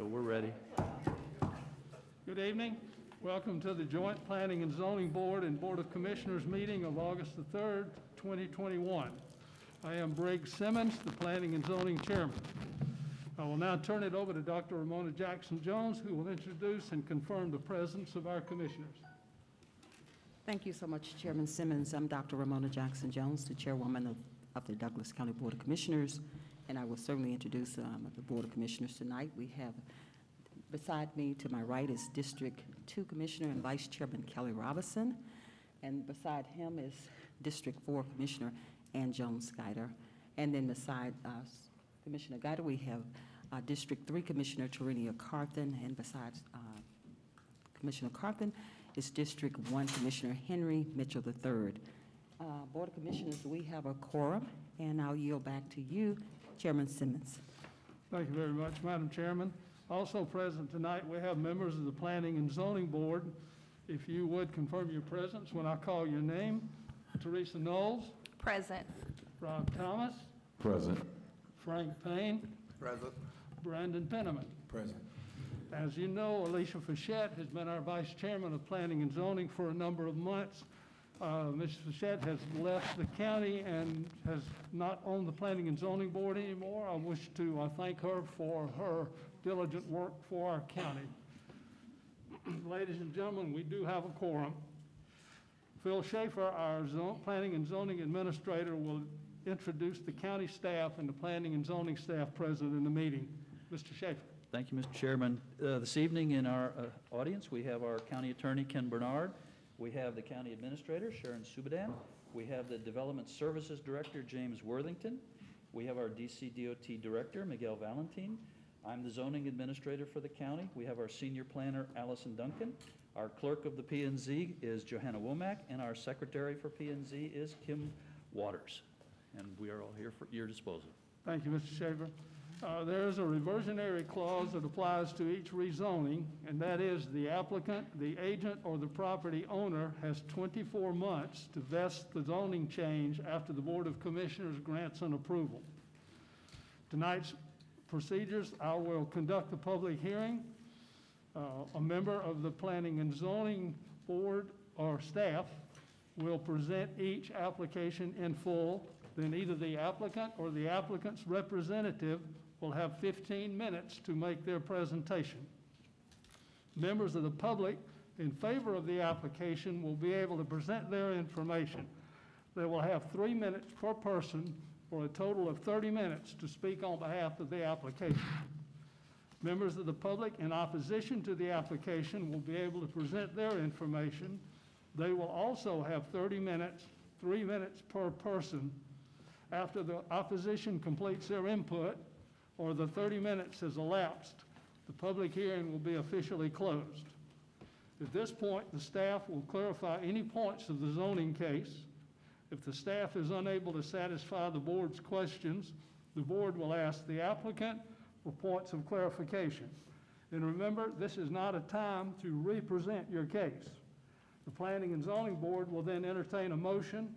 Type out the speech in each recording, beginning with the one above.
so we're ready. Good evening. Welcome to the Joint Planning and Zoning Board and Board of Commissioners meeting of August the 3rd, 2021. I am Briggs Simmons, the Planning and Zoning Chairman. I will now turn it over to Dr. Ramona Jackson-Jones, who will introduce and confirm the presence of our commissioners. Thank you so much, Chairman Simmons. I'm Dr. Ramona Jackson-Jones, the Chairwoman of the Douglas County Board of Commissioners, and I will certainly introduce the Board of Commissioners tonight. We have, beside me to my right is District 2 Commissioner and Vice Chairman Kelly Robinson, and beside him is District 4 Commissioner Ann Jones-Guider. And then beside Commissioner Guider, we have District 3 Commissioner Terenia Carthen, and besides Commissioner Carthen is District 1 Commissioner Henry Mitchell III. Board of Commissioners, we have a quorum, and I'll yield back to you, Chairman Simmons. Thank you very much, Madam Chairman. Also present tonight, we have members of the Planning and Zoning Board. If you would confirm your presence when I call your name. Teresa Knowles. Present. Rob Thomas. Present. Frank Payne. Present. Brandon Penniman. Present. As you know, Alicia Fichette has been our Vice Chairman of Planning and Zoning for a number of months. Ms. Fichette has left the county and has not on the Planning and Zoning Board anymore. I wish to thank her for her diligent work for our county. Ladies and gentlemen, we do have a quorum. Phil Schaefer, our Planning and Zoning Administrator, will introduce the county staff and the Planning and Zoning staff present in the meeting. Mr. Schaefer. Thank you, Mr. Chairman. This evening in our audience, we have our County Attorney, Ken Bernard. We have the County Administrator, Sharon Subadan. We have the Development Services Director, James Worthington. We have our DC-DOT Director, Miguel Valentin. I'm the Zoning Administrator for the county. We have our Senior Planner, Allison Duncan. Our Clerk of the P&Z is Johanna Womack, and our Secretary for P&Z is Kim Waters. And we are all here for your disposal. Thank you, Mr. Schaefer. There is a reversionary clause that applies to each rezoning, and that is the applicant, the agent, or the property owner has 24 months to vest the zoning change after the Board of Commissioners grants an approval. Tonight's procedures, I will conduct the public hearing. A member of the Planning and Zoning Board or staff will present each application in full. Then either the applicant or the applicant's representative will have 15 minutes to make their presentation. Members of the public in favor of the application will be able to present their information. They will have 3 minutes per person for a total of 30 minutes to speak on behalf of the application. Members of the public in opposition to the application will be able to present their information. They will also have 30 minutes, 3 minutes per person. After the opposition completes their input or the 30 minutes has elapsed, the public hearing will be officially closed. At this point, the staff will clarify any points of the zoning case. If the staff is unable to satisfy the board's questions, the board will ask the applicant for points of clarification. And remember, this is not a time to re-present your case. The Planning and Zoning Board will then entertain a motion.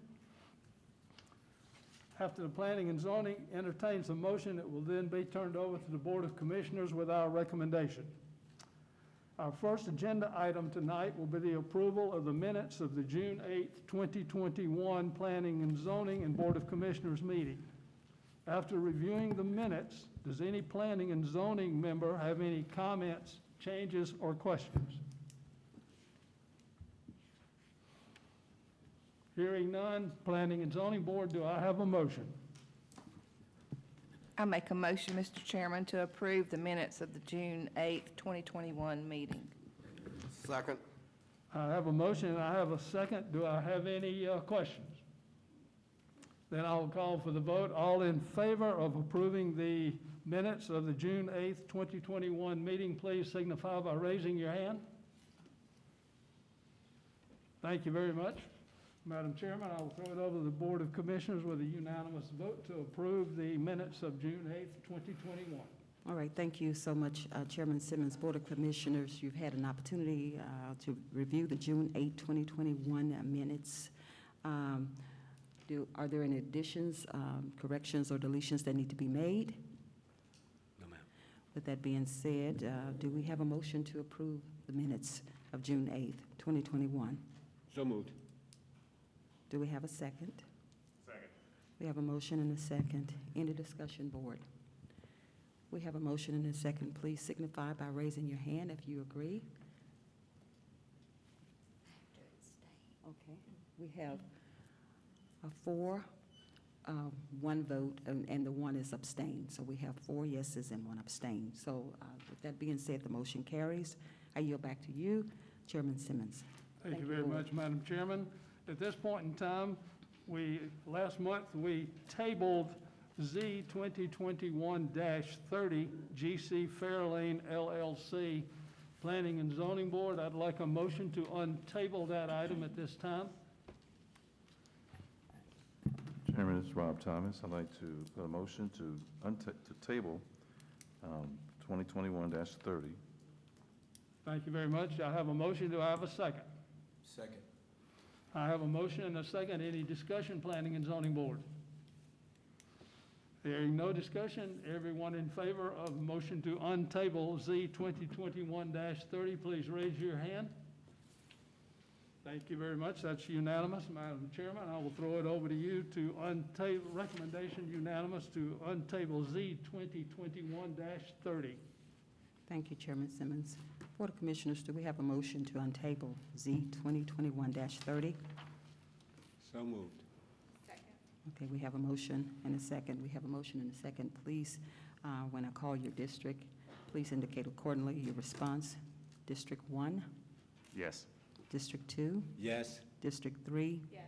After the Planning and Zoning entertains a motion, it will then be turned over to the Board of Commissioners with our recommendation. Our first agenda item tonight will be the approval of the minutes of the June 8th, 2021 Planning and Zoning and Board of Commissioners meeting. After reviewing the minutes, does any Planning and Zoning member have any comments, changes, or questions? Hearing none, Planning and Zoning Board, do I have a motion? I make a motion, Mr. Chairman, to approve the minutes of the June 8th, 2021 meeting. Second. I have a motion and I have a second. Do I have any questions? Then I'll call for the vote. All in favor of approving the minutes of the June 8th, 2021 meeting, please signify by raising your hand. Thank you very much. Madam Chairman, I will throw it over to the Board of Commissioners with a unanimous vote to approve the minutes of June 8th, 2021. All right, thank you so much, Chairman Simmons. Board of Commissioners, you've had an opportunity to review the June 8, 2021 minutes. Are there any additions, corrections, or deletions that need to be made? No, ma'am. With that being said, do we have a motion to approve the minutes of June 8th, 2021? So moved. Do we have a second? Second. We have a motion and a second. Any discussion, board? We have a motion and a second. Please signify by raising your hand if you agree. Okay. We have a 4, 1 vote, and the 1 is abstained. So we have 4 yeses and 1 abstain. So with that being said, the motion carries. I yield back to you, Chairman Simmons. Thank you very much, Madam Chairman. At this point in time, last month, we tabled Z 2021-30, GC Fairlane LLC, Planning and Zoning Board. I'd like a motion to untable that item at this time. Chairman, this is Rob Thomas. I'd like to put a motion to table 2021-30. Thank you very much. I have a motion. Do I have a second? Second. I have a motion and a second. Any discussion, Planning and Zoning Board? Hearing no discussion, everyone in favor of motion to untable Z 2021-30, please raise your hand. Thank you very much. That's unanimous, Madam Chairman. I will throw it over to you to untable, recommendation unanimous to untable Z 2021-30. Thank you, Chairman Simmons. Board of Commissioners, do we have a motion to untable Z 2021-30? So moved. Okay, we have a motion and a second. We have a motion and a second. Please, when I call your district, please indicate accordingly your response. District 1, Yes. District 2, Yes. District 3, Yes.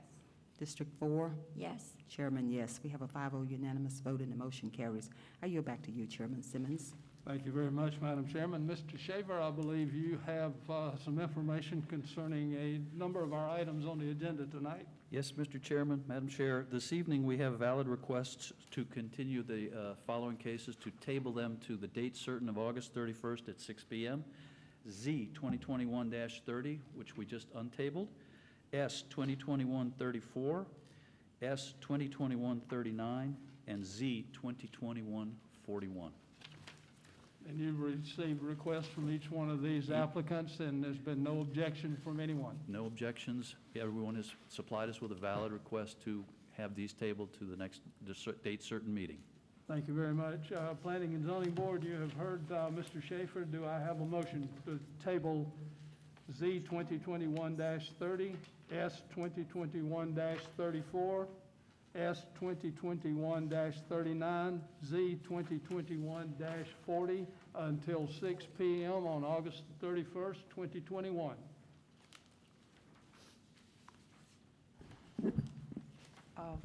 District 4. Yes. Chairman, yes. We have a 5-0 unanimous vote and the motion carries. I yield back to you, Chairman Simmons. Thank you very much, Madam Chairman. Mr. Shaver, I believe you have some information concerning a number of our items on the agenda tonight. Yes, Mr. Chairman, Madam Chair, this evening we have valid requests to continue the following cases, to table them to the date certain of August 31st at 6 p.m. Z 2021-30, which we just untabled, S 2021-34, S 2021-39, and Z 2021-41. And you've received requests from each one of these applicants, and there's been no objection from anyone. No objections. Everyone has supplied us with a valid request to have these tabled to the next date certain meeting. Thank you very much. Planning and Zoning Board, you have heard Mr. Schaefer. Do I have a motion to table Z 2021-30, S 2021-34, S 2021-39, Z 2021-40 until 6 p.m. on August 31st, 2021?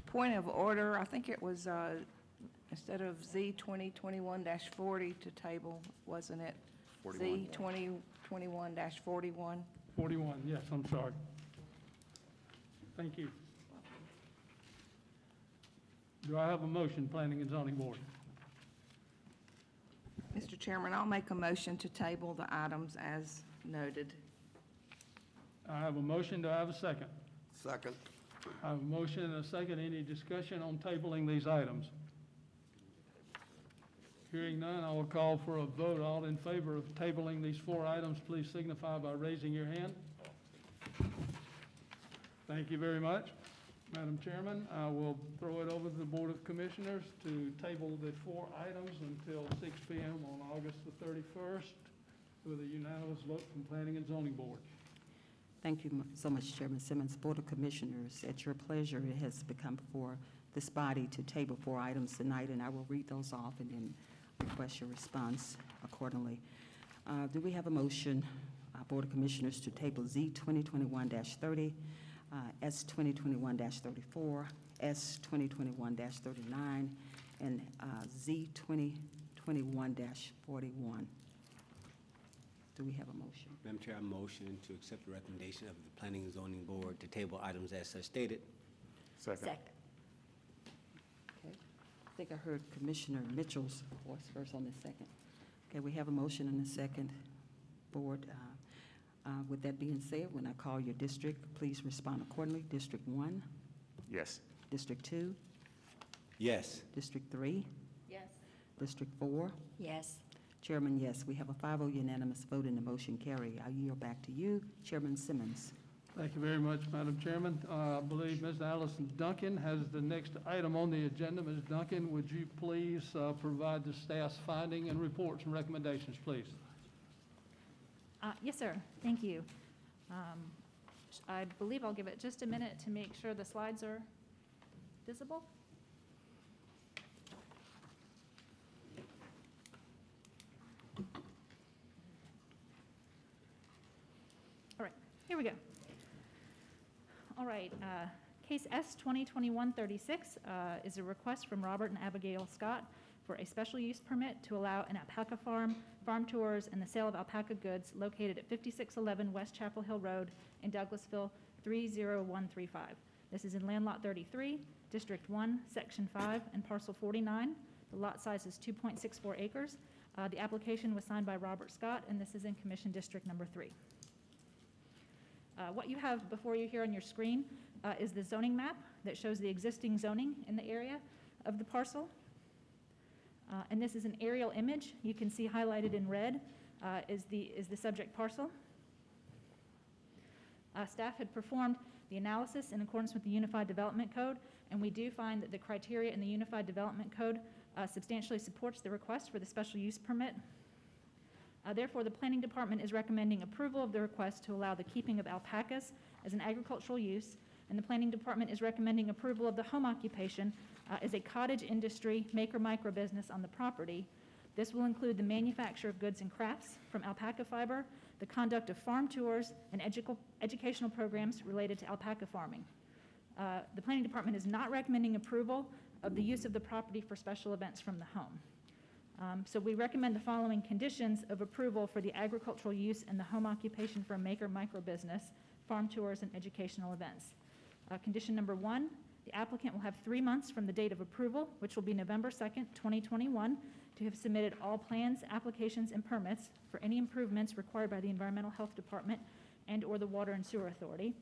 Point of order, I think it was, instead of Z 2021-40 to table, wasn't it? 41. Z 2021-41. 41, yes, I'm sorry. Thank you. Do I have a motion, Planning and Zoning Board? Mr. Chairman, I'll make a motion to table the items as noted. I have a motion. Do I have a second? Second. I have a motion and a second. Any discussion on tabling these items? Hearing none, I will call for a vote. All in favor of tabling these 4 items, please signify by raising your hand. Thank you very much. Madam Chairman, I will throw it over to the Board of Commissioners to table the 4 items until 6 p.m. on August the 31st with a unanimous vote from Planning and Zoning Board. Thank you so much, Chairman Simmons. Board of Commissioners, at your pleasure, it has become before this body to table 4 items tonight, and I will read those off and then request your response accordingly. Do we have a motion, Board of Commissioners, to table Z 2021-30, S 2021-34, S 2021-39, and Z 2021-41? Do we have a motion? Madam Chair, I motion to accept the recommendation of the Planning and Zoning Board to table items as such stated. Second. Okay. I think I heard Commissioner Mitchell's voice first on the second. Okay, we have a motion and a second. Board, with that being said, when I call your district, please respond accordingly. District 1, Yes. District 2, Yes. District 3, Yes. District 4, Yes. Chairman, yes, we have a 5-0 unanimous vote and the motion carry. I yield back to you, Chairman Simmons. Thank you very much, Madam Chairman. I believe Ms. Allison Duncan has the next item on the agenda. Ms. Duncan, would you please provide the staff's finding and reports and recommendations, please? Yes, sir. Thank you. I believe I'll give it just a minute to make sure the slides are visible. All right, here we go. All right, case S 2021-36 is a request from Robert and Abigail Scott for a special use permit to allow an alpaca farm, farm tours, and the sale of alpaca goods located at 5611 West Chapel Hill Road in Douglasville, 30135. This is in Land Lot 33, District 1, Section 5, and Parcel 49. The lot size is 2.64 acres. The application was signed by Robert Scott, and this is in Commission District Number 3. What you have before you here on your screen is the zoning map that shows the existing zoning in the area of the parcel. And this is an aerial image. You can see highlighted in red is the subject parcel. Staff had performed the analysis in accordance with the Unified Development Code, and we do find that the criteria in the Unified Development Code substantially supports the request for the special use permit. Therefore, the Planning Department is recommending approval of the request to allow the keeping of alpacas as an agricultural use, and the Planning Department is recommending approval of the home occupation as a cottage industry maker-micro business on the property. This will include the manufacture of goods and crafts from alpaca fiber, the conduct of farm tours, and educational programs related to alpaca farming. The Planning Department is not recommending approval of the use of the property for special events from the home. So we recommend the following conditions of approval for the agricultural use and the home occupation for a maker-micro business, farm tours, and educational events. Condition number 1, the applicant will have 3 months from the date of approval, which will be November 2nd, 2021, to have submitted all plans, applications, and permits for any improvements required by the Environmental Health Department and/or the Water and Sewer Authority.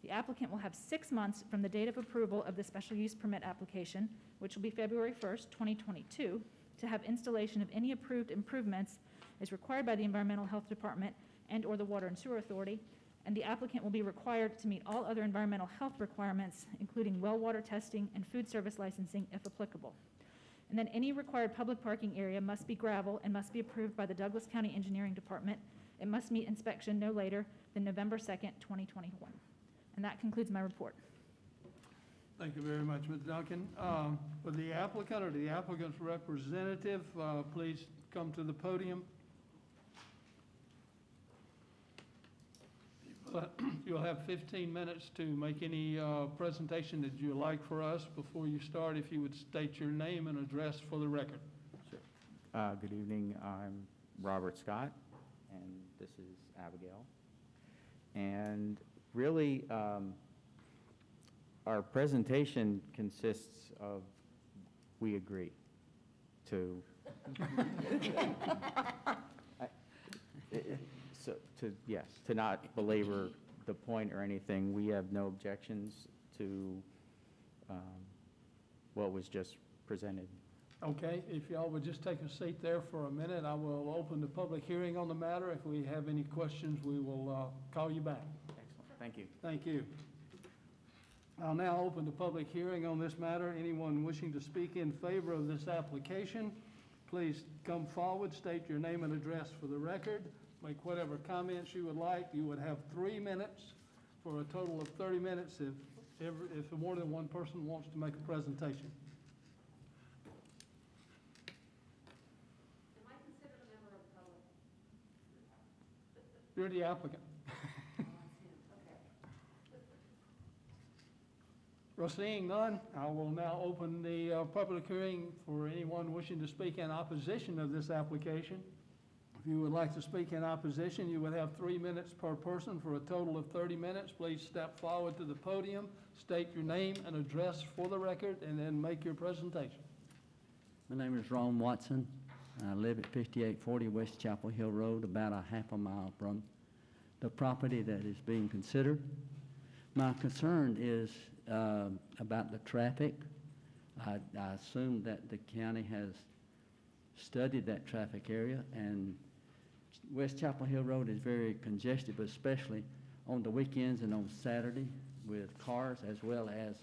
The applicant will have 6 months from the date of approval of the special use permit application, which will be February 1st, 2022, to have installation of any approved improvements as required by the Environmental Health Department and/or the Water and Sewer Authority, and the applicant will be required to meet all other environmental health requirements, including well water testing and food service licensing, if applicable. And then any required public parking area must be gravel and must be approved by the Douglas County Engineering Department. It must meet inspection no later than November 2nd, 2021. And that concludes my report. Thank you very much, Ms. Duncan. For the applicant or the applicant's representative, please come to the podium. You'll have 15 minutes to make any presentation that you like for us. Before you start, if you would state your name and address for the record. Sure. Good evening. I'm Robert Scott, and this is Abigail. And really, our presentation consists of, we agree to, to not belabor the point or anything. We have no objections to what was just presented. Okay, if y'all would just take a seat there for a minute, I will open the public hearing on the matter. If we have any questions, we will call you back. Excellent. Thank you. Thank you. I'll now open the public hearing on this matter. Anyone wishing to speak in favor of this application, please come forward, state your name and address for the record, make whatever comments you would like. You would have 3 minutes for a total of 30 minutes if more than one person wants to make a presentation. Am I considered a member of the public? You're the applicant. Well, seeing none, I will now open the public hearing for anyone wishing to speak in opposition of this application. If you would like to speak in opposition, you would have 3 minutes per person for a total of 30 minutes. Please step forward to the podium, state your name and address for the record, and then make your presentation. My name is Ron Watson. I live at 5840 West Chapel Hill Road, about a half a mile from the property that is being considered. My concern is about the traffic. I assume that the county has studied that traffic area, and West Chapel Hill Road is very congested, but especially on the weekends and on Saturday with cars as well as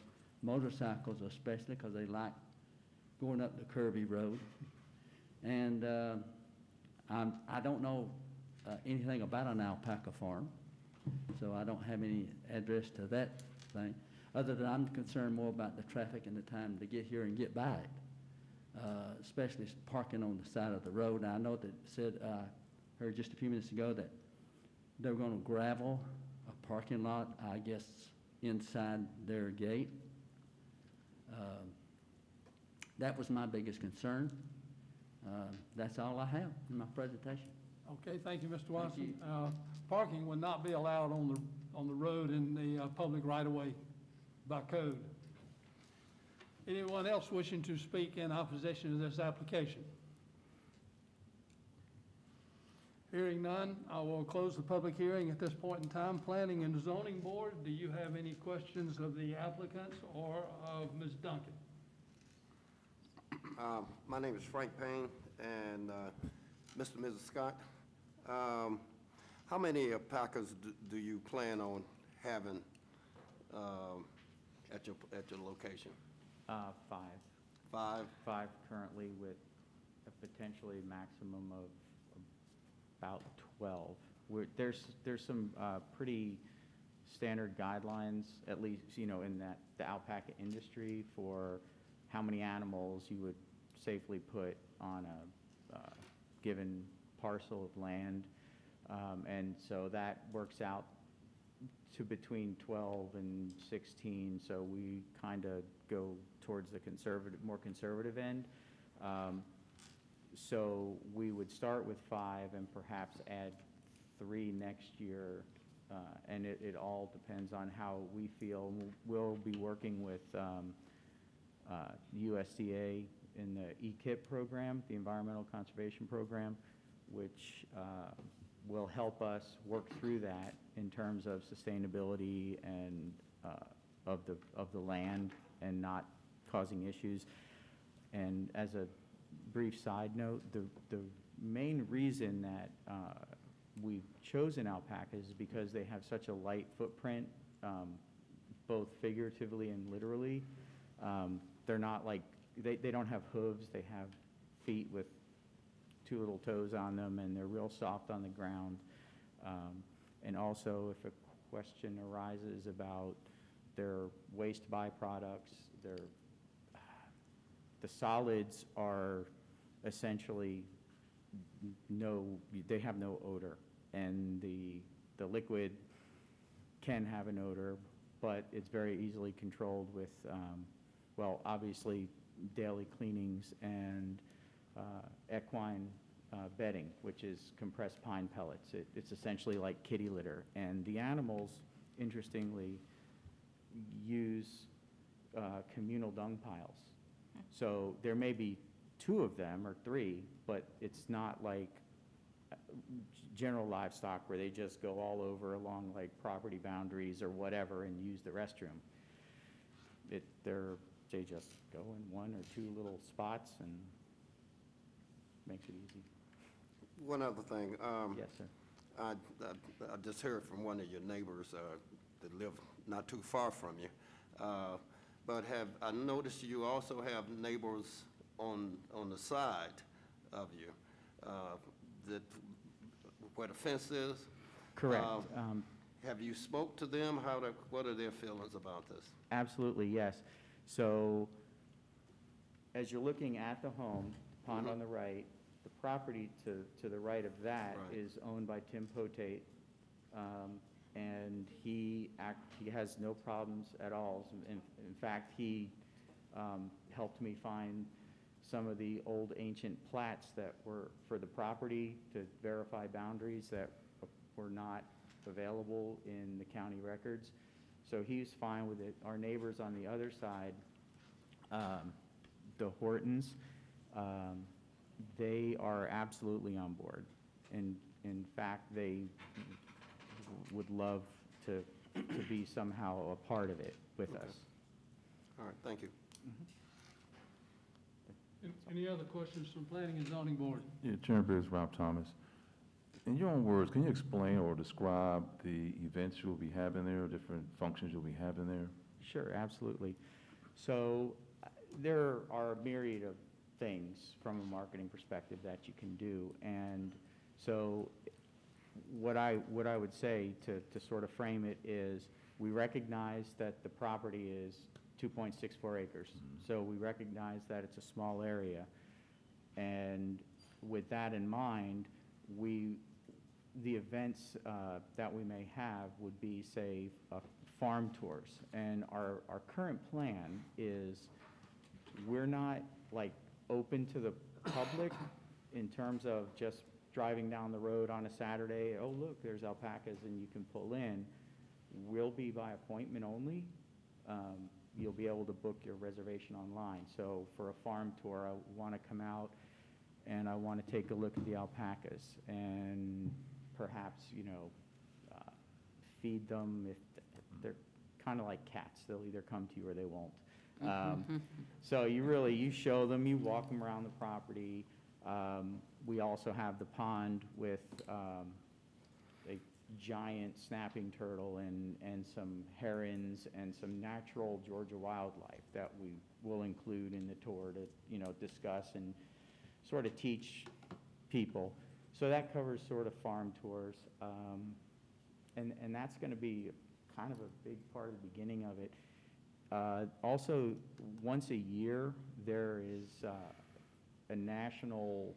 motorcycles, especially because they like going up the curvy road. And I don't know anything about an alpaca farm, so I don't have any address to that thing, other than I'm concerned more about the traffic and the time to get here and get by it, especially parking on the side of the road. I know that said, heard just a few minutes ago that they're going to gravel a parking lot, I guess, inside their gate. That was my biggest concern. That's all I have in my presentation. Okay, thank you, Mr. Thank Watson. you. Parking will not be allowed on the road in the public right-of-way by code. Anyone else wishing to speak in opposition to this application? Hearing none, I will close the public hearing at this point in time. Planning and Zoning Board, do you have any questions of the applicants or of Ms. Duncan? My name is Frank Payne, and Mr. and Mrs. Scott, how many alpacas do you plan on having at your location? 5. 5? 5 currently, with a potentially maximum of about 12. There's some pretty standard guidelines, at least, in that the alpaca industry, for how many animals you would safely put on a given parcel of land. And so that works out to between 12 and 16, so we kind of go towards the more conservative end. So we would start with 5 and perhaps add 3 next year, and it all depends on how we feel. We'll be working with USDA in the EKIP program, the Environmental Conservation Program, which will help us work through that in terms of sustainability and of the land and not causing issues. And as a brief side note, the main reason that we've chosen alpacas is because they have such a light footprint, both figuratively and literally. They're not like, they don't have hooves, they have feet with 2 little toes on them, and they're real soft on the ground. And also, if a question arises about their waste byproducts, the solids are essentially they have no odor, and the liquid can have an odor, but it's very easily controlled with, well, obviously daily cleanings and equine bedding, which is compressed pine pellets. It's essentially like kitty litter, and the animals, interestingly, use communal dung piles. So there may be 2 of them or 3, but it's not like general livestock where they just go all over along like property boundaries or whatever and use the restroom. They just go in 1 or 2 little spots and makes it easy. One other thing. Yes, sir. I just heard from one of your neighbors that live not too far from you. But I noticed you also have neighbors on the side of you, where the fence is? Correct. Have you spoke to them? What are their feelings about this? Absolutely, yes. So as you're looking at the home, pond on the right, the property to the right of that Right. is owned by Tim Potate, and he has no problems at all. In fact, he helped me find some of the old ancient plats that were for the property to verify boundaries that were not available in the county records. So he's fine with it. Our neighbors on the other side, the Hortons, they are absolutely on board. And in fact, they would love to be somehow a part of it with Okay. us. All right, thank you. Any other questions from Planning and Zoning Board? Yeah, Chairman Briggs, Rob Thomas. In your own words, can you explain or describe the events you'll be having there, different functions you'll be having there? Sure, absolutely. So there are a myriad of things from a marketing perspective that you can do. And so what I would say to sort of frame it is we recognize that the property is 2.64 acres. So we recognize that it's a small area. And with that in mind, the events that we may have would be, say, farm tours. And our current plan is we're not like open to the public in terms of just driving down the road on a Saturday, oh, look, there's alpacas and you can pull in. We'll be by appointment only. You'll be able to book your reservation online. So for a farm tour, I want to come out and I want to take a look at the alpacas and perhaps, feed them. If they're kind of like cats, they'll either come to you or they won't. So you show them, you walk them around the property. We also have the pond with a giant snapping turtle and some herons and some natural Georgia wildlife that we will include in the tour to discuss and sort of teach people. So that covers sort of farm tours. And that's going to be kind of a big part of the beginning of it. Also, once a year, there is a nationally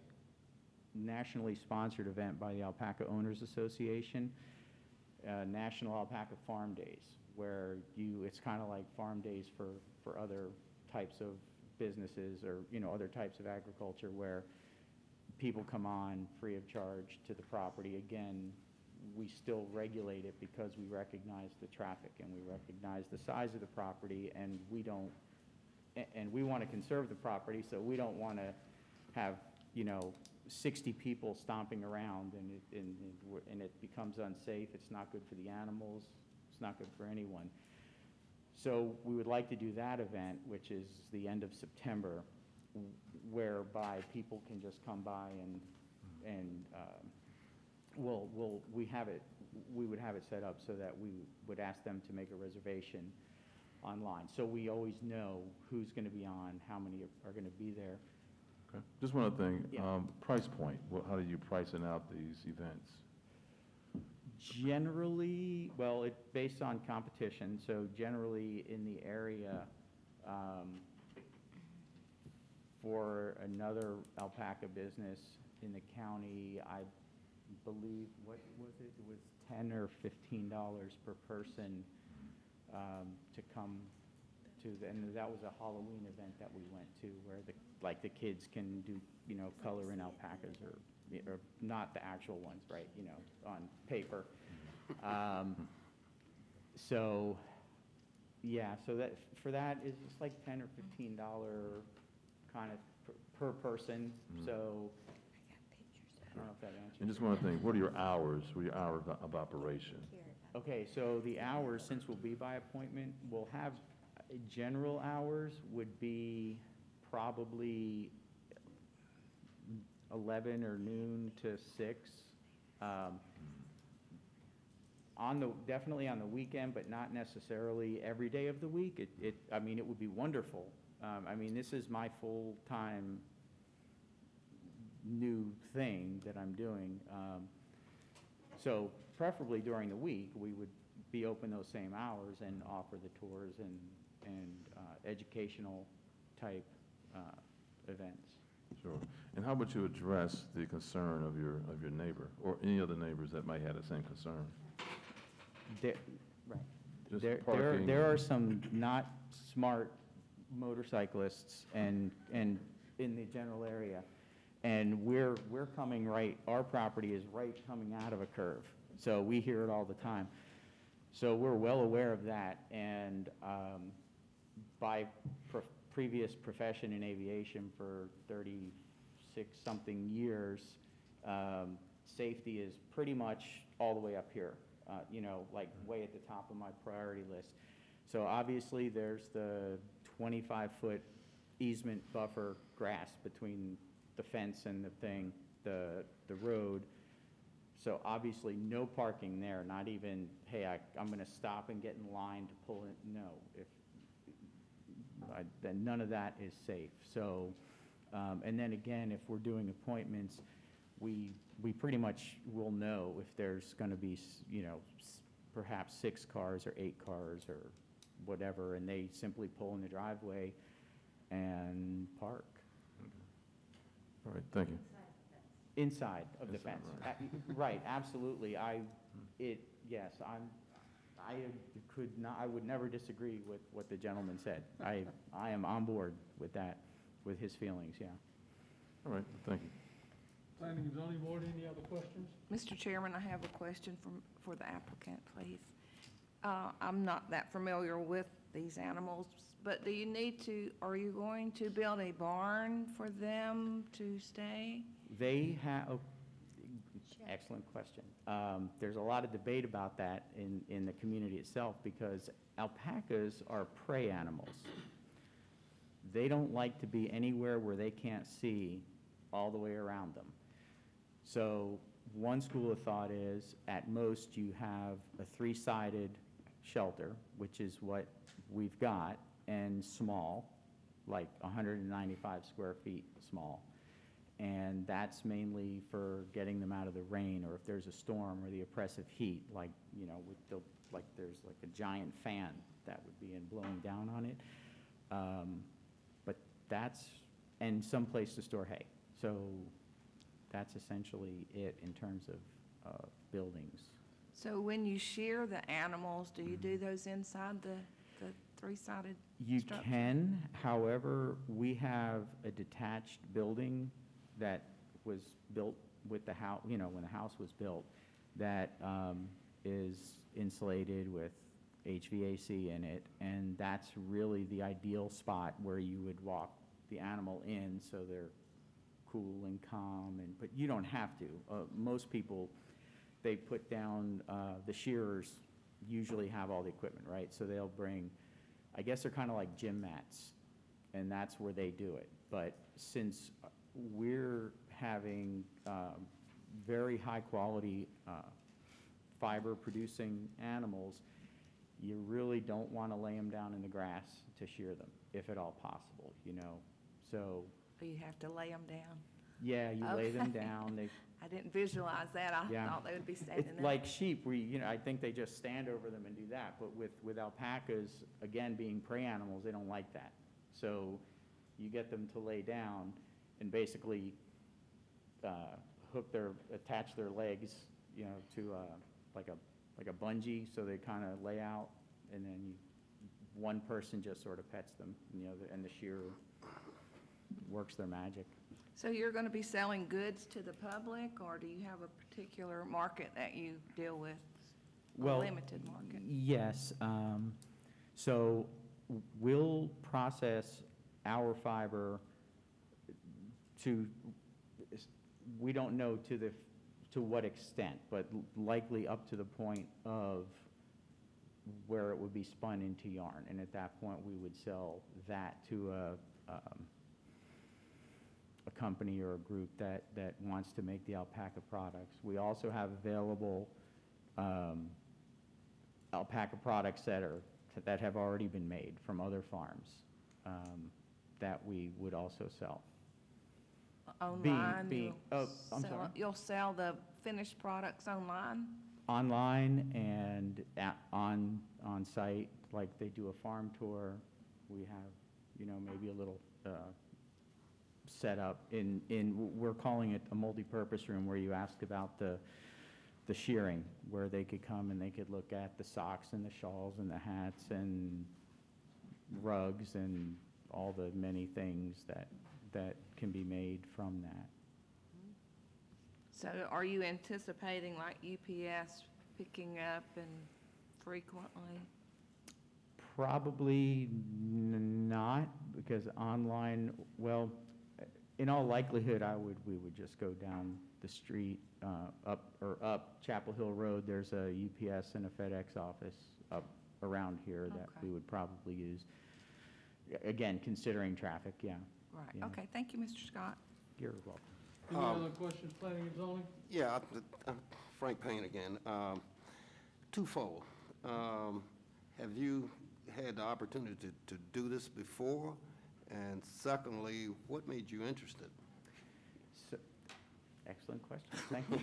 sponsored event by the Alpaca Owners Association, National Alpaca Farm Days, where it's kind of like farm days for other types of businesses or, other types of agriculture where people come on free of charge to the property. Again, we still regulate it because we recognize the traffic and we recognize the size of the property, and we want to conserve the property, so we don't want to have 60 people stomping around and it becomes unsafe. It's not good for the animals. It's not good for anyone. So we would like to do that event, which is the end of September, whereby people can just come by and we would have it set up so that we would ask them to make a reservation online. So we always know who's going to be on, how many are going to be there. Okay. Just one other thing, Yeah. price point. How do you pricing out these events? Generally, well, it's based on competition, so generally in the area, for another alpaca business in the county, I believe, what was it? It was $10 or $15 per person to come to, and that was a Halloween event that we went to where the kids can do, color in alpacas or not the actual ones, right, on paper. So that, for that, it's like $10 or $15 kind of per person. So I don't know if that answers. And just one other thing, what are your hours? What are your hours of operation? Okay, so the hours, since we'll be by appointment, we'll have general hours would be probably 11 or noon to 6. Definitely on the weekend, but not necessarily every day of the week. It would be wonderful. This is my full-time new thing that I'm doing. So preferably during the week, we would be open those same hours and offer the tours and educational type events. Sure. And how would you address the concern of your neighbor or any other neighbors that might have the same concern? Just parking. There are some not smart motorcyclists and in the general area, and we're coming our property is right coming out of a curve, so we hear it all the time. So we're well aware of that, and by previous profession in aviation for 36-something years, safety is pretty much all the way up here, way at the top of my priority list. So obviously there's the 25-foot easement buffer grass between the fence and the thing, the road. So obviously, no parking there, not even, hey, I'm going to stop and get in line to pull in. No, then none of that is safe. So, and then again, if we're doing appointments, we pretty much will know if there's going to be, perhaps 6 cars or 8 cars or whatever, and they simply pull in the driveway and park. All right, thank you. Inside of the Inside, fence. Right, absolutely. Yes, I would never disagree with what the gentleman said. I am on board with that, with his feelings, yeah. All right, thank you. Planning and zoning board, any other questions? Mr. Chairman, I have a question for the applicant, please. I'm not that familiar with these animals, but are you going to build a barn for them to stay? They have, excellent question. There's a lot of debate about that in the community itself because alpacas are prey animals. They don't like to be anywhere where they can't see all the way around them. So one school of thought is at most you have a 3-sided shelter, which is what we've got, and small, like 195 square feet small. And that's mainly for getting them out of the rain or if there's a storm or the oppressive heat, like, like there's like a giant fan that would be blowing down on it. But and some place to store hay. So that's essentially it in terms of buildings. So when you shear the animals, do you do those inside the 3-sided You structure? can, however, we have a detached building that was built with the house, when the house was built, that is insulated with HVAC in it, and that's really the ideal spot where you would walk the animal in so they're cool and calm, but you don't have to. Most people, they put down, the shearers usually have all the equipment, right? So they'll bring, I guess they're kind of like gym mats, and that's where they do it. But since we're having very high-quality fiber-producing animals, you really don't want to lay them down in the grass to shear them, if at all possible, So, You have to lay them down? yeah, you lay them Okay. down. I didn't visualize that. I Yeah. thought they would be standing It's there. like sheep, I think they just stand over them and do that. But with alpacas, again, being prey animals, they don't like that. So you get them to lay down and basically attach their legs, to like a bungee, so they kind of lay out, and then one person just sort of pets them, and the shearer works their magic. So you're going to be selling goods to the public, or do you have a particular market that you deal with? A Well, limited market? Yes. So we'll process our fiber we don't know to what extent, but likely up to the point of where it would be spun into yarn. And at that point, we would sell that to a company or a group that wants to make the alpaca products. We also have available alpaca products that have already been made from other farms that we would also sell. Online? I'm sorry? You'll sell the finished products online? Online and on site, like they do a farm tour. We have, maybe a little set up we're calling it a multi-purpose room, where you asked about the shearing, where they could come and they could look at the socks and the shawls and the hats and rugs and all the many things that can be made from that. So are you anticipating like UPS picking up and frequently? Probably not, because online, well, in all likelihood, we would just go down the street, up Chapel Hill Road. There's a UPS and a FedEx office up around here that Okay. we would probably use. again, considering traffic, yeah. Right, Yeah. okay, thank you, Mr. Scott. You're welcome. Any other questions, planning and zoning? Yeah, Frank Payne again. Twofold. Have you had the opportunity to do this before? And secondly, what made you interested? So, excellent question, thank you.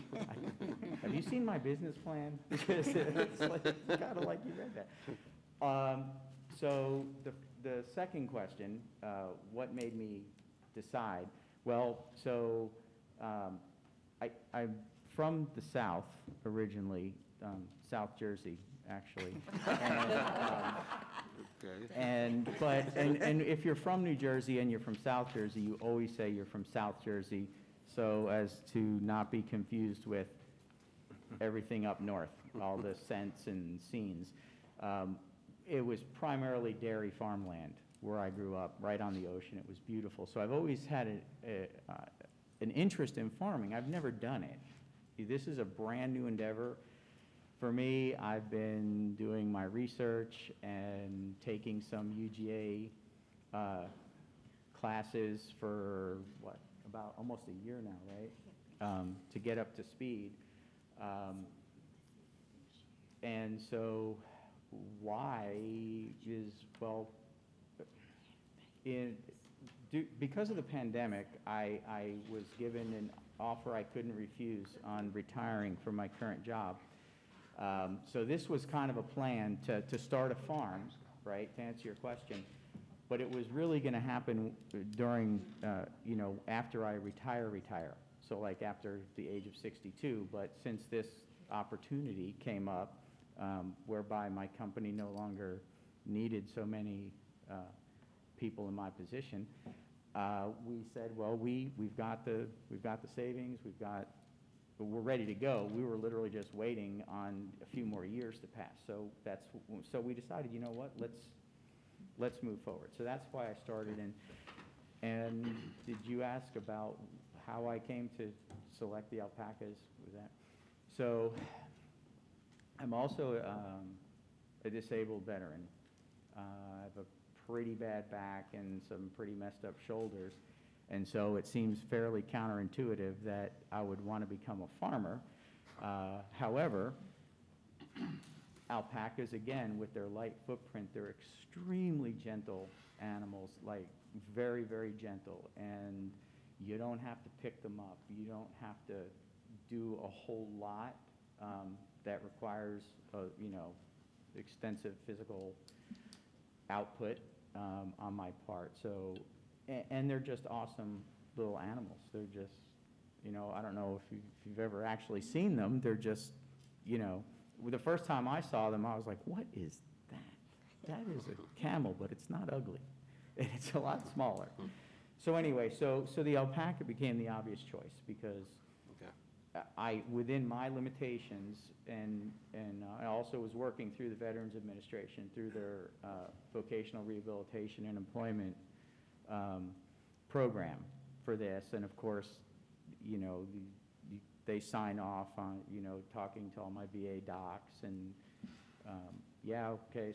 Have you seen my business plan? Because it's like, kind of like you read that. So the second question, what made me decide? Well, so I'm from the South originally, South Jersey, actually. And, Okay. and if you're from New Jersey and you're from South Jersey, you always say you're from South Jersey, so as to not be confused with everything up north, all the scents and scenes. It was primarily dairy farmland where I grew up, right on the ocean. It was beautiful. So I've always had an interest in farming. I've never done it. This is a brand-new endeavor. For me, I've been doing my research and taking some UGA classes for, what, about almost a year now, right? To get up to speed. And so why is, well, because of the pandemic, I was given an offer I couldn't refuse on retiring from my current job. So this was kind of a plan to start a farm, right, to answer your question. But it was really going to happen during, after I retire. So like after the age of 62. But since this opportunity came up, whereby my company no longer needed so many people in my position, we said, well, we've got the savings, we're ready to go. We were literally just waiting on a few more years to pass. So we decided, you know what, let's move forward. So that's why I started. And did you ask about how I came to select the alpacas? Was that? So I'm also a disabled veteran. I have a pretty bad back and some pretty messed up shoulders. And so it seems fairly counterintuitive that I would want to become a farmer. However, alpacas, again, with their light footprint, they're extremely gentle animals, like very, very gentle. And you don't have to pick them up. You don't have to do a whole lot that requires, extensive physical output on my part. So, and they're just awesome little animals. They're just, I don't know if you've ever actually seen them. They're just, the first time I saw them, I was like, what is that? That is a camel, but it's not ugly. And it's a lot smaller. So anyway, so the alpaca became the obvious choice because within my limitations, and I also was working through the Veterans Administration, through their vocational rehabilitation and employment program for this, and of course, they sign off on, talking to all my VA docs, and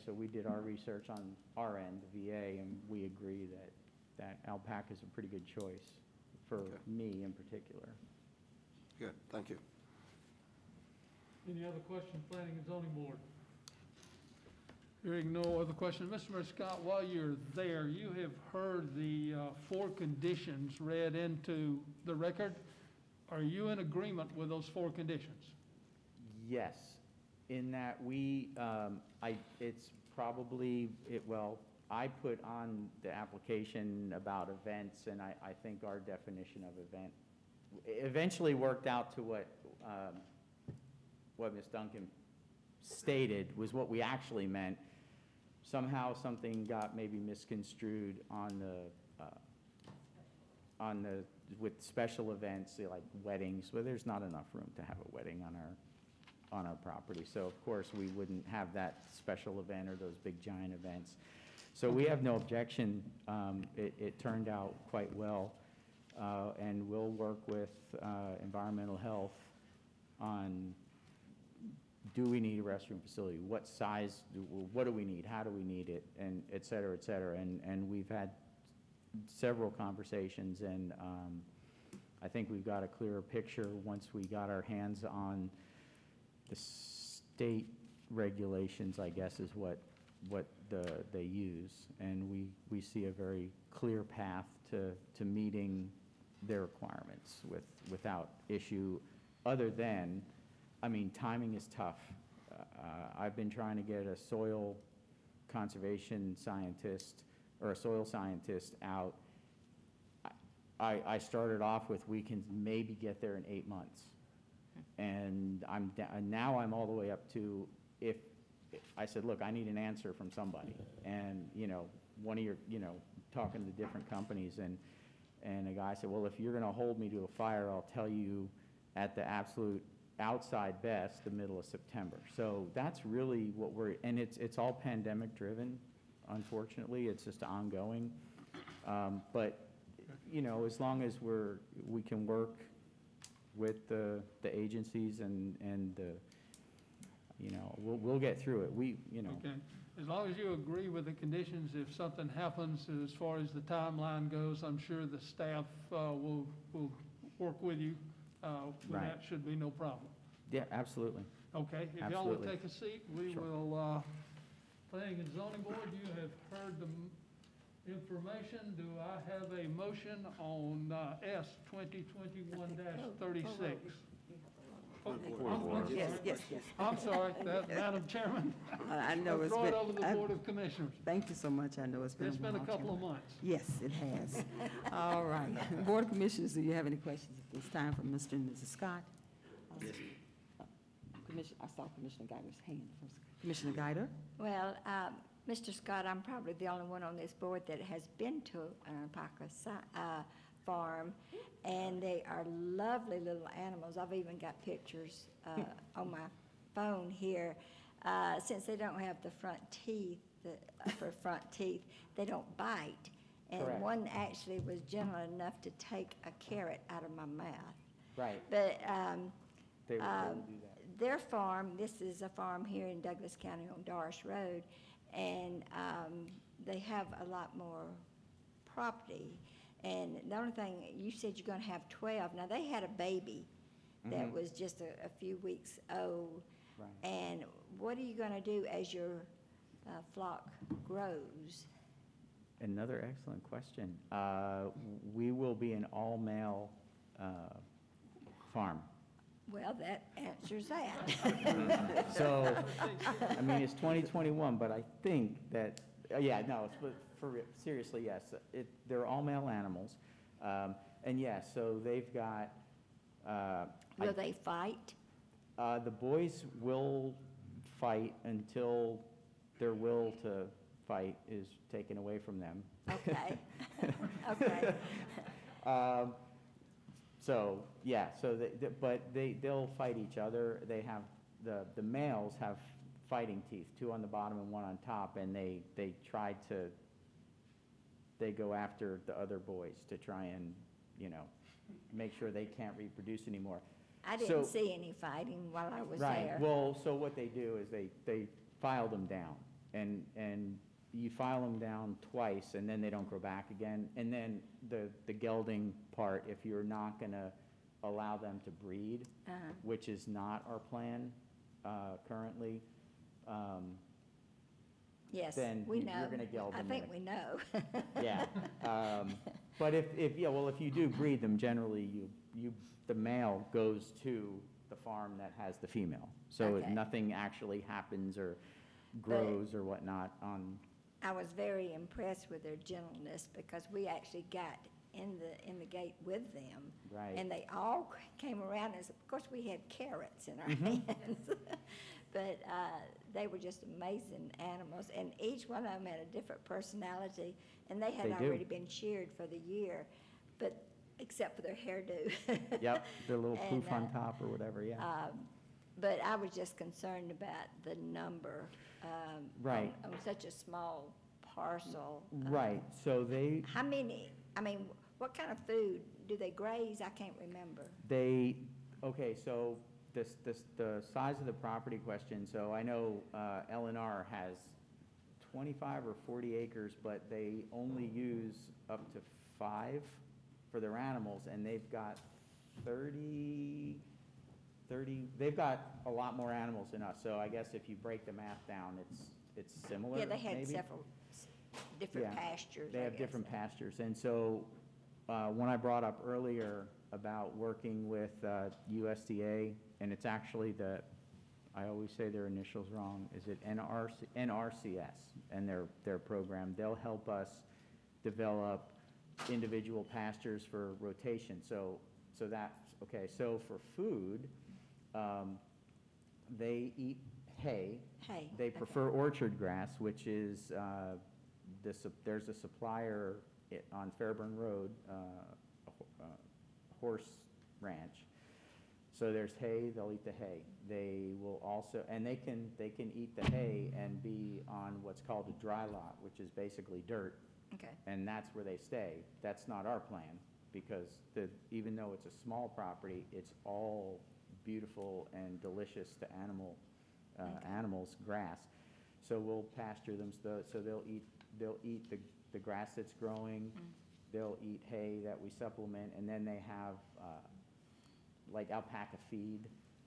so we did our research on our end, the VA, and we agree that alpaca is a pretty good choice for me in particular. Good, thank you. Any other questions, planning and zoning board? Hearing no other questions. Mr. Scott, while you're there, you have heard the 4 conditions read into the record. Are you in agreement with those 4 conditions? Yes, in that I put on the application about events, and I think our definition of event eventually worked out to what Ms. Duncan stated was what we actually meant. Somehow something got maybe misconstrued with special events, say like weddings, where there's not enough room to have a wedding on our property. So of course we wouldn't have that special event or those big giant events. So we have no objection. It turned out quite well. And we'll work with environmental health on do we need a restroom facility? What size, what do we need? How do we need it? And et cetera, et cetera. And we've had several conversations, and I think we've got a clearer picture once we got our hands on the state regulations, I guess, is what they use. And we see a very clear path to meeting their requirements without issue, other than, I mean, timing is tough. I've been trying to get a soil conservation scientist or a soil scientist out. I started off with, we can maybe get there in 8 months. And now I'm all the way up to, if I said, look, I need an answer from somebody. And, one of your, talking to different companies, and a guy said, well, if you're gonna hold me to a fire, I'll tell you at the absolute outside best, the middle of September. So that's really what and it's all pandemic driven, unfortunately. It's just ongoing. But, as long as we can work with the agencies and we'll get through it. Okay. As long as you agree with the conditions, if something happens as far as the timeline goes, I'm sure the staff will work with you. Right. That should be no problem. Yeah, absolutely. Okay, if y'all will Absolutely. take a seat, we Sure. will, Planning and Zoning Board, you have heard the information. Do I have a motion on S 2021-36? Yes. I'm sorry, Madam Chairman. I know it's Throw been. it over the Board of Commissioners. Thank you so much. I know it's been a It's been a while, couple of Chairman. months. Yes, it has. All right. Board of Commissioners, do you have any questions at this time from Mr. and Mrs. Scott? I saw Commissioner Guyder's hand first. Commissioner Guyder? Well, Mr. Scott, I'm probably the only one on this board that has been to an alpaca farm, and they are lovely little animals. I've even got pictures on my phone here. Since they don't have the front teeth, the upper front teeth, they don't bite. And Correct. one actually was gentle enough to take a carrot out of my mouth. Right. But They would do that. their farm, this is a farm here in Douglas County on Doris Road, and they have a lot more property. And the only thing, you said you're gonna have 12. Now, they had a baby that Mhm. was just a few weeks old. Right. And what are you gonna do as your flock grows? Another excellent question. We will be an all-male farm. Well, that answers that. So, I mean, it's 2021, but I think that, seriously, yes. They're all male animals. And yes, so they've got, Will they fight? the boys will fight until their will to fight is taken away from them. Okay. Okay. So, yeah, so they'll fight each other. They have, the males have fighting teeth, 2 on the bottom and 1 on top, and they go after the other boys to try and, make sure they can't reproduce anymore. I didn't So- see any fighting while I was Right, there. well, so what they do is they file them down, and you file them down twice, and then they don't grow back again. And then the gelding part, if you're not gonna allow them to breed, Uh-huh. which is not our plan currently, Yes, then we you're know. gonna geld I them think in we know. yeah. But if you do breed them, generally, the male goes to the farm that has the female. So Okay. nothing actually happens or grows or whatnot on, I was very impressed with their gentleness because we actually got in the gate with them. Right. And they all came around us. Of course, we had carrots in our Mm-hmm. hands. But they were just amazing animals, and each one of them had a different personality, and they had They do. already been sheared for the year, but, except for their hairdo. yep, the little And, poof on top or whatever, yeah. But I was just concerned about the number. Right. On such a small parcel. Right, so How many, what kind of food? Do they graze? I can't remember. okay, so the size of the property question, so I know LNR has 25 or 40 acres, but they only use up to 5 for their animals, and they've got 30, they've got a lot more animals than us, so I guess if you break the math down, it's similar, Yeah, they had maybe? several different Yeah, pastures, They I have guess. different pastures, and so when I brought up earlier about working with USDA, and it's actually I always say their initials wrong, is it NRCS, and their program, they'll help us develop individual pastures for rotation, so that's, okay, so for food, they eat hay. Hay, They okay. prefer orchard grass, which is, there's a supplier on Fairburn Road, a horse ranch. So there's hay, they'll eat the hay. They will also, and they can eat the hay and be on what's called a dry lot, which is basically dirt, Okay, and that's where they stay. That's not our plan, because even though it's a small property, it's all beautiful and delicious to animals, grass. So we'll pasture them, so they'll eat the grass that's growing, they'll eat hay that we supplement, and then they have like alpaca feed,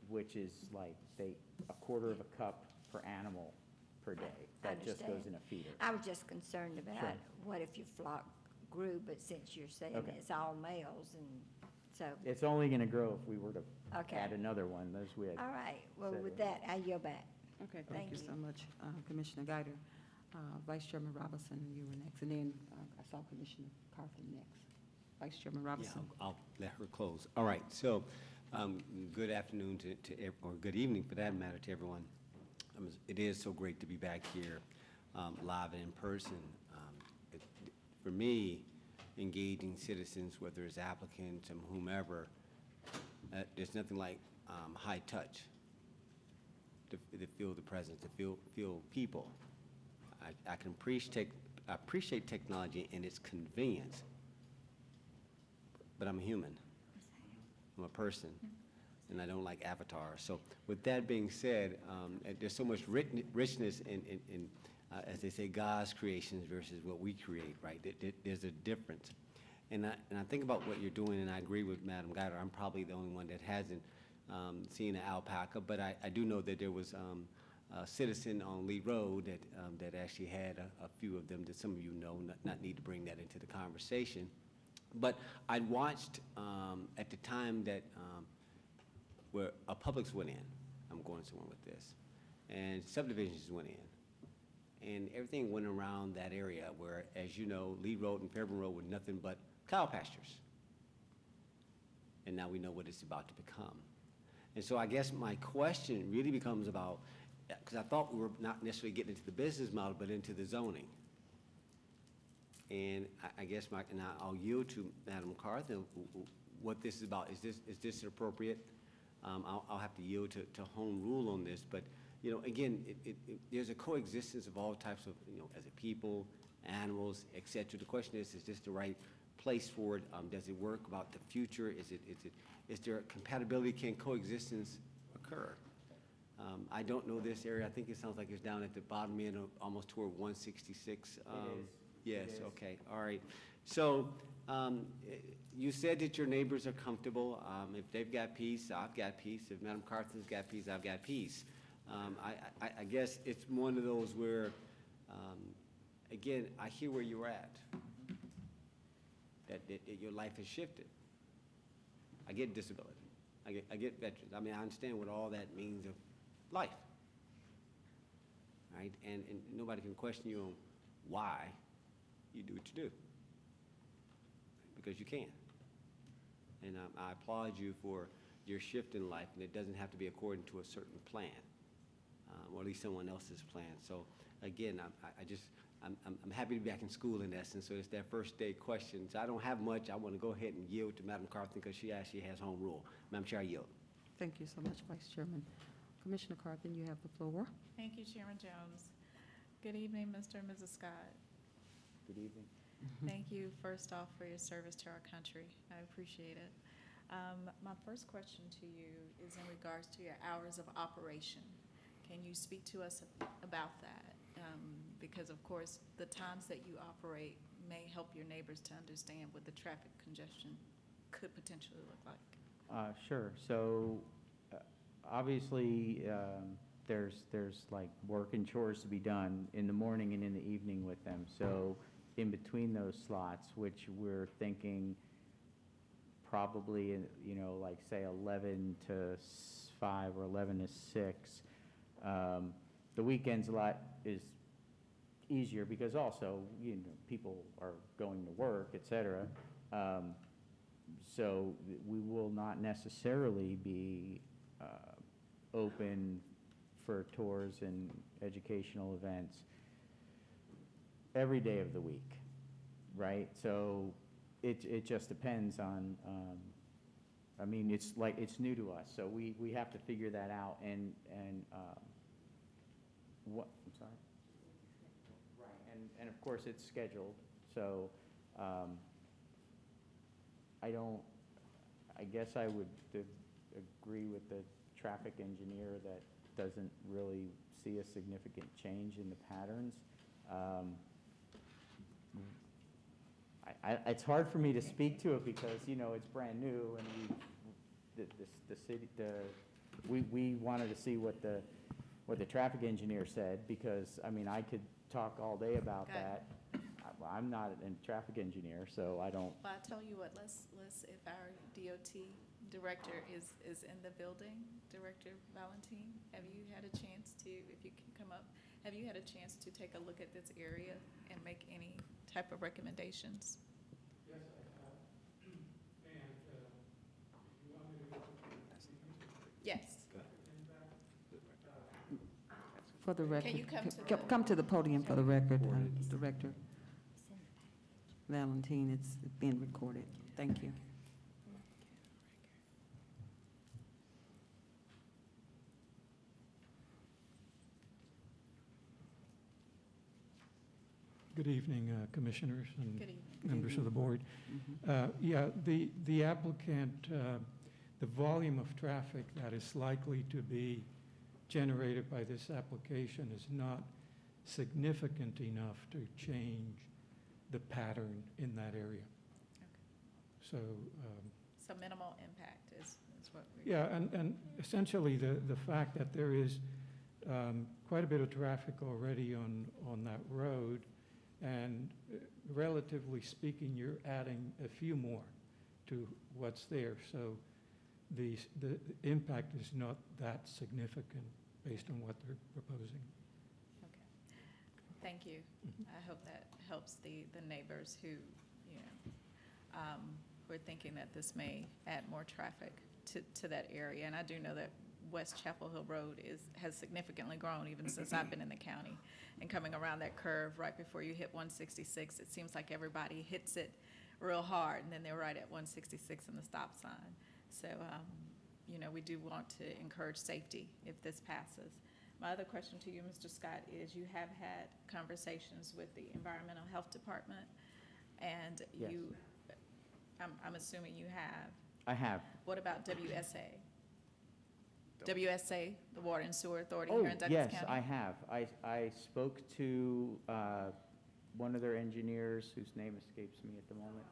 which is like a quarter of a cup per animal per day. I That just goes understand. in a feeder. I was just concerned about Sure. what if your flock grew, but since you're saying Okay. it's all males, and so, It's only gonna grow if we were to Okay. add another one, as we had. all right, well, Said with it. that, I yield back. Okay, Thank thank you you. so much, Commissioner Guider. Vice Chairman Robinson, you were next, and then I saw Commissioner Carthen next. Vice Chairman Yeah, Robinson. I'll let her close. All right, so, good afternoon or good evening, for that matter, to everyone. It is so great to be back here, live and in person. For me, engaging citizens, whether it's applicants and whomever, there's nothing like high touch, to feel the presence, to feel people. I can appreciate technology and its convenience, but I'm a human. I'm a person, and I don't like avatars. So with that being said, there's so much richness in as they say, God's creations versus what we create, right? There's a difference. And I think about what you're doing, and I agree with Madam Guider. I'm probably the only one that hasn't seen an alpaca, but I do know that there was a citizen on Lee Road that actually had a few of them that some of you know, not need to bring that into the conversation. But I watched at the time that where a Publix went in. I'm going somewhere with this. And subdivisions went in. And everything went around that area where, as you know, Lee Road and Fairburn Road were nothing but cow pastures. And now we know what it's about to become. And so I guess my question really becomes about, because I thought we were not necessarily getting into the business model, but into the zoning. And I guess and I'll yield to Madam McCarthy what this is about. Is this appropriate? I'll have to yield to home rule on this, but you know, again, there's a coexistence of all types of, you know, as a people, animals, et cetera. The question is this the right place for it? Does it work about the future? Is there compatibility? Can coexistence occur? I don't know this area. I think it sounds like it's down at the bottom end, almost toward 166. Yes, okay, all right. So you said that your neighbors are comfortable. If they've got peace, I've got peace. If Madam Carthen's got peace, I've got peace. I guess it's one of those where, again, I hear where you're at, that your life has shifted. I get disability. I get veterans. I mean, I understand what all that means of life, right? And nobody can question you on why you do what you do, because you can. And I applaud you for your shift in life, and it doesn't have to be according to a certain plan, or at least someone else's plan. So again, I'm happy to be back in school in essence, so it's that first day questions. I don't have much. I want to go ahead and yield to Madam Carthen because she actually has home rule. Madam Chair, I yield. Thank you so much, Vice Chairman. Commissioner Carthen, you have the floor. Thank you, Chairman Jones. Good evening, Mr. and Mrs. Scott. Good evening. Thank you, first off, for your service to our country. I appreciate it. My first question to you is in regards to your hours of operation. Can you speak to us about that? Because of course, the times that you operate may help your neighbors to understand what the traffic congestion could potentially look like. Sure. So, obviously, there's like work and chores to be done in the morning and in the evening with them. So, in between those slots, which we're thinking probably, you know, like say 11 to 5 or 11 to 6. The weekends is easier because also, you know, people are going to work, et cetera. So we will not necessarily be open for tours and educational events every day of the week, right? So it just depends on, I mean, it's new to us, so we have to figure that out and what, I'm sorry? Right, and of course it's scheduled, so I guess I would agree with the traffic engineer that doesn't really see a significant change in the patterns. It's hard for me to speak to it because, you know, it's brand new and we wanted to see what the traffic engineer said because, I mean, I could talk all day about Okay. that. I'm not a traffic engineer, so I don't. Well, I tell you what, let's if our DOT director is in the building, Director Valentin, have you had a chance to, if you can come up, have you had a chance to take a look at this area and make any type of recommendations? Yes, I have. And you want me to go? Yes. For the record. Can you come to the- Come to the podium for the record, Director Valentin, it's being recorded. Thank you. Good evening, Commissioners and Good evening. members of the board. Yeah, the applicant, the volume of traffic that is likely to be generated by this application is not significant enough to change the pattern in that area. Okay. So, So minimal impact is what we're. yeah, and essentially the fact that there is quite a bit of traffic already on that road, and relatively speaking, you're adding a few more to what's there. So the impact is not that significant based on what they're proposing. Okay. Thank you. I hope that helps the neighbors who, you know, we're thinking that this may add more traffic to that area. And I do know that West Chapel Hill Road has significantly grown even since I've been in the county. And coming around that curve right before you hit 166, it seems like everybody hits it real hard, and then they're right at 166 in the stop sign. So, you know, we do want to encourage safety if this passes. My other question to you, Mr. Scott, is you have had conversations with the Environmental Health Department, and Yes. I'm assuming you have. I have. What about WSA? WSA, the Water and Sewer Authority here in Douglas Yes, County? I have. I spoke to one of their engineers, whose name escapes me at the moment.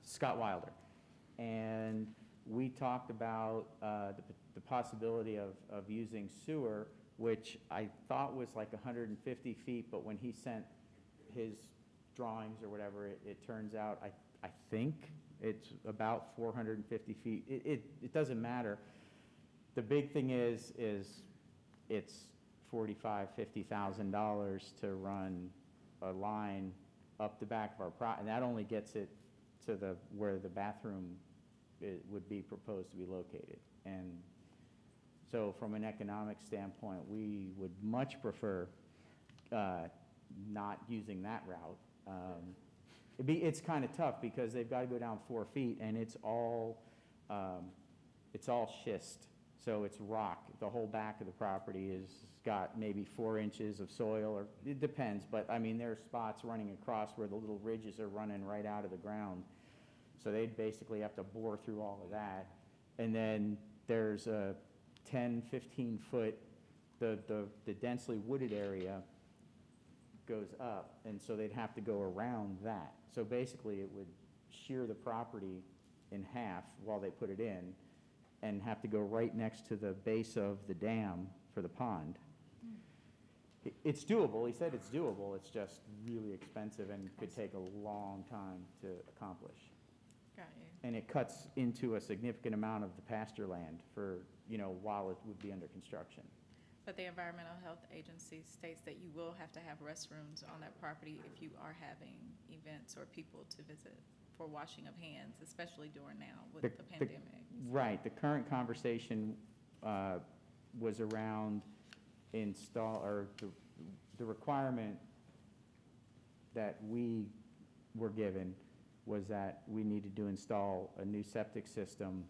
Scott Wilder. And we talked about the possibility of using sewer, which I thought was like 150 feet, but when he sent his drawings or whatever, it turns out, I think it's about 450 feet. It doesn't matter. The big thing is it's $45,000, $50,000 to run a line up the back of our and that only gets it to where the bathroom would be proposed to be located. And so from an economic standpoint, we would much prefer not using that route. It's kind of tough because they've got to go down 4 feet, and it's all schist, so it's rock. The whole back of the property is got maybe 4 inches of soil, or it depends. But I mean, there are spots running across where the little ridges are running right out of the ground. So they'd basically have to bore through all of that. And then there's a 10, 15-foot, the densely wooded area goes up, and so they'd have to go around that. So basically, it would shear the property in half while they put it in, and have to go right next to the base of the dam for the pond. It's doable. He said it's doable. It's just really expensive and could take a long time to accomplish. Got you. And it cuts into a significant amount of the pasture land for, while it would be under construction. But the Environmental Health Agency states that you will have to have restrooms on that property if you are having events or people to visit for washing of hands, especially during now with the pandemic. Right. The current conversation was around the requirement that we were given was that we needed to install a new septic system.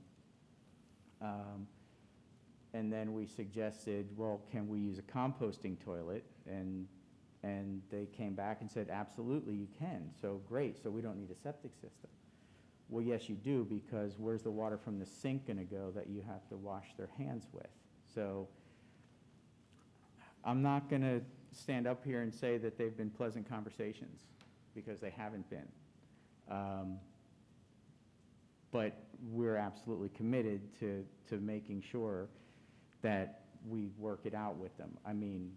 And then we suggested, well, can we use a composting toilet? And they came back and said, absolutely, you can. So great, so we don't need a septic system. Well, yes, you do, because where's the water from the sink going to go that you have to wash their hands with? So I'm not going to stand up here and say that they've been pleasant conversations, because they haven't been. But we're absolutely committed to making sure that we work it out with them. I mean,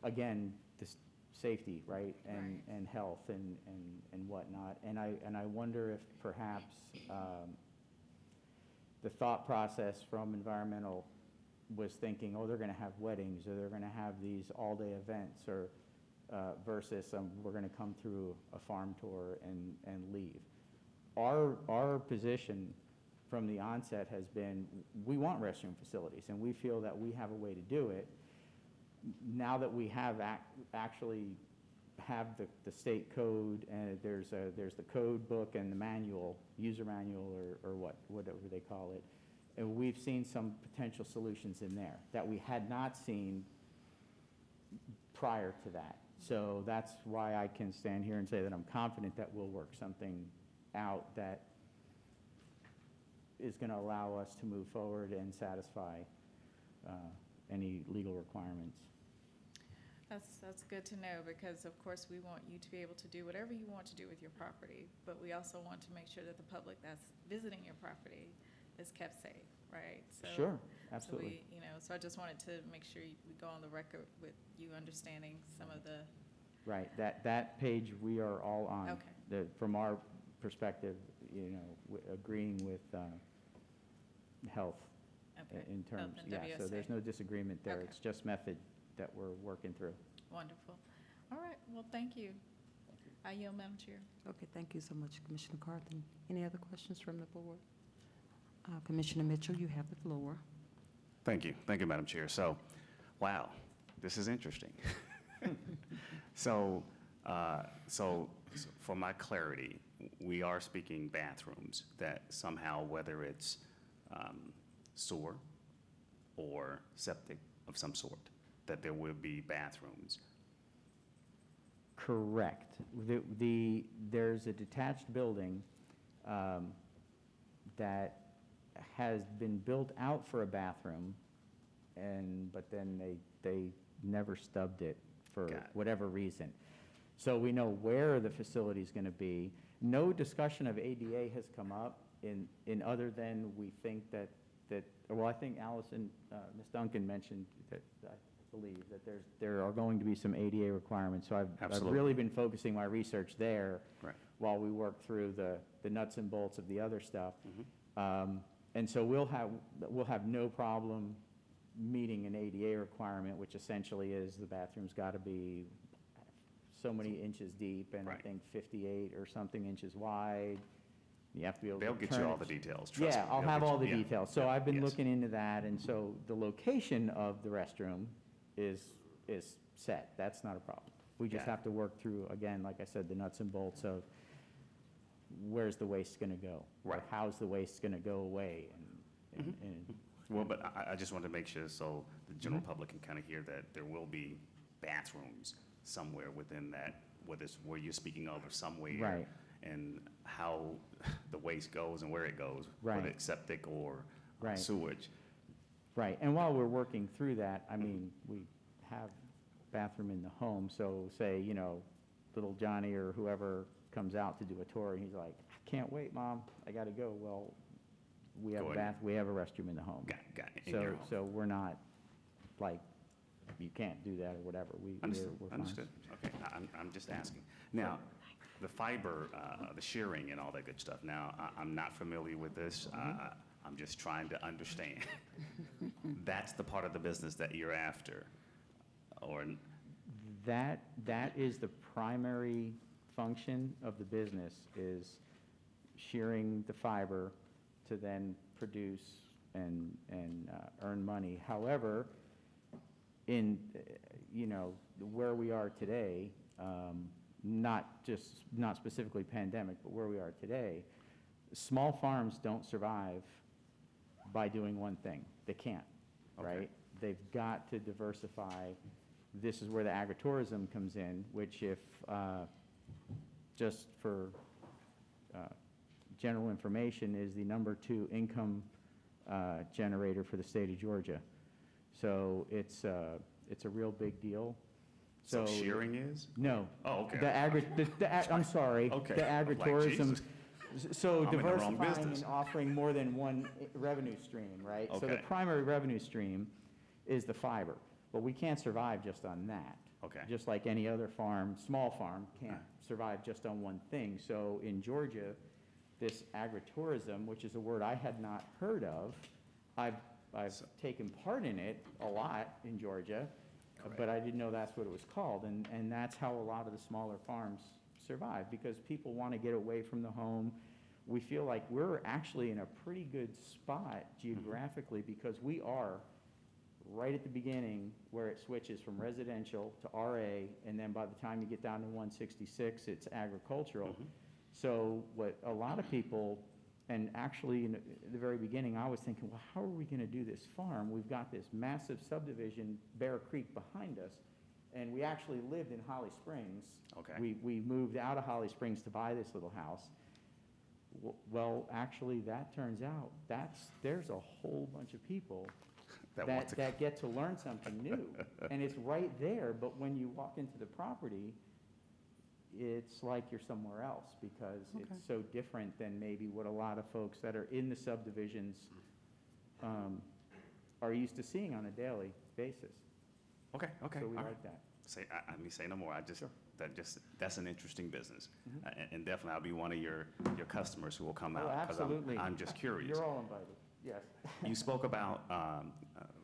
again, this safety, right? And health and whatnot. And I wonder if perhaps the thought process from environmental was thinking, oh, they're going to have weddings, or they're going to have these all-day events, or versus we're going to come through a farm tour and leave. Our position from the onset has been, we want restroom facilities, and we feel that we have a way to do it. Now that we have actually have the state code, and there's the code book and the manual, user manual, or whatever they call it, and we've seen some potential solutions in there that we had not seen prior to that. So that's why I can stand here and say that I'm confident that we'll work something out that is going to allow us to move forward and satisfy any legal requirements. That's good to know, because of course we want you to be able to do whatever you want to do with your property, but we also want to make sure that the public that's visiting your property is kept safe, right? So, Sure, absolutely. So I just wanted to make sure we go on the record with you understanding some of the. Right, that page we are all on. Okay. From our perspective, agreeing with health in terms, Health and so WSA. there's no disagreement there. Okay. It's just method that we're working through. Wonderful. All right, well, thank you. I yield, Madam Chair. Okay, thank you so much, Commissioner Carthen. Any other questions from the board? Commissioner Mitchell, you have the floor. Thank you, Madam Chair. So, wow, this is interesting. So for my clarity, we are speaking bathrooms that somehow, whether it's sewer or septic of some sort, that there will be bathrooms. Correct. There's a detached building that has been built out for a bathroom, but then they never stubbed it for whatever reason. So we know where the facility is going to be. No discussion of ADA has come up in other than we think that well, I think Allison, Ms. Duncan mentioned that, I believe, that there are going to be some ADA requirements. So I've really been focusing my research there while we work through the nuts and bolts of the other stuff. And so we'll have no problem meeting an ADA requirement, which essentially is the bathroom's got to be so many inches deep, and I think 58 or something inches wide. You have to be able to They'll get you all the details, trust me. Yeah, I'll have all the details. So I've been yes. looking into that, and so the location of the restroom is set. That's not a problem. We just have to work through, again, like I said, the nuts and bolts of where's the waste going to go? Right. Or how's the waste going to go away? And Well, but I just wanted to make sure so the general public can kind of hear that there will be bathrooms somewhere within that, whether it's where you're speaking of or somewhere. Right. And how the waste goes and where it goes, Right. whether it's septic or Right. sewage. Right, and while we're working through that, I mean, we have bathroom in the home, so say, you know, little Johnny or whoever comes out to do a tour, and he's like, I can't wait, Mom, I gotta go. Well, we have Go a ahead. we have a restroom in the home. Got it, in your home. So we're not, like, you can't do that or whatever. Understood, We're fine. understood. Okay, I'm just asking. Now, the fiber, the shearing and all that good stuff, now, I'm not familiar with this. I'm just trying to understand. That's the part of the business that you're after, or, That is the primary function of the business, is shearing the fiber to then produce and earn money. However, in, you know, where we are today, not specifically pandemic, but where we are today, small farms don't survive by doing one thing. They can't, Okay. right? They've got to diversify. This is where the agritourism comes in, which if, just for general information, is the #2 income generator for the state of Georgia. So it's a real big deal. so shearing is? No. Oh, okay. I'm sorry. Okay. The I'm like, agritourism. Jesus. So I'm in the wrong diversifying business. and offering more than one revenue stream, right? So the Okay. primary revenue stream is the fiber, but we can't survive just on that. Okay. Just like any other farm, small farm can't survive just on one thing. So in Georgia, this agritourism, which is a word I had not heard of, I've taken part in it a lot in Georgia, but I didn't know that's what it was called. And that's how a lot of the smaller farms survive, because people want to get away from the home. We feel like we're actually in a pretty good spot geographically, because we are right at the beginning where it switches from residential to RA, and then by the time you get down to 166, it's agricultural. So what a lot of people, and actually in the very beginning, I was thinking, well, how are we going to do this farm? We've got this massive subdivision, Bear Creek, behind us, and we actually lived in Holly Springs. Okay. We moved out of Holly Springs to buy this little house. Well, actually, that turns out there's a whole bunch of people that get to learn something new. And it's right there, but when you walk into the property, it's like you're somewhere else, because it's so different than maybe what a lot of folks that are in the subdivisions are used to seeing on a daily basis. Okay, okay. So we all like right. that. I mean, say no more. That's an interesting business. Mm-hmm. And definitely I'll be one of your customers who will come Oh, out. 'Cause absolutely. I'm just curious. You're all invited, yes. You spoke about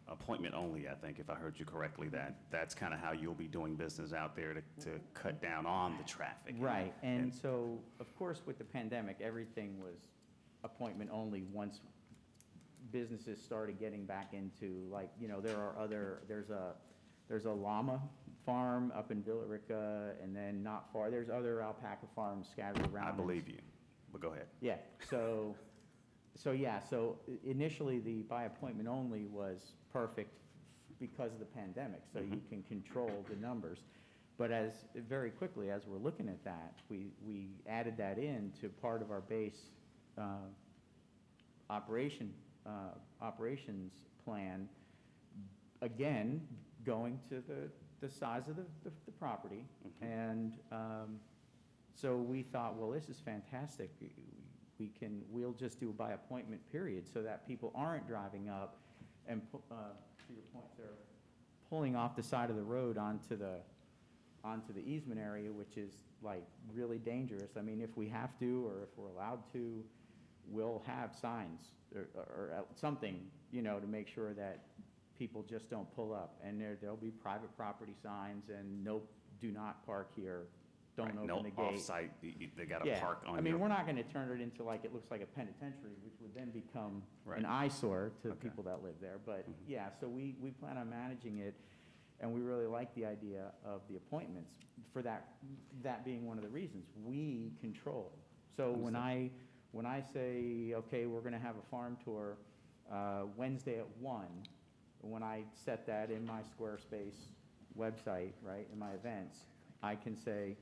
appointment only, I think, if I heard you correctly, that's kind of how you'll be doing business out there to cut down on the traffic. Right, and so, of course, with the pandemic, everything was appointment only once businesses started getting back into, like, you know, there's a llama farm up in Villarica, and then not far, there's other alpaca farms scattered around. I believe you, but go ahead. Yeah, so initially, the by appointment only was perfect because of the pandemic, so you can control the numbers. But very quickly, as we're looking at that, we added that in to part of our base operations plan, again, going to the size of the property. And so we thought, well, this is fantastic. We'll just do a by appointment period, so that people aren't driving up and, to your point, Sarah, pulling off the side of the road onto the easement area, which is like really dangerous. I mean, if we have to, or if we're allowed to, we'll have signs or something, you know, to make sure that people just don't pull up. And there'll be private property signs and no, do not park here. Don't Right, open no the gate. off-site, they got to Yeah, park on I mean, your. we're not going to turn it into like, it looks like a penitentiary, which would then become an Right. eyesore to Okay. people that live there. But yeah, so we plan on managing it, and we really like the idea of the appointments, for that being one of the reasons. We control. So when I say, okay, we're going to have a farm tour Wednesday at 1, when I set that in my Squarespace website, right, in my events, I can say,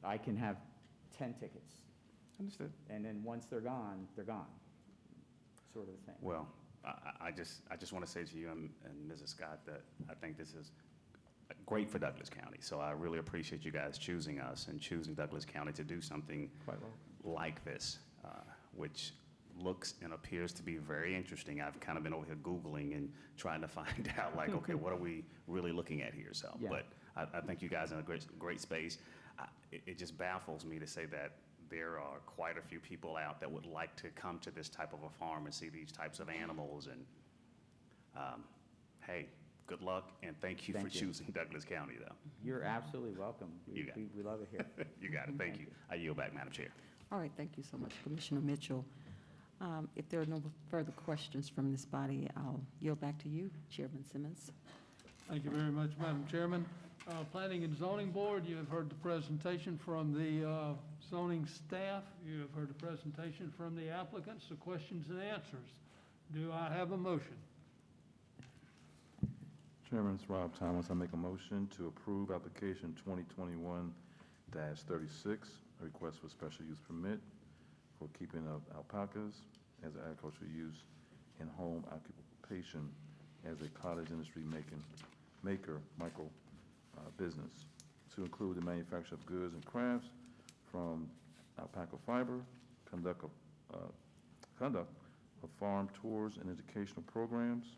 I can have 10 tickets. Understood. And then once they're gone, sort of the thing. Well, I just want to say to you and Mrs. Scott that I think this is great for Douglas County. So I really appreciate you guys choosing us and choosing Douglas County to do something Quite well. like this, which looks and appears to be very interesting. I've kind of been over here Googling and trying to find out, like, okay, what are we really looking at here? So, Yeah. but I think you guys are in a great space. It just baffles me to say that there are quite a few people out that would like to come to this type of a farm and see these types of animals. And hey, good luck, and thank you for Thank you. choosing Douglas County, though. You're absolutely welcome. You got it. We love it here. You got it. Thank you. I yield back, Madam Chair. All right, thank you so much, Commissioner Mitchell. If there are no further questions from this body, I'll yield back to you, Chairman Simmons. Thank you very much, Madam Chairman. Planning and Zoning Board, you have heard the presentation from the zoning staff. You have heard the presentation from the applicants, the questions and answers. Do I have a motion? Chairman, it's Rob Thomas. I make a motion to approve application 2021-36, a request for special use permit for keeping of alpacas as an agricultural use in home occupation as a cottage industry maker micro business, to include the manufacture of goods and crafts from alpaca fiber, conduct of farm tours and educational programs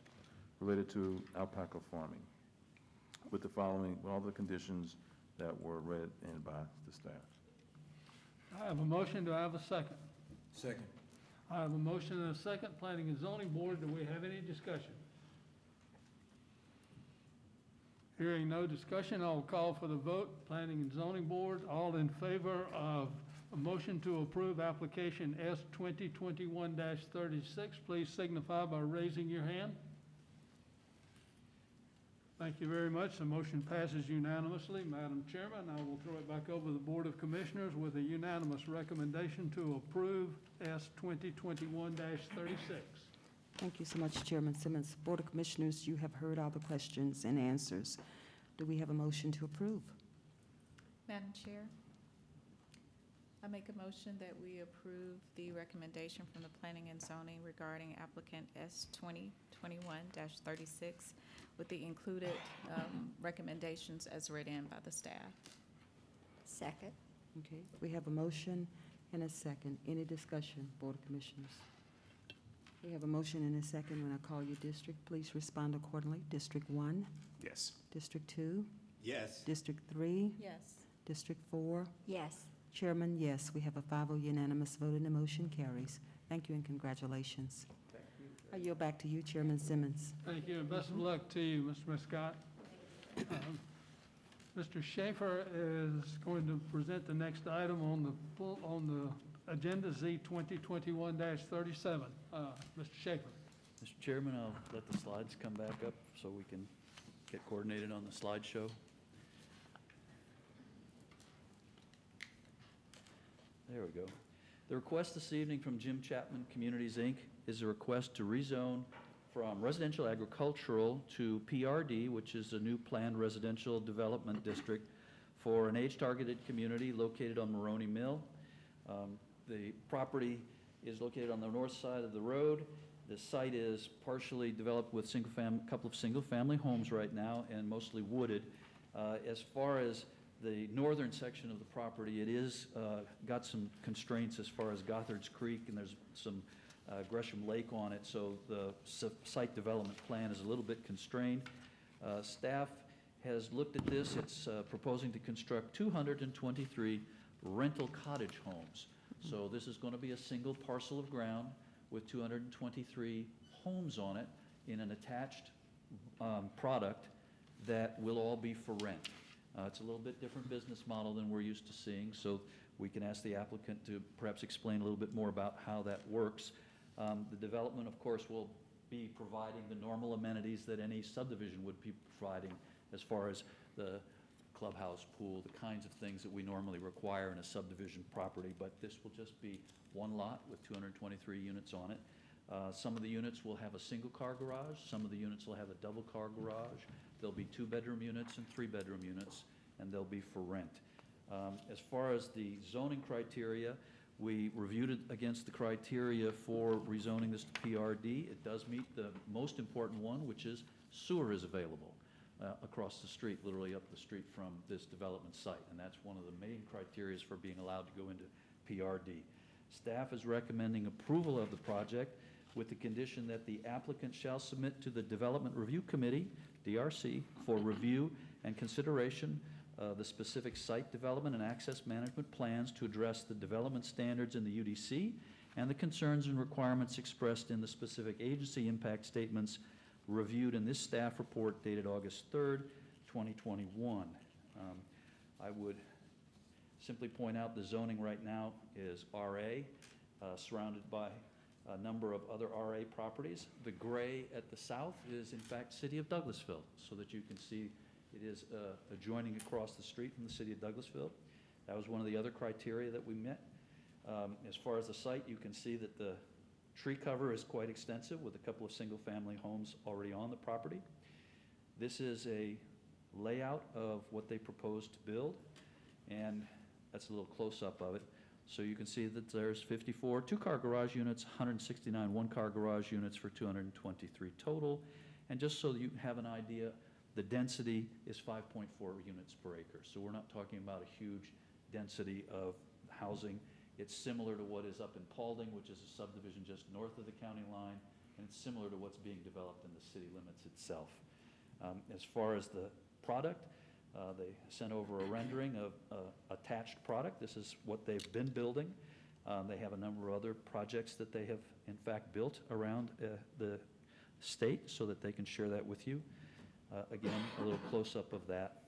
related to alpaca farming, with the following, with all the conditions that were read in by the staff. I have a motion. Do I have a second? Second. I have a motion and a second. Planning and Zoning Board, do we have any discussion? Hearing no discussion, I'll call for the vote. Planning and Zoning Board, all in favor of a motion to approve application S 2021-36, please signify by raising your hand. Thank you very much. The motion passes unanimously. Madam Chairman, I will throw it back over to the Board of Commissioners with a unanimous recommendation to approve S 2021-36. Thank you so much, Chairman Simmons. Board of Commissioners, you have heard all the questions and answers. Do we have a motion to approve? Madam Chair, I make a motion that we approve the recommendation from the Planning and Zoning regarding applicant S 2021-36 with the included recommendations as read in by the staff. Second. Okay, we have a motion and a second. Any discussion, Board of Commissioners? We have a motion and a second. When I call your district, please respond accordingly. District 1, Yes. District 2, Yes. District 3, Yes. District 4. Yes. Chairman, yes. We have a 5-0 unanimous vote and the motion carries. Thank you and congratulations. I yield back to you, Chairman Simmons. Thank you, and best of luck to you, Mr. Scott. Mr. Schaefer is going to present the next item on the agenda, Z 2021-37. Mr. Schaefer. Mr. Chairman, I'll let the slides come back up so we can get coordinated on the slideshow. There we go. The request this evening from Jim Chapman Communities, Inc. is a request to rezone from residential agricultural to PRD, which is a new planned residential development district for an age-targeted community located on Maroney Mill. The property is located on the north side of the road. The site is partially developed with couple of single-family homes right now and mostly wooded. As far as the northern section of the property, it is got some constraints as far as Gothard's Creek, and there's some Gresham Lake on it, so the site development plan is a little bit constrained. Staff has looked at this. It's proposing to construct 223 rental cottage homes. So this is going to be a single parcel of ground with 223 homes on it in an attached product that will all be for rent. It's a little bit different business model than we're used to seeing, so we can ask the applicant to perhaps explain a little bit more about how that works. The development, of course, will be providing the normal amenities that any subdivision would be providing as far as the clubhouse, pool, the kinds of things that we normally require in a subdivision property, but this will just be one lot with 223 units on it. Some of the units will have a single-car garage. Some of the units will have a double-car garage. There'll be 2-bedroom units and 3-bedroom units, and they'll be for rent. As far as the zoning criteria, We reviewed it against the criteria for rezoning this to PRD. It does meet the most important one, which is sewer is available across the street, literally up the street from this development site. And that's one of the main criteria for being allowed to go into PRD. Staff is recommending approval of the project with the condition that the applicant shall submit to the Development Review Committee, DRC, for review and consideration the specific site development and access management plans to address the development standards in the UDC and the concerns and requirements expressed in the specific agency impact statements reviewed in this staff report dated August 3rd, 2021. I would simply point out the zoning right now is RA, surrounded by a number of other RA properties. The gray at the south is in fact City of Douglasville, so that you can see it is adjoining across the street from the City of Douglasville. That was one of the other criteria that we met. As far as the site, you can see that the tree cover is quite extensive with a couple of single-family homes already on the property. This is a layout of what they propose to build, and that's a little close-up of it. So you can see that there's 54 two-car garage units, 169 one-car garage units for 223 total. And just so you have an idea, the density is 5.4 units per acre. So we're not talking about a huge density of housing. It's similar to what is up in Paulding, which is a subdivision just north of the county line, and it's similar to what's being developed in the city limits itself. As far as the product, they sent over a rendering of attached product. This is what they've been building. They have a number of other projects that they have, in fact, built around the state so that they can share that with you. Again, a little close-up of that.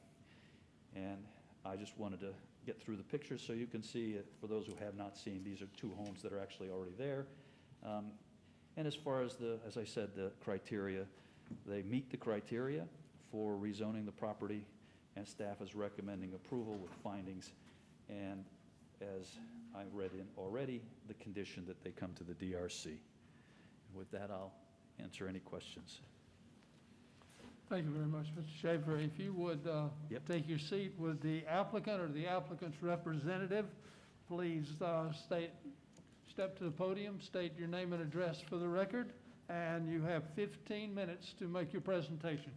And I just wanted to get through the pictures so you can see, for those who have not seen, these are two homes that are actually already there. And as far as as I said, the criteria, they meet the criteria for rezoning the property, and staff is recommending approval with findings, and as I read in already, the condition that they come to the DRC. And with that, I'll answer any questions. Thank you very much, Mr. Schaefer. If you would Yep. take your seat with the applicant or the applicant's representative, please step to the podium, state your name and address for the record, and you have 15 minutes to make your presentation.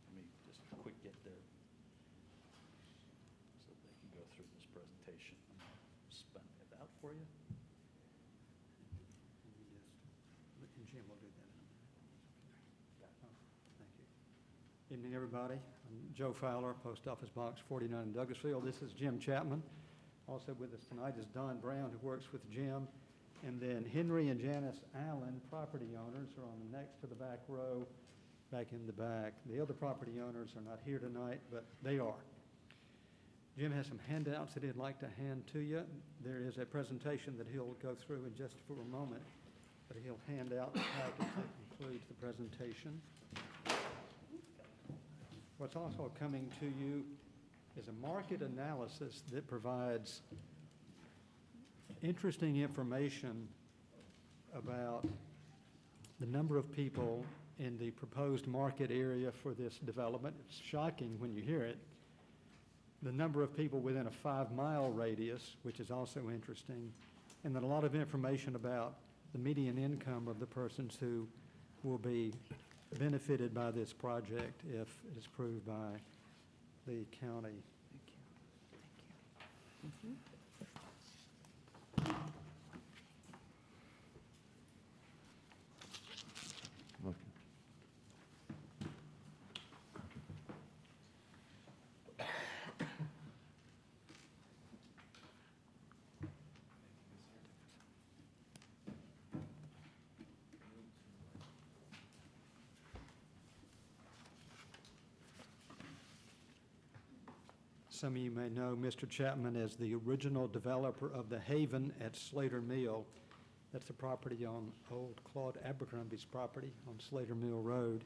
Let me just quick get there so they can go through this presentation. I'm spelling it out for you. And Jim will do that in a minute. Thank you. Evening, everybody. I'm Joe Fowler, Post Office Box 49 in Douglasville. This is Jim Chapman. Also with us tonight is Don Brown, who works with Jim. And then Henry and Janice Allen, property owners, are on the next to the back row, back in the back. The other property owners are not here tonight, but they are. Jim has some handouts that he'd like to hand to you. There is a presentation that he'll go through in just for a moment, but he'll hand out the package that includes the presentation. What's also coming to you is a market analysis that provides interesting information about the number of people in the proposed market area for this development. It's shocking when you hear it. The number of people within a 5-mile radius, which is also interesting, and then a lot of information about the median income of the persons who will be benefited by this project if it is approved by the county. Look. Some of you may know Mr. Chapman as the original developer of the Haven at Slater Mill. That's the property on old Claude Abercrombie's property on Slater Mill Road.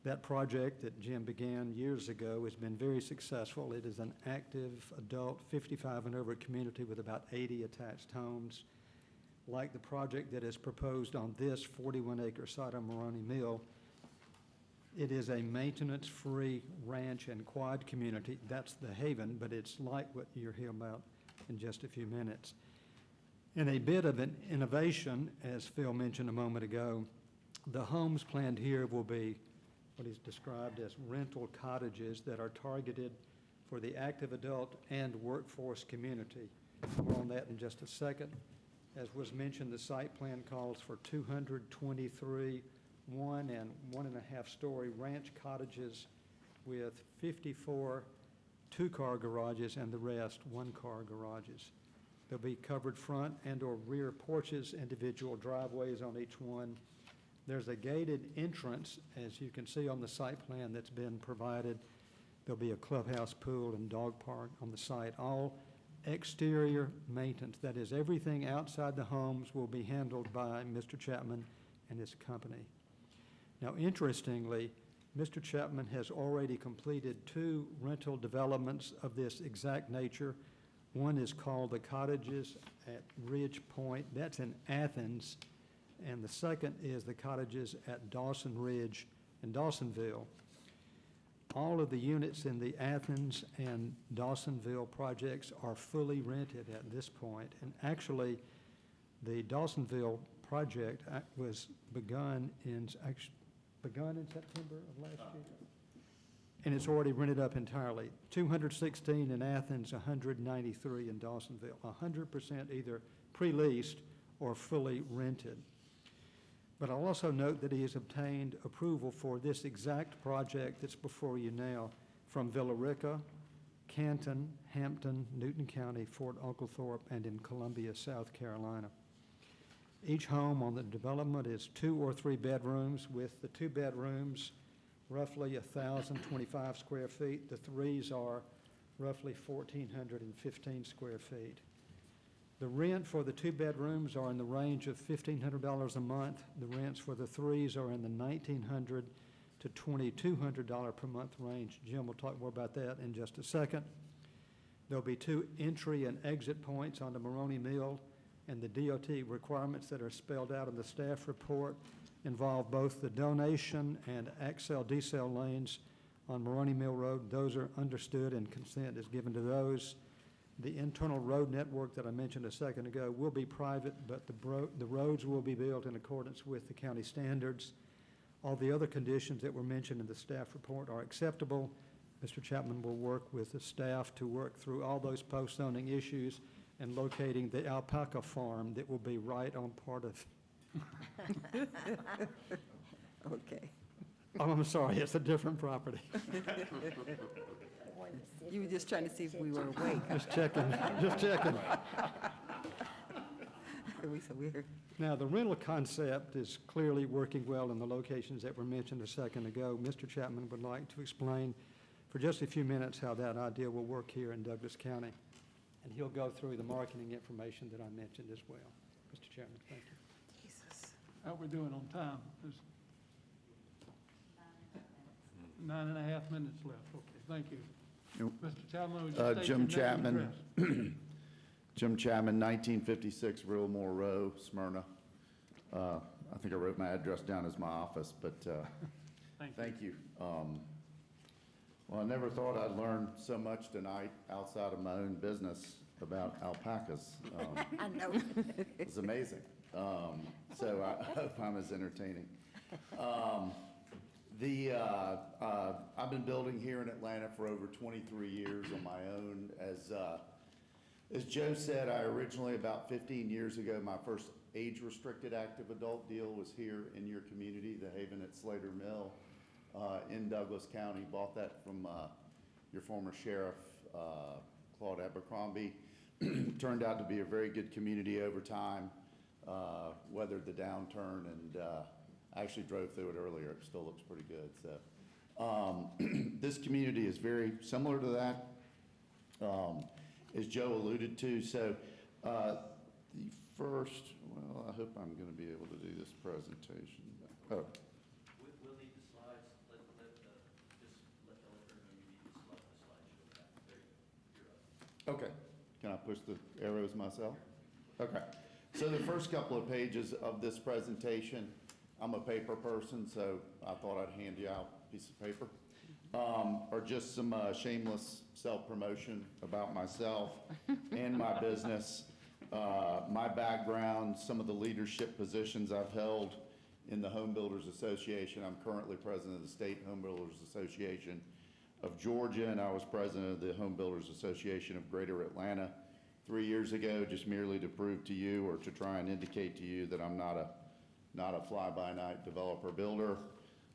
That project that Jim began years ago has been very successful. It is an active adult 55 and over community with about 80 attached homes. Like the project that is proposed on this 41-acre site on Moroni Mill, It is a maintenance-free ranch and quad community. That's the Haven, but it's like what you'll hear about in just a few minutes. In a bit of an innovation, as Phil mentioned a moment ago, the homes planned here will be what is described as rental cottages that are targeted for the active adult and workforce community. More on that in just a second. As was mentioned, the site plan calls for 223 1- and 1.5-story ranch cottages with 54 two-car garages and the rest one-car garages. There'll be covered front and/or rear porches, individual driveways on each one. There's a gated entrance, as you can see on the site plan that's been provided. There'll be a clubhouse, pool, and dog park on the site. All exterior maintenance, that is, everything outside the homes will be handled by Mr. Chapman and his company. Now, interestingly, Mr. Chapman has already completed 2 rental developments of this exact nature. One is called the Cottages at Ridge Point. That's in Athens. And the second is the Cottages at Dawson Ridge in Dawsonville. All of the units in the Athens and Dawsonville projects are fully rented at this point. And actually, the Dawsonville project was begun in September of last year. And it's already rented up entirely. 216 in Athens, 193 in Dawsonville. 100% either pre-leased or fully rented. But I'll also note that he has obtained approval for this exact project that's before you now from Villa Rica, Canton, Hampton, Newton County, Fort Oglethorpe, and in Columbia, South Carolina. Each home on the development is 2 or 3 bedrooms, with the 2 bedrooms roughly 1,025 square feet. The 3s are roughly 1,415 square feet. The rent for the 2 bedrooms are in the range of $1,500 a month. The rents for the 3s are in the $1,900 to $2,200 per month range. Jim will talk more about that in just a second. There'll be 2 entry and exit points on the Maroney Mill, and the DOT requirements that are spelled out in the staff report involve both the donation and accel-decel lanes on Maroney Mill Road. Those are understood and consent is given to those. The internal road network that I mentioned a second ago will be private, but the roads will be built in accordance with the county standards. All the other conditions that were mentioned in the staff report are acceptable. Mr. Chapman will work with the staff to work through all those post-zoning issues and locating the alpaca farm that will be right on part of. Okay. Oh, I'm sorry, it's a different property. You were just trying to see if we were awake. Just checking, just checking. So we're Now, the rental concept is clearly working well in the locations that were mentioned a second ago. Mr. Chapman would like to explain for just a few minutes how that idea will work here in Douglas County. And he'll go through the marketing information that I mentioned as well. Mr. Chairman, thank you. How we doing on time? There's 9.5 minutes left. Okay, thank you. Mr. Chapman, would you state Jim your name and Chapman. address? Jim Chapman, 1956 Realmore Row, Smyrna. I think I wrote my address down as my office, but thank you. Well, I never thought I'd learn so much tonight outside of my own business about alpacas. I know. It's amazing. So I hope I'm as entertaining. I've been building here in Atlanta for over 23 years on my own. As Joe said, I originally, about 15 years ago, my first age-restricted active adult deal was here in your community, the Haven at Slater Mill in Douglas County. Bought that from your former sheriff, Claude Abercrombie. Turned out to be a very good community over time, weathered the downturn, and I actually drove through it earlier. It still looks pretty good. So this community is very similar to that, as Joe alluded to. So the first, well, I hope I'm going to be able to do this presentation. Oh. We'll need the slides. Just let her know you need the slideshow back. There you go. You're up. Okay. Can I push the arrows myself? Okay. So the first couple of pages of this presentation, I'm a paper person, so I thought I'd hand you out piece of paper, are just some shameless self-promotion about myself and my business. My background, some of the leadership positions I've held in the Home Builders Association. I'm currently president of the State Home Builders Association of Georgia, and I was president of the Home Builders Association of Greater Atlanta 3 years ago, just merely to prove to you or to try and indicate to you that I'm not a fly-by-night developer builder,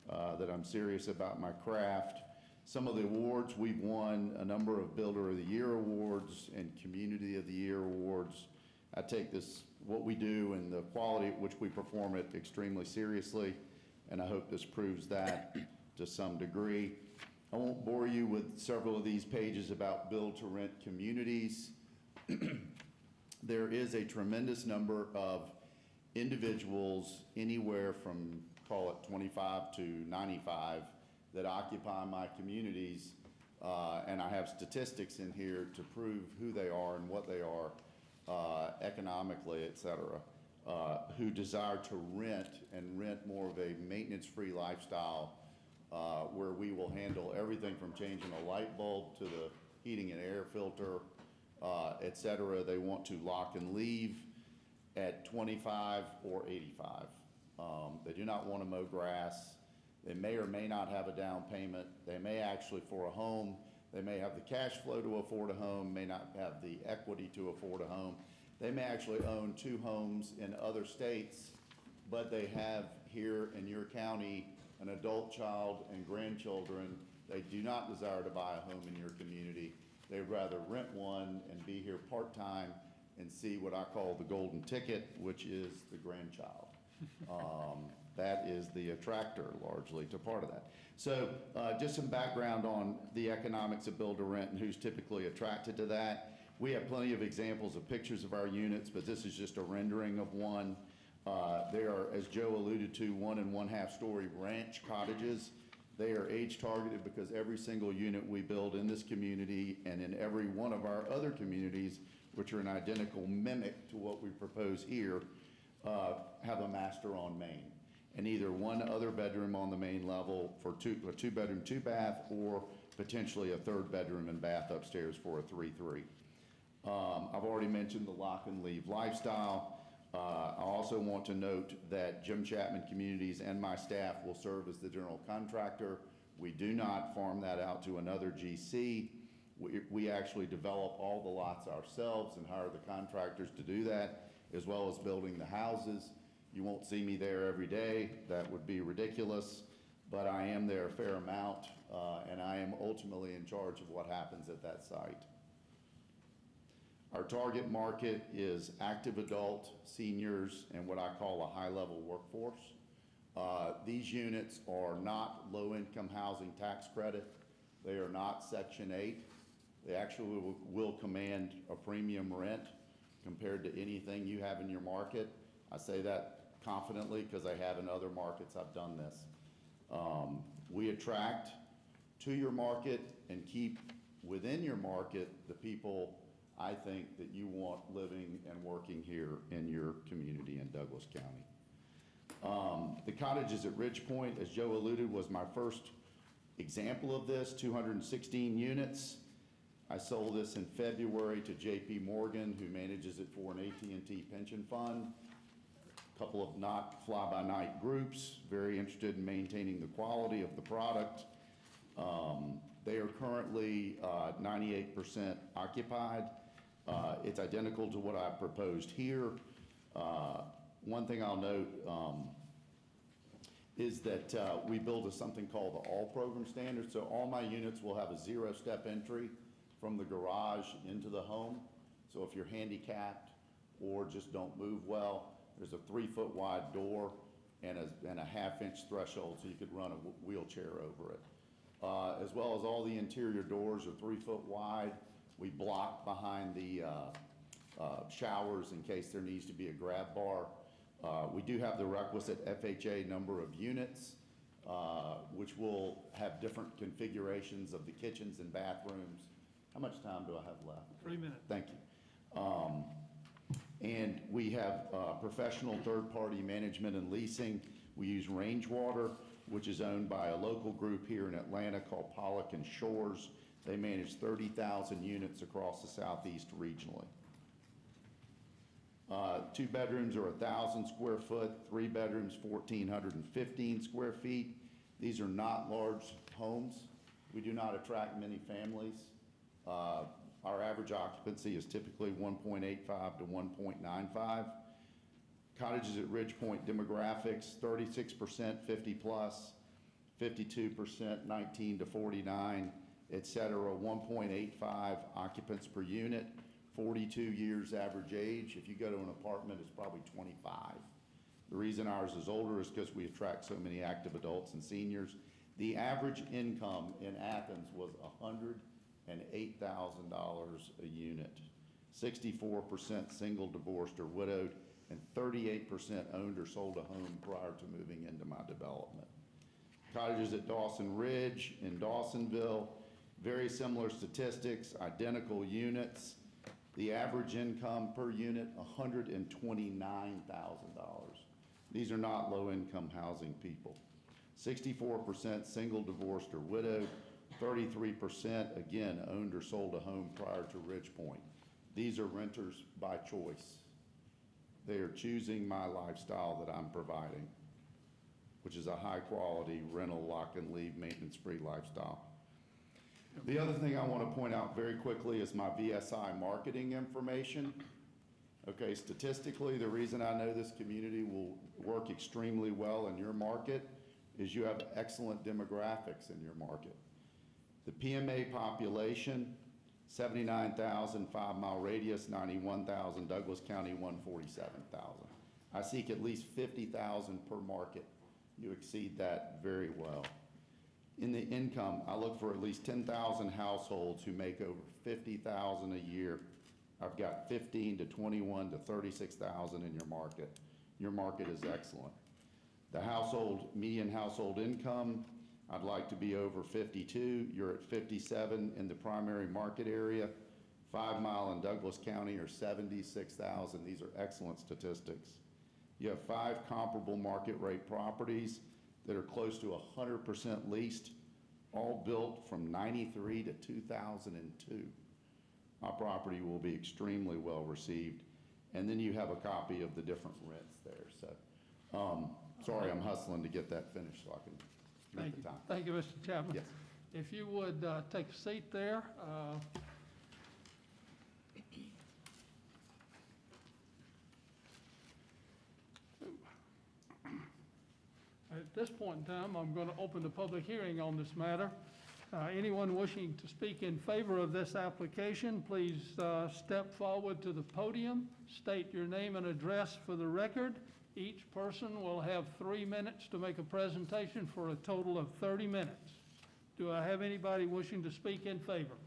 that I'm serious about my craft. Some of the awards we've won, a number of Builder of the Year awards and Community of the Year awards. I take this, what we do and the quality at which we perform it extremely seriously, and I hope this proves that to some degree. I won't bore you with several of these pages about build-to-rent communities. There is a tremendous number of individuals, anywhere from, call it 25 to 95, that occupy my communities, and I have statistics in here to prove who they are and what they are, economically, et cetera, who desire to rent and rent more of a maintenance-free lifestyle, where we will handle everything from changing a light bulb to the heating and air filter, et cetera. They want to lock and leave at 25 or 85. They do not want to mow grass. They may or may not have a down payment. They may actually, for a home, they may have the cash flow to afford a home, may not have the equity to afford a home. They may actually own 2 homes in other states, but they have here in your county an adult child and grandchildren. They do not desire to buy a home in your community. They'd rather rent one and be here part-time and see what I call the golden ticket, which is the grandchild. That is the attractor largely to part of that. So just some background on the economics of build-to-rent and who's typically attracted to that. We have plenty of examples of pictures of our units, but this is just a rendering of one. They are, as Joe alluded to, 1 1/2 story ranch cottages. They are age targeted because every single unit we build in this community and in every one of our other communities, which are an identical mimic to what we propose here, have a master on main, and either one other bedroom on the main level for a 2-bedroom, 2-bath, or potentially a 3rd bedroom and bath upstairs for a 3-3. I've already mentioned the lock and leave lifestyle. I also want to note that Jim Chapman Communities and my staff will serve as the general contractor. We do not farm that out to another GC. We actually develop all the lots ourselves and hire the contractors to do that, as well as building the houses. You won't see me there every day. That would be ridiculous, but I am there a fair amount, and I am ultimately in charge of what happens at that site. Our target market is active adult, seniors, and what I call a high-level workforce. These units are not low-income housing tax credit. They are not Section 8. They actually will command a premium rent compared to anything you have in your market. I say that confidently because I have in other markets I've done this. We attract to your market and keep within your market the people I think that you want living and working here in your community in Douglas County. The cottages at Ridge Point, as Joe alluded, was my first example of this, 216 units. I sold this in February to J.P. Morgan, who manages it for an AT&T pension fund. A couple of not fly-by-night groups, very interested in maintaining the quality of the product. They are currently 98% occupied. It's identical to what I proposed here. One thing I'll note is that we build something called the All Program Standard. So all my units will have a 0-step entry from the garage into the home. So if you're handicapped or just don't move well, there's a 3-foot wide door and a 1/2-inch threshold so you could run a wheelchair over it. As well as all the interior doors are 3-foot wide. We block behind the showers in case there needs to be a grab bar. We do have the requisite FHA number of units, which will have different configurations of the kitchens and bathrooms. How much time do I have left? 3 minutes. Thank you. And we have professional third-party management and leasing. We use Rangewater. which is owned by a local group here in Atlanta called Pollock and Shores. They manage 30,000 units across the Southeast regionally. 2 bedrooms are 1,000 square foot, 3 bedrooms 1,415 square feet. These are not large homes. We do not attract many families. Our average occupancy is typically 1.85 to 1.95. Cottages at Ridge Point demographics, 36% 50 plus, 52% 19 to 49, et cetera, 1.85 occupants per unit, 42 years average age. If you go to an apartment, it's probably 25. The reason ours is older is because we attract so many active adults and seniors. The average income in Athens was $108,000 a unit. 64% single, divorced, or widowed, and 38% owned or sold a home prior to moving into my development. Cottages at Dawson Ridge in Dawsonville, very similar statistics, identical units. The average income per unit, $129,000. These are not low-income housing people. 64% single, divorced, or widowed. 33%, again, owned or sold a home prior to Ridge Point. These are renters by choice. They are choosing my lifestyle that I'm providing, which is a high-quality rental, lock-and-leave, maintenance-free lifestyle. The other thing I want to point out very quickly is my VSI marketing information. Okay, statistically, the reason I know this community will work extremely well in your market is you have excellent demographics in your market. The PMA population, 79,000, 5-mile radius, 91,000, Douglas County, 147,000. I seek at least 50,000 per market. You exceed that very well. In the income, I look for at least 10,000 households who make over 50,000 a year. I've got 15 to 21 to 36,000 in your market. Your market is excellent. The median household income, I'd like to be over 52. You're at 57 in the primary market area. 5 Mile in Douglas County are 76,000. These are excellent statistics. You have 5 comparable market rate properties that are close to 100% leased, all built from 93 to 2002. My property will be extremely well received. And then you have a copy of the different rents there. So, sorry, I'm hustling to get that finished so I can make the time. Thank you, Mr. Chapman. Yes. If you would take a seat there. At this point in time, I'm going to open the public hearing on this matter. Anyone wishing to speak in favor of this application, please step forward to the podium, state your name and address for the record. Each person will have 3 minutes to make a presentation for a total of 30 minutes. Do I have anybody wishing to speak in favor?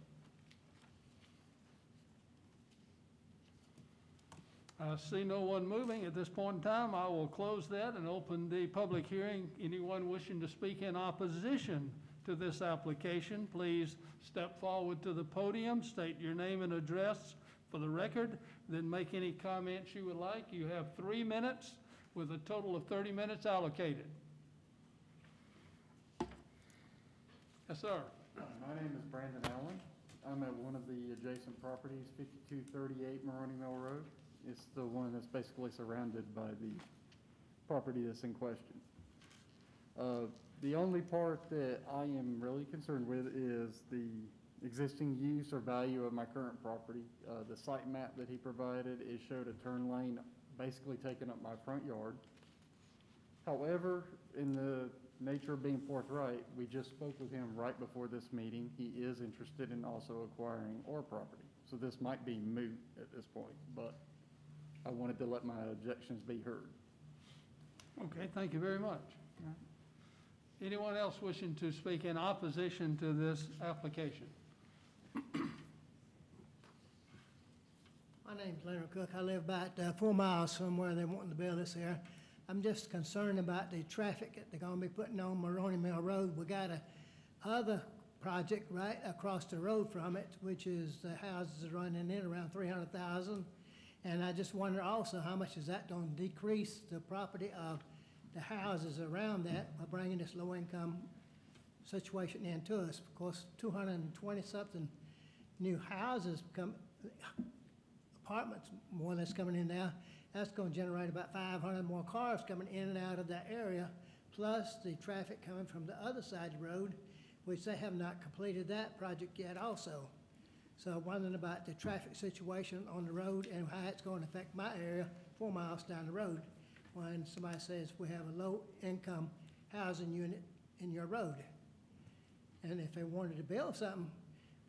I see no one moving. At this point in time, I will close that and open the public hearing. Anyone wishing to speak in opposition to this application, please step forward to the podium, state your name and address for the record, then make any comments you would like. You have 3 minutes with a total of 30 minutes allocated. Yes, sir. My name is Brandon Allen. I'm at one of the adjacent properties, 5238 Maroney Mill Road. It's the one that's basically surrounded by the property that's in question. The only part that I am really concerned with is the existing use or value of my current property. The site map that he provided, it showed a turn lane basically taking up my front yard. However, in the nature of being forthright, we just spoke with him right before this meeting. He is interested in also acquiring our property. So this might be moot at this point, but I wanted to let my objections be heard. Okay, thank you very much. Anyone else wishing to speak in opposition to this application? My name's Leonard Cook. I live about 4 miles from where they're wanting to build this here. I'm just concerned about the traffic that they're going to be putting on Maroney Mill Road. We got a other project right across the road from it, which is the houses are running in around 300,000. And I just wonder also how much is that going to decrease the property of the houses around that by bringing this low-income situation into us. Of course, 220-something new houses apartments more that's coming in now. That's going to generate about 500 more cars coming in and out of that area, plus the traffic coming from the other side of the road, which they have not completed that project yet also. So wondering about the traffic situation on the road and how it's going to affect my area 4 miles down the road when somebody says we have a low-income housing unit in your road. And if they wanted to build something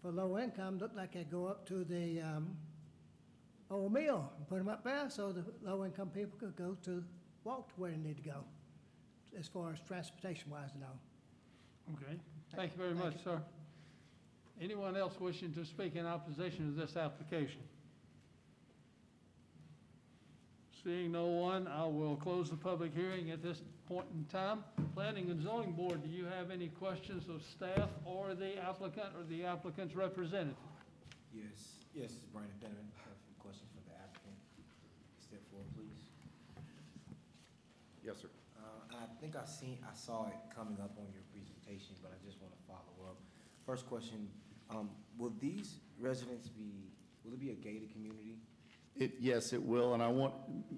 for low income, looked like they'd go up to the old mill and put them up there so the low-income people could walk to where they need to go, as far as transportation-wise and all. Okay, thank you very much, sir. Anyone else wishing to speak in opposition to this application? Seeing no one, I will close the public hearing at this point in time. Planning and Zoning Board, do you have any questions of staff or the applicant or the applicant's representative? Yes, this is Brandon Penman. I have a few questions for the applicant. Step forward, please. Yes, sir. I think I saw it coming up on your presentation, but I just want to follow up. First question, will these residents will it be a gated community? Yes, it will, and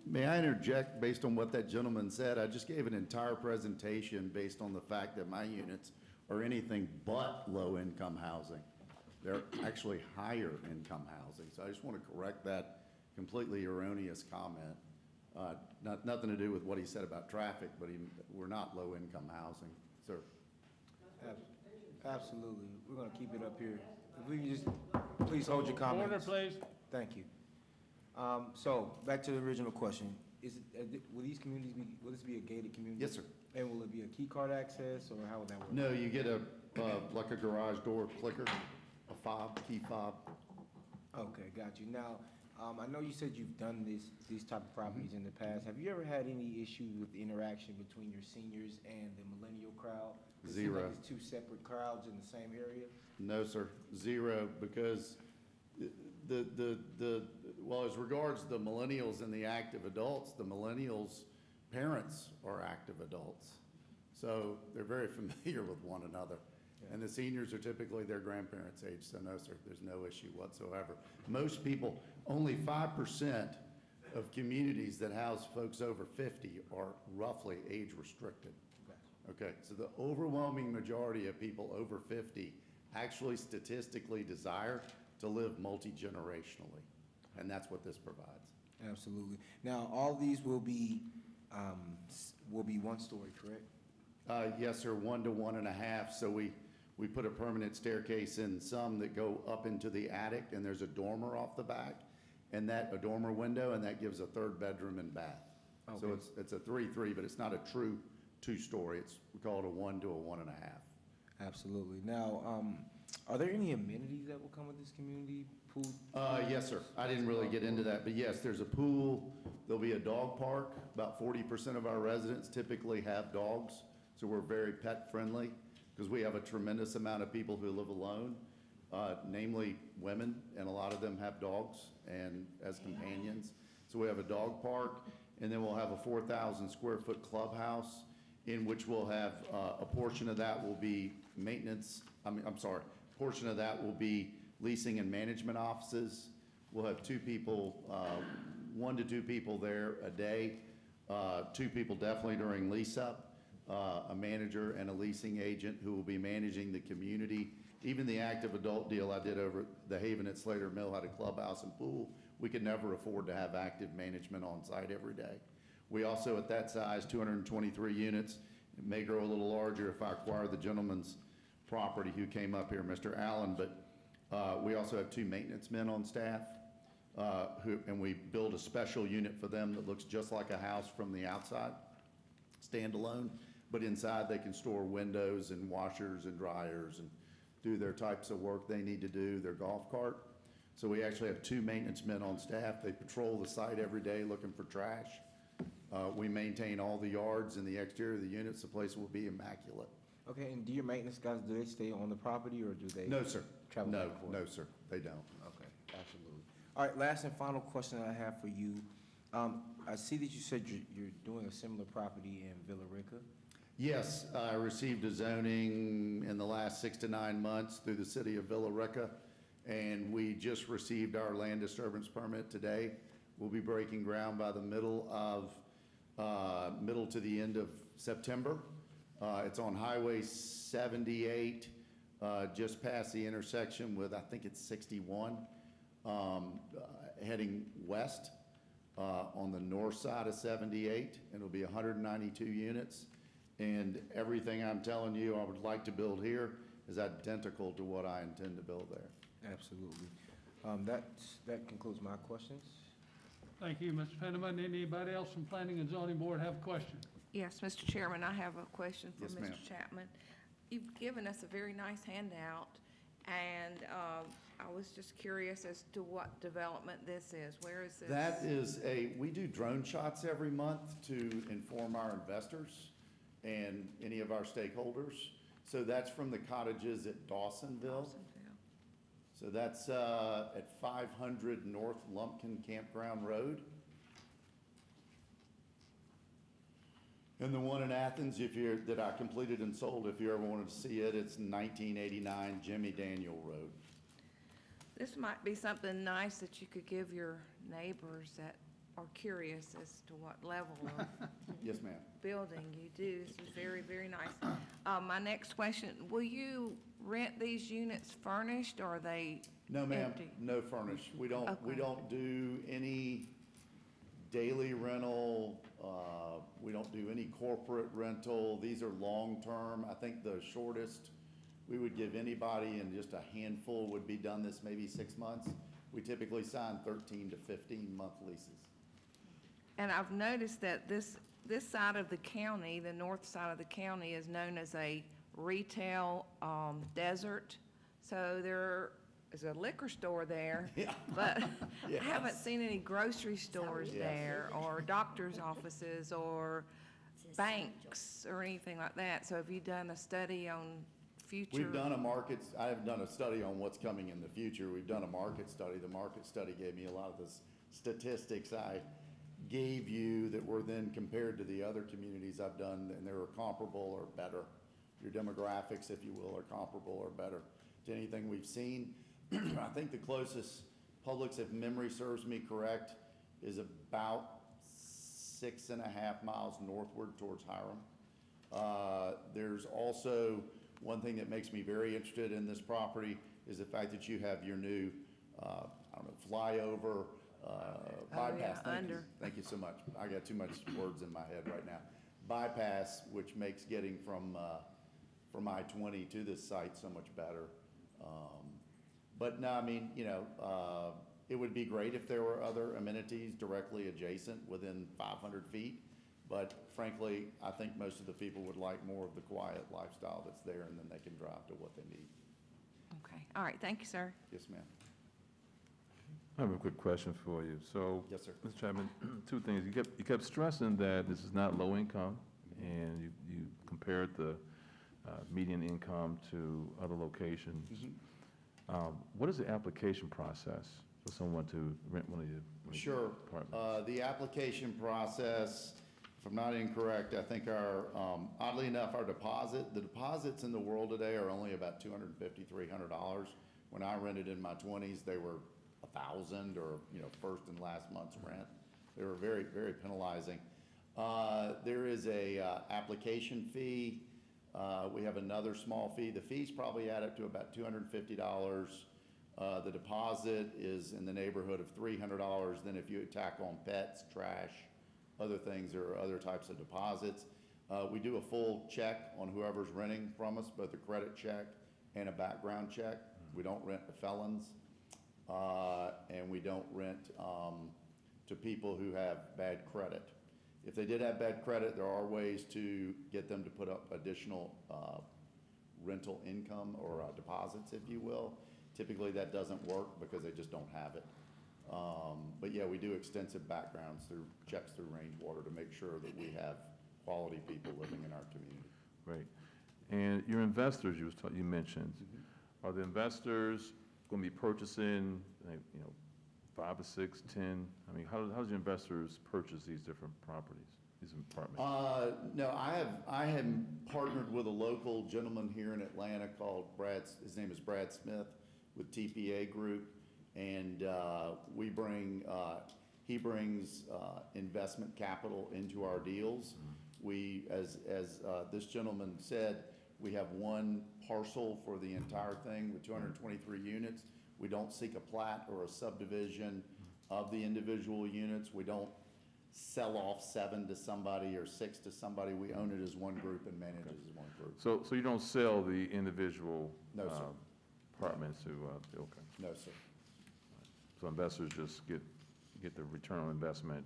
may I interject based on what that gentleman said? I just gave an entire presentation based on the fact that my units are anything but low-income housing. They're actually higher income housing, so I just want to correct that completely erroneous comment. Nothing to do with what he said about traffic, but we're not low-income housing, sir. Absolutely. We're going to keep it up here. If we can just, please hold your comments. Order, please. Thank you. So, back to the original question. Will these communities will this be a gated community? Yes, sir. And will it be a key card access, or how would that work? No, you get like a garage door clicker, a fob, key fob. Okay, got you. Now, I know you said you've done these type of properties in the past. Have you ever had any issues with the interaction between your seniors and the millennial crowd? It seems Zero. like it's two separate crowds in the same area? No, sir, zero, because well, as regards the millennials and the active adults, the millennials' parents are active adults. So they're very familiar with one another. Yeah. And the seniors are typically their grandparents' age, so no, sir, there's no issue whatsoever. Most people, only 5% of communities that house folks over 50 are roughly age restricted. Okay, so the overwhelming majority of people over 50 actually statistically desire to live multi-generationally, and that's what this provides. Absolutely. Now, all these will be one story, correct? Yes, sir, 1 to 1.5. So we put a permanent staircase in some that go up into the attic, and there's a dormer off the back, and a dormer window, and that gives a third bedroom and bath. Okay. So it's a 3-3, but it's not a true 2-story. We call it a 1 to a 1.5. Absolutely. Now, are there any amenities that will come with this community? Pool? Yes, sir. I didn't really get into that, but yes, there's a pool. There'll be a dog park. About 40% of our residents typically have dogs, so we're very pet-friendly because we have a tremendous amount of people who live alone, namely women, and a lot of them have dogs and as companions. So we have a dog park, and then we'll have a 4,000 square foot clubhouse in which we'll have a portion of that will be maintenance. Portion of that will be leasing and management offices. We'll have 2 people, 1 to 2 people there a day, 2 people definitely during lease up, a manager and a leasing agent who will be managing the community. Even the active adult deal I did over the Haven at Slater Mill had a clubhouse and pool. We could never afford to have active management on site every day. We also, at that size, 223 units, it may grow a little larger if I acquire the gentleman's property who came up here, Mr. Allen, but we also have 2 maintenance men on staff, and we build a special unit for them that looks just like a house from the outside, standalone, but inside they can store windows and washers and dryers and do their types of work they need to do, their golf cart. So we actually have 2 maintenance men on staff. They patrol the site every day looking for trash. We maintain all the yards and the exterior of the units. The place will be immaculate. Okay, and do your maintenance guys, do they stay on the property, or do they? No, sir. Travel back and forth? No, sir, they don't. Okay, absolutely. All right, last and final question that I have for you I see that you said you're doing a similar property in Villa Rica. Yes, I received a zoning in the last 6 to 9 months through the city of Villa Rica, and we just received our land disturbance permit today. We'll be breaking ground by the middle to the end of September. It's on Highway 78, just past the intersection with, I think it's 61, heading west on the north side of 78, and it'll be 192 units. And everything I'm telling you I would like to build here is identical to what I intend to build there. Absolutely. That concludes my questions. Thank you, Mr. Penniman. Anybody else from Planning and Zoning Board have a question? Yes, Mr. Chairman, I have a question for Yes, ma'am. Mr. Chapman. You've given us a very nice handout, and I was just curious as to what development this is. Where is this? That is we do drone shots every month to inform our investors and any of our stakeholders. So that's from the cottages at Dawsonville. So that's at 500 North Lumpkin Campground Road. And the one in Athens, that I completed and sold, if you ever wanted to see it, it's 1989 Jimmy Daniel Road. This might be something nice that you could give your neighbors that are curious as to what level of Yes, ma'am. building you do. This is very, very nice. My next question, will you rent these units furnished, or are they No, ma'am, empty? no furnished. We don't Okay. do any daily rental. We don't do any corporate rental. These are long-term. I think the shortest we would give anybody, and just a handful would be done this maybe 6 months. We typically sign 13 to 15-month leases. And I've noticed that this side of the county, the north side of the county, is known as a retail desert. So there is a liquor store there, Yeah. but Yes. I haven't seen any grocery stores Yes. there, or doctor's offices, or banks, or anything like that. So have you done a study on future? We've done I haven't done a study on what's coming in the future. We've done a market study. The market study gave me a lot of the statistics I gave you that were then compared to the other communities I've done, and they were comparable or better. Your demographics, if you will, are comparable or better to anything we've seen. I think the closest Publix, if memory serves me correct, is about 6.5 miles northward towards Hiram. There's also one thing that makes me very interested in this property is the fact that you have your new, flyover, bypass. Thank you so much. I got too much words in my head right now. Bypass, which makes getting from I-20 to this site so much better. But no, I mean, it would be great if there were other amenities directly adjacent within 500 feet. But frankly, I think most of the people would like more of the quiet lifestyle that's there, and then they can drive to what they need. Okay, all right, thank you, sir. Yes, ma'am. I have a quick question for you. So, Yes, sir. Mr. Chapman, two things. You kept stressing that this is not low income, and you compared the median income to other locations. What is the application process for someone to rent one of your Sure. apartments? The application process, if I'm not incorrect, I think oddly enough, the deposits in the world today are only about $250, $300. When I rented in my 20s, they were $1,000 or, first and last month's rent. They were very, very penalizing. There is a application fee. We have another small fee. The fees probably add up to about $250. The deposit is in the neighborhood of $300. Then if you tack on pets, trash, other things, there are other types of deposits. We do a full check on whoever's renting from us, both a credit check and a background check. We don't rent to felons, and we don't rent to people who have bad credit. If they did have bad credit, there are ways to get them to put up additional rental income or deposits, if you will. Typically, that doesn't work because they just don't have it. But yeah, we do extensive backgrounds checks through Rangewater to make sure that we have quality people living in our community. Great. And your investors, you mentioned, are the investors going to be purchasing, 5 or 6, 10? I mean, how do investors purchase these different properties, these apartments? No, I have partnered with a local gentleman here in Atlanta called his name is Brad Smith with TPA Group. And he brings investment capital into our deals. We, as this gentleman said, we have one parcel for the entire thing with 223 units. We don't seek a plat or a subdivision of the individual units. We don't sell off 7 to somebody or 6 to somebody. We own it as one group and manage it as one group. So you don't sell the individual No, sir. apartments to, okay. No, sir. So investors just get the return on investment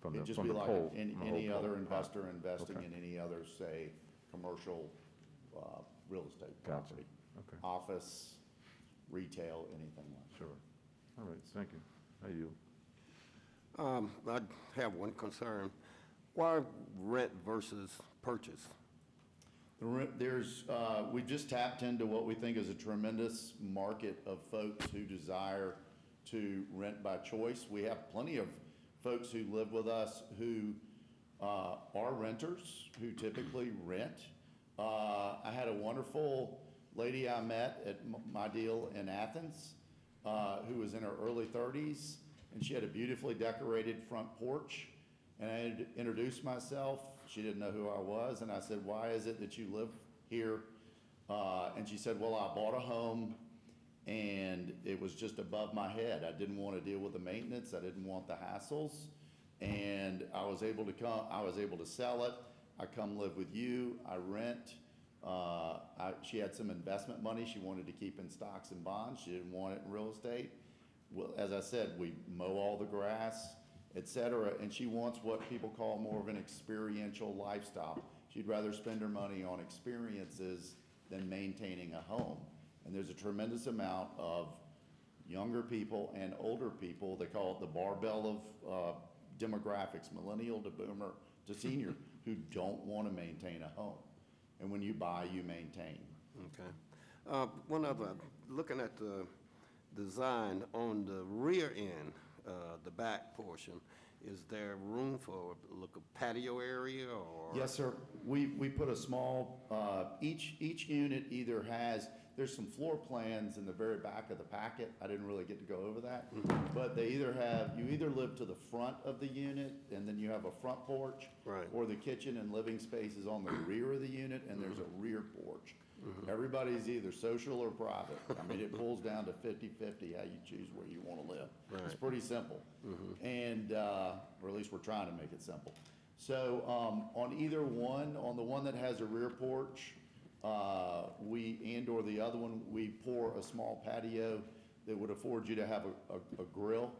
from the It'd just from be the like whole. any other investor investing Okay. in any other, say, commercial real estate Gotcha. property. Okay, Office, retail, anything like that. sure. All right, thank you. How you? I have one concern. Why rent versus purchase? We just tapped into what we think is a tremendous market of folks who desire to rent by choice. We have plenty of folks who live with us who are renters, who typically rent. I had a wonderful lady I met at my deal in Athens, who was in her early 30s, and she had a beautifully decorated front porch. And I had introduced myself. She didn't know who I was, and I said, "Why is it that you live here?" And she said, "Well, I bought a home, and it was just above my head. I didn't want to deal with the maintenance. I didn't want the hassles, and I was able to sell it. I come live with you. I rent." She had some investment money she wanted to keep in stocks and bonds. She didn't want it in real estate. Well, as I said, we mow all the grass, et cetera, and she wants what people call more of an experiential lifestyle. She'd rather spend her money on experiences than maintaining a home. And there's a tremendous amount of younger people and older people, they call it the barbell of demographics, millennial to boomer to senior, who don't want to maintain a home. And when you buy, you maintain. Okay. One other, looking at the design on the rear end, the back portion, is there room for a patio area or? Yes, sir. We put a small, each unit either has, there's some floor plans in the very back of the packet. I didn't really get to go over that. But they either have, you either live to the front of the unit and then you have a front porch. Right. Or the kitchen and living space is on the rear of the unit and there's a rear porch. Everybody's either social or private. I mean, it pulls down to 50-50 how you choose where you want to live. It's Right. pretty simple. And, or at least we're trying to make it simple. So on either one, on the one that has a rear porch, or the other one, we pour a small patio that would afford you to have a grill.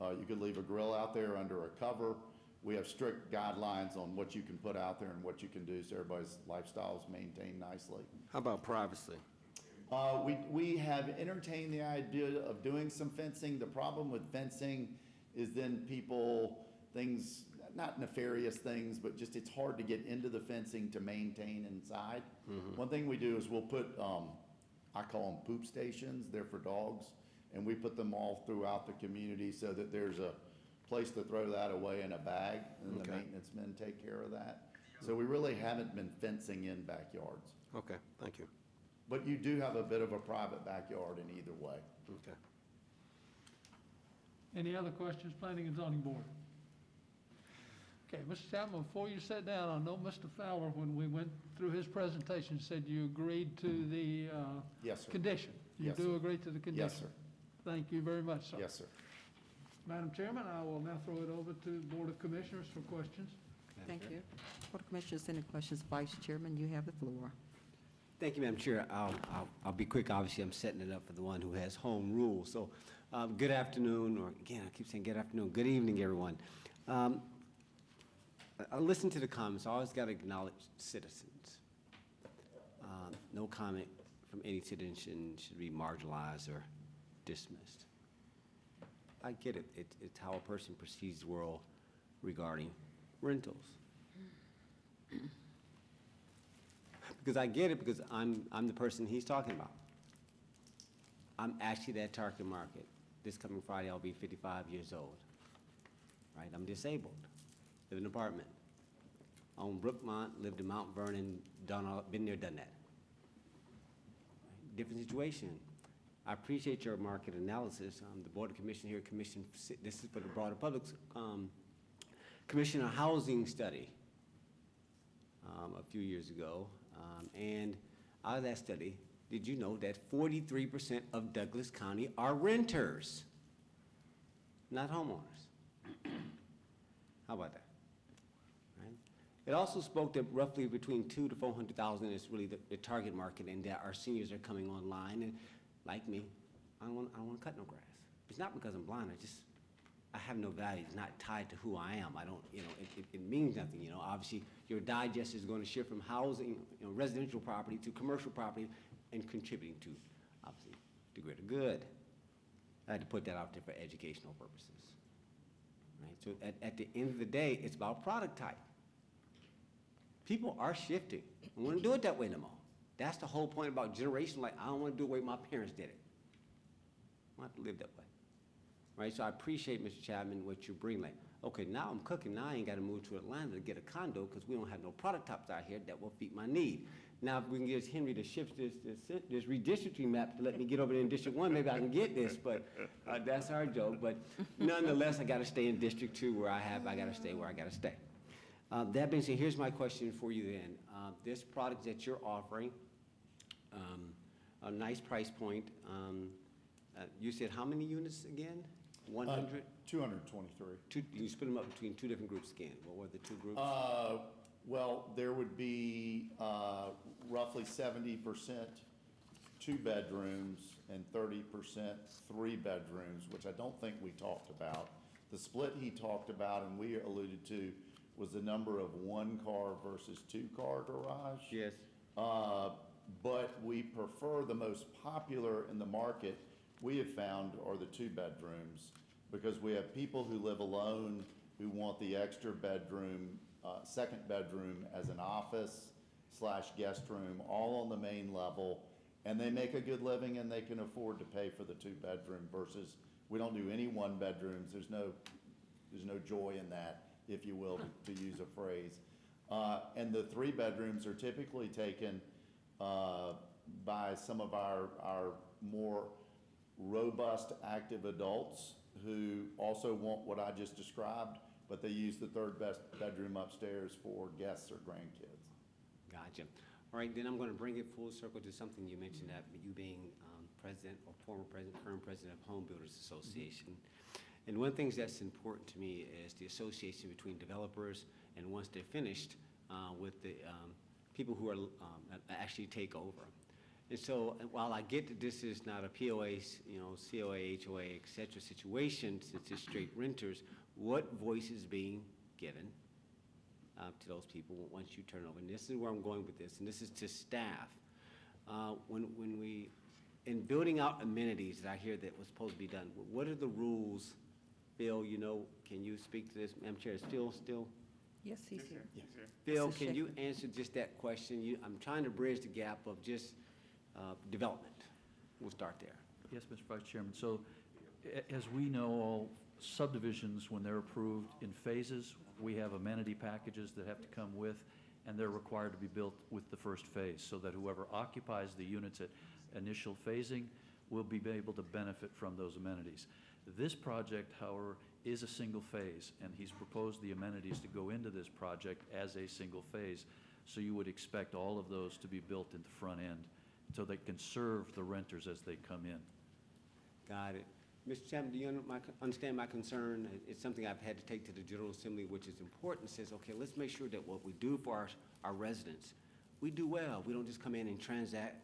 You could leave a grill out there under a cover. We have strict guidelines on what you can put out there and what you can do so everybody's lifestyle is maintained nicely. How about privacy? We have entertained the idea of doing some fencing. The problem with fencing is then things, not nefarious things, but just it's hard to get into the fencing to maintain inside. One thing we do is we'll put, I call them poop stations, they're for dogs, and we put them all throughout the community so that there's a place to throw that away in a bag, and the maintenance men take care of that. So we really haven't been fencing in backyards. Okay, thank you. But you do have a bit of a private backyard in either way. Okay. Any other questions, Planning and Zoning Board? Okay, Mr. Chapman, before you sit down, I know Mr. Fowler, when we went through his presentation, said you agreed to the Yes, sir. condition. You Yes, do sir. agree to the condition? Yes, sir. Thank you very much, sir. Yes, sir. Madam Chairman, I will now throw it over to the Board of Commissioners for questions. Thank you. Board of Commissioners, any questions? Vice Chairman, you have the floor. Thank you, Madam Chair. I'll be quick. Obviously, I'm setting it up for the one who has home rule. So, good afternoon, or again, I keep saying good afternoon. Good evening, everyone. I listen to the comments. I always got to acknowledge citizens. No comment from any citizen should be marginalized or dismissed. I get it. It's how a person perceives the world regarding rentals. Because I get it, because I'm the person he's talking about. I'm actually that target market. this coming Friday, I'll be 55 years old. Right, I'm disabled, live in an apartment. On Brookmont, lived in Mount Vernon, been there, done that. Different situation. I appreciate your market analysis. The Board of Commission here commissioned, this is for the broader public, commissioned a housing study a few years ago. And out of that study, did you know that 43% of Douglas County are renters, not homeowners? How about that? Right? It also spoke that roughly between 200,000 to 400,000 is really the target market, and that our seniors are coming online. And like me, I don't want to cut no grass. It's not because I'm blind. I have no value. It's not tied to who I am. I don't, it means nothing. Obviously, your digest is going to shift from housing, residential property to commercial property, and contributing to, obviously, the greater good. I had to put that out there for educational purposes. Right? So at the end of the day, it's about product type. People are shifting. I don't want to do it that way no more. That's the whole point about generation. Like, I don't want to do it the way my parents did it. I don't have to live that way. Right? So I appreciate, Mr. Chapman, what you bring. Like, okay, now I'm cooking. Now I ain't got to move to Atlanta to get a condo because we don't have no product types out here that will feed my need. Now, if we can get Henry to shift this redistricting map to let me get over there in District 1, maybe I can get this, but that's our joke. But nonetheless, I got to stay in District 2 where I got to stay where I got to stay. That being said, here's my question for you then. This product that you're offering, a nice price point. You said how many units again? 100? 223. You split them up between two different groups again. What were the two groups? Well, there would be roughly 70% two bedrooms and 30% three bedrooms, which I don't think we talked about. The split he talked about and we alluded to was the number of one-car versus two-car garage. Yes. But we prefer the most popular in the market we have found are the two bedrooms because we have people who live alone who want the extra bedroom, second bedroom as an office / guest room, all on the main level, and they make a good living and they can afford to pay for the two bedroom versus we don't do any one bedrooms. There's no joy in that, if you will, to use a phrase. And the three bedrooms are typically taken by some of our more robust, active adults who also want what I just described, but they use the third best bedroom upstairs for guests or grandkids. Gotcha. All right, then I'm going to bring it full circle to something you mentioned, that you being president or former president, current president of Home Builders Association. Mm-hmm. And one of the things that's important to me is the association between developers and once they're finished with the people who are actually take over. And so while I get that this is not a POA, COA, HOA, et cetera situation, since it's straight renters, what voice is being given to those people once you turn over? And this is where I'm going with this, and this is to staff. When we, in building out amenities that I hear that was supposed to be done, what are the rules? Phil, can you speak to this? Madam Chair, is Phil still? Yes, he's here. Yes. Phil, can you answer just that question? I'm trying to bridge the gap of just development. We'll start there. Yes, Mr. Vice Chairman. So as we know, all subdivisions, when they're approved in phases, we have amenity packages that have to come with, and they're required to be built with the first phase so that whoever occupies the units at initial phasing will be able to benefit from those amenities. This project, however, is a single phase, and he's proposed the amenities to go into this project as a single phase. So you would expect all of those to be built in the front end so they can serve the renters as they come in. Got it. Mr. Chapman, do you understand my concern? It's something I've had to take to the General Assembly, which is important. It says, okay, let's make sure that what we do for our residents, we do well. We don't just come in and transact,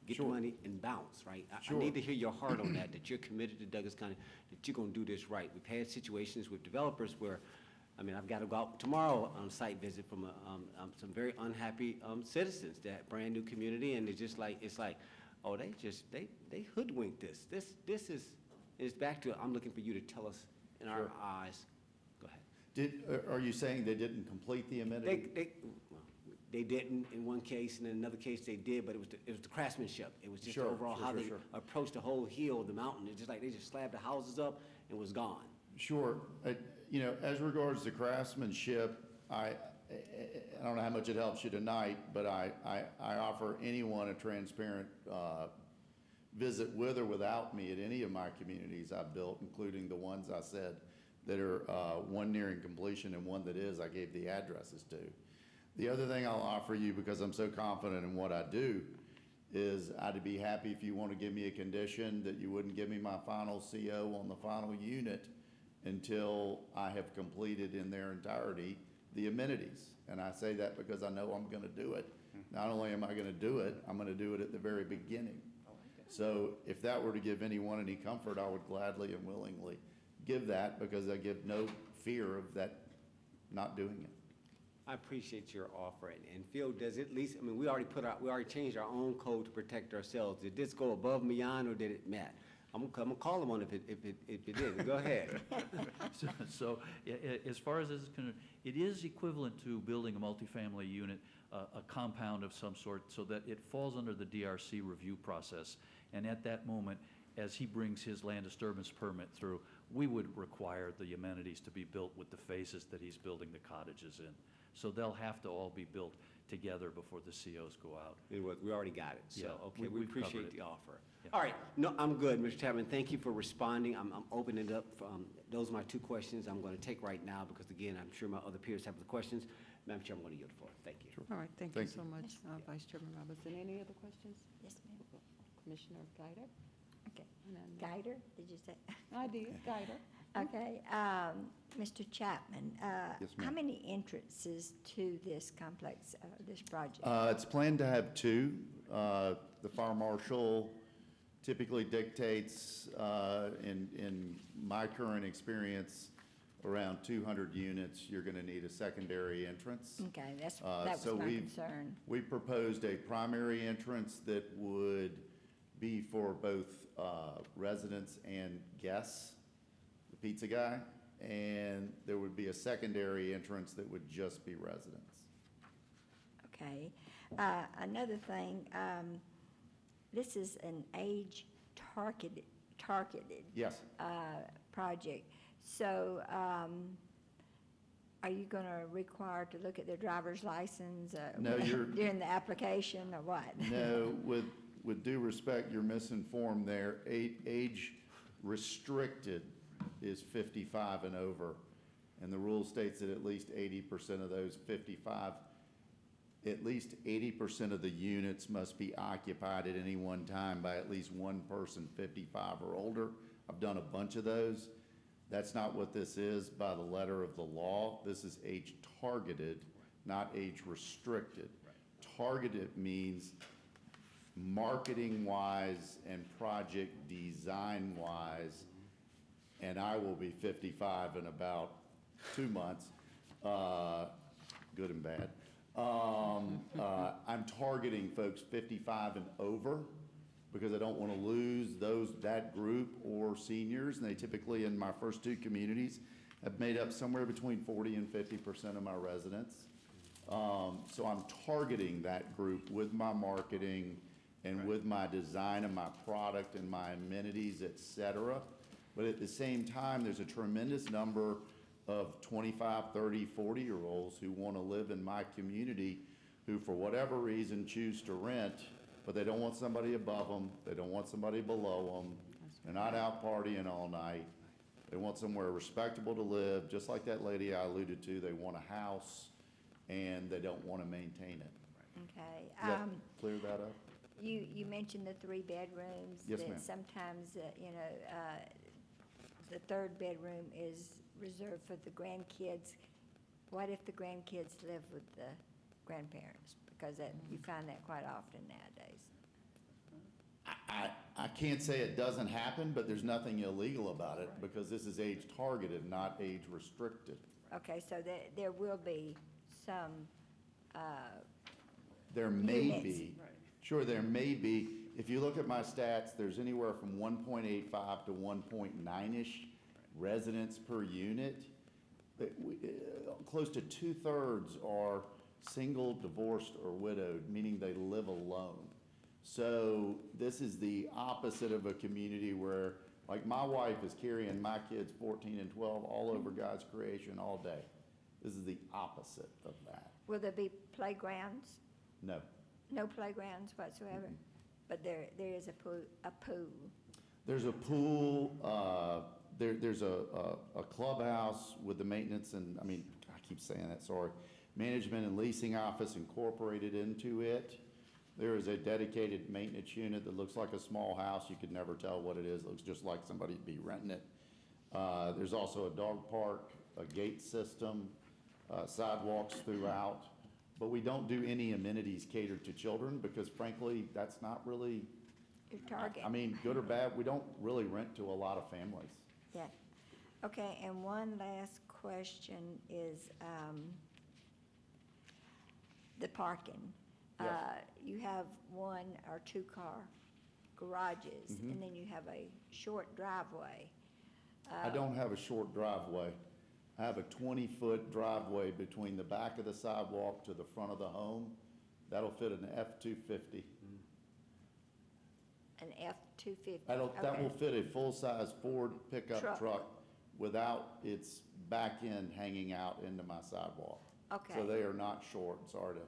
get the money, and bounce, right? I need to hear your heart on that you're committed to Douglas County, that you're going to do this right. We've had situations with developers where, I've got to go out tomorrow on a site visit from some very unhappy citizens, that brand new community, and it's like, oh, they hoodwinked this. This is, it's back to, I'm looking for you to tell us in our eyes. Go ahead. Are you saying they didn't complete the amenity? they didn't in one case, and in another case they did, but it was the craftsmanship. It was just Sure, overall sure, how sure, they sure. approached the whole hill of the mountain. It's just like they just slabbed the houses up and was gone. Sure. You know, as regards to craftsmanship, I don't know how much it helps you tonight, but I offer anyone a transparent visit with or without me at any of my communities I've built, including the ones I said that are one nearing completion and one that is, I gave the addresses to. The other thing I'll offer you, because I'm so confident in what I do, is I'd be happy if you want to give me a condition that you wouldn't give me my final CO on the final unit until I have completed in their entirety the amenities. And I say that because I know I'm going to do it. Not only am I going to do it, I'm going to do it at the very beginning. So if that were to give anyone any comfort, I would gladly and willingly give that, because I give no fear of that not doing it. I appreciate your offer, and Phil, does it at least, I mean, we already changed our own code to protect ourselves. Did this go above and beyond, or did it match? I'm gonna call him on it if it did. Go ahead. So, as far as this is concerned, it is equivalent to building a multifamily unit, a compound of some sort, so that it falls under the DRC review process. And at that moment, as he brings his land disturbance permit through, we would require the amenities to be built with the phases that he's building the cottages in. So they'll have to all be built together before the COs go out. We already got it, so, Yeah, okay, we we've covered appreciate it. the offer. Yeah. All right, no, I'm good, Mr. Chapman, thank you for responding. I'm opening it up, those are my two questions I'm gonna take right now, because again, I'm sure my other peers have the questions. Madam Chair, I'm gonna yield the floor, thank you. All right, thank you Thank so much, Vice Chairman Robinson. Any other questions? Yes, ma'am. Commissioner Guider? Okay. Guider, did you say? I did, Guider. Okay, Mr. Chapman, Yes, ma'am. how many entrances to this complex, this project? It's planned to have two. The fire marshal typically dictates, in my current experience, around 200 units, you're going to need a secondary entrance. Okay, that was my concern. We proposed a primary entrance that would be for both residents and guests, the pizza guy, and there would be a secondary entrance that would just be residents. Okay. Another thing, this is an age-targeted Yes. project. So are you going to require to look at their driver's license No, you're- during the application, or what? No, with due respect, you're misinformed there. Age restricted is 55 and over, and the rule states that at least 80% of those 55, at least 80% of the units must be occupied at any one time by at least one person 55 or older. I've done a bunch of those. That's not what this is by the letter of the law. This is age targeted, not age restricted. Targeted means marketing-wise and project design-wise, and I will be 55 in about 2 months, good and bad. I'm targeting folks 55 and over because I don't want to lose that group or seniors, and they typically, in my first two communities, have made up somewhere between 40 and 50% of my residents. So I'm targeting that group with my marketing and with my design of my product and my amenities, et cetera. But at the same time, there's a tremendous number of 25, 30, 40-year-olds who want to live in my community who, for whatever reason, choose to rent, but they don't want somebody above them, they don't want somebody below them, they're not out partying all night. They want somewhere respectable to live, just like that lady I alluded to. They want a house, and they don't want to maintain it. Okay. Does that clear that up? You mentioned the 3 bedrooms. Yes, ma'am. That sometimes, the third bedroom is reserved for the grandkids. What if the grandkids live with the grandparents? Because you find that quite often nowadays. I can't say it doesn't happen, but there's nothing illegal about it because this is age targeted, not age restricted. Okay, so there will be some, There may units. be. Sure, there may be. If you look at my stats, there's anywhere from 1.85 to 1.9-ish residents per unit. Close to 2/3 are single, divorced, or widowed, meaning they live alone. So this is the opposite of a community where, like, my wife is carrying my kids, 14 and 12, all over God's creation all day. This is the opposite of that. Will there be playgrounds? No. No playgrounds whatsoever? But there is a pool, There's a pool, there's a clubhouse with the maintenance and, I keep saying that, sorry, management and leasing office incorporated into it. There is a dedicated maintenance unit that looks like a small house. You could never tell what it is. It looks just like somebody'd be renting it. There's also a dog park, a gate system, sidewalks throughout. But we don't do any amenities catered to children because frankly, that's not really, your target. good or bad, we don't really rent to a lot of families. Yeah. Okay, and one last question is the parking. Yes. You have 1 or 2 car garages, and then you have a short driveway. I don't have a short driveway. I have a 20-foot driveway between the back of the sidewalk to the front of the home. That'll fit an F-250. An F-250? That will fit a full-size Ford pickup Truck. truck without its back end hanging out into my sidewalk. Okay. So they are not short, sorry to.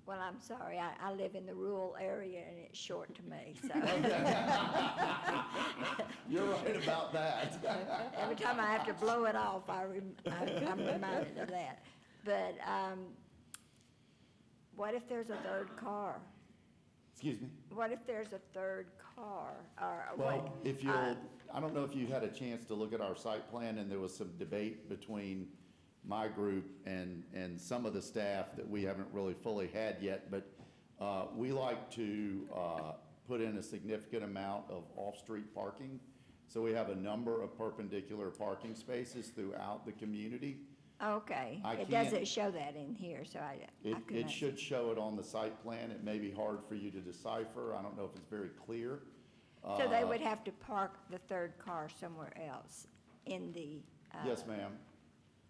Well, I'm sorry, I live in the rural area and it's short to me, so. You're right about that. Every time I have to blow it off, I'm reminded of that. But what if there's a third car? Excuse me? What if there's a third car, or Well, what? if you'll, I don't know if you had a chance to look at our site plan, and there was some debate between my group and some of the staff that we haven't really fully had yet, but we like to put in a significant amount of off-street parking. So we have a number of perpendicular parking spaces throughout the community. Okay, I it can't- doesn't show that in here, so I It couldn't. should show it on the site plan. It may be hard for you to decipher. I don't know if it's very clear. So they would have to park the third car somewhere else in the. Yes, ma'am.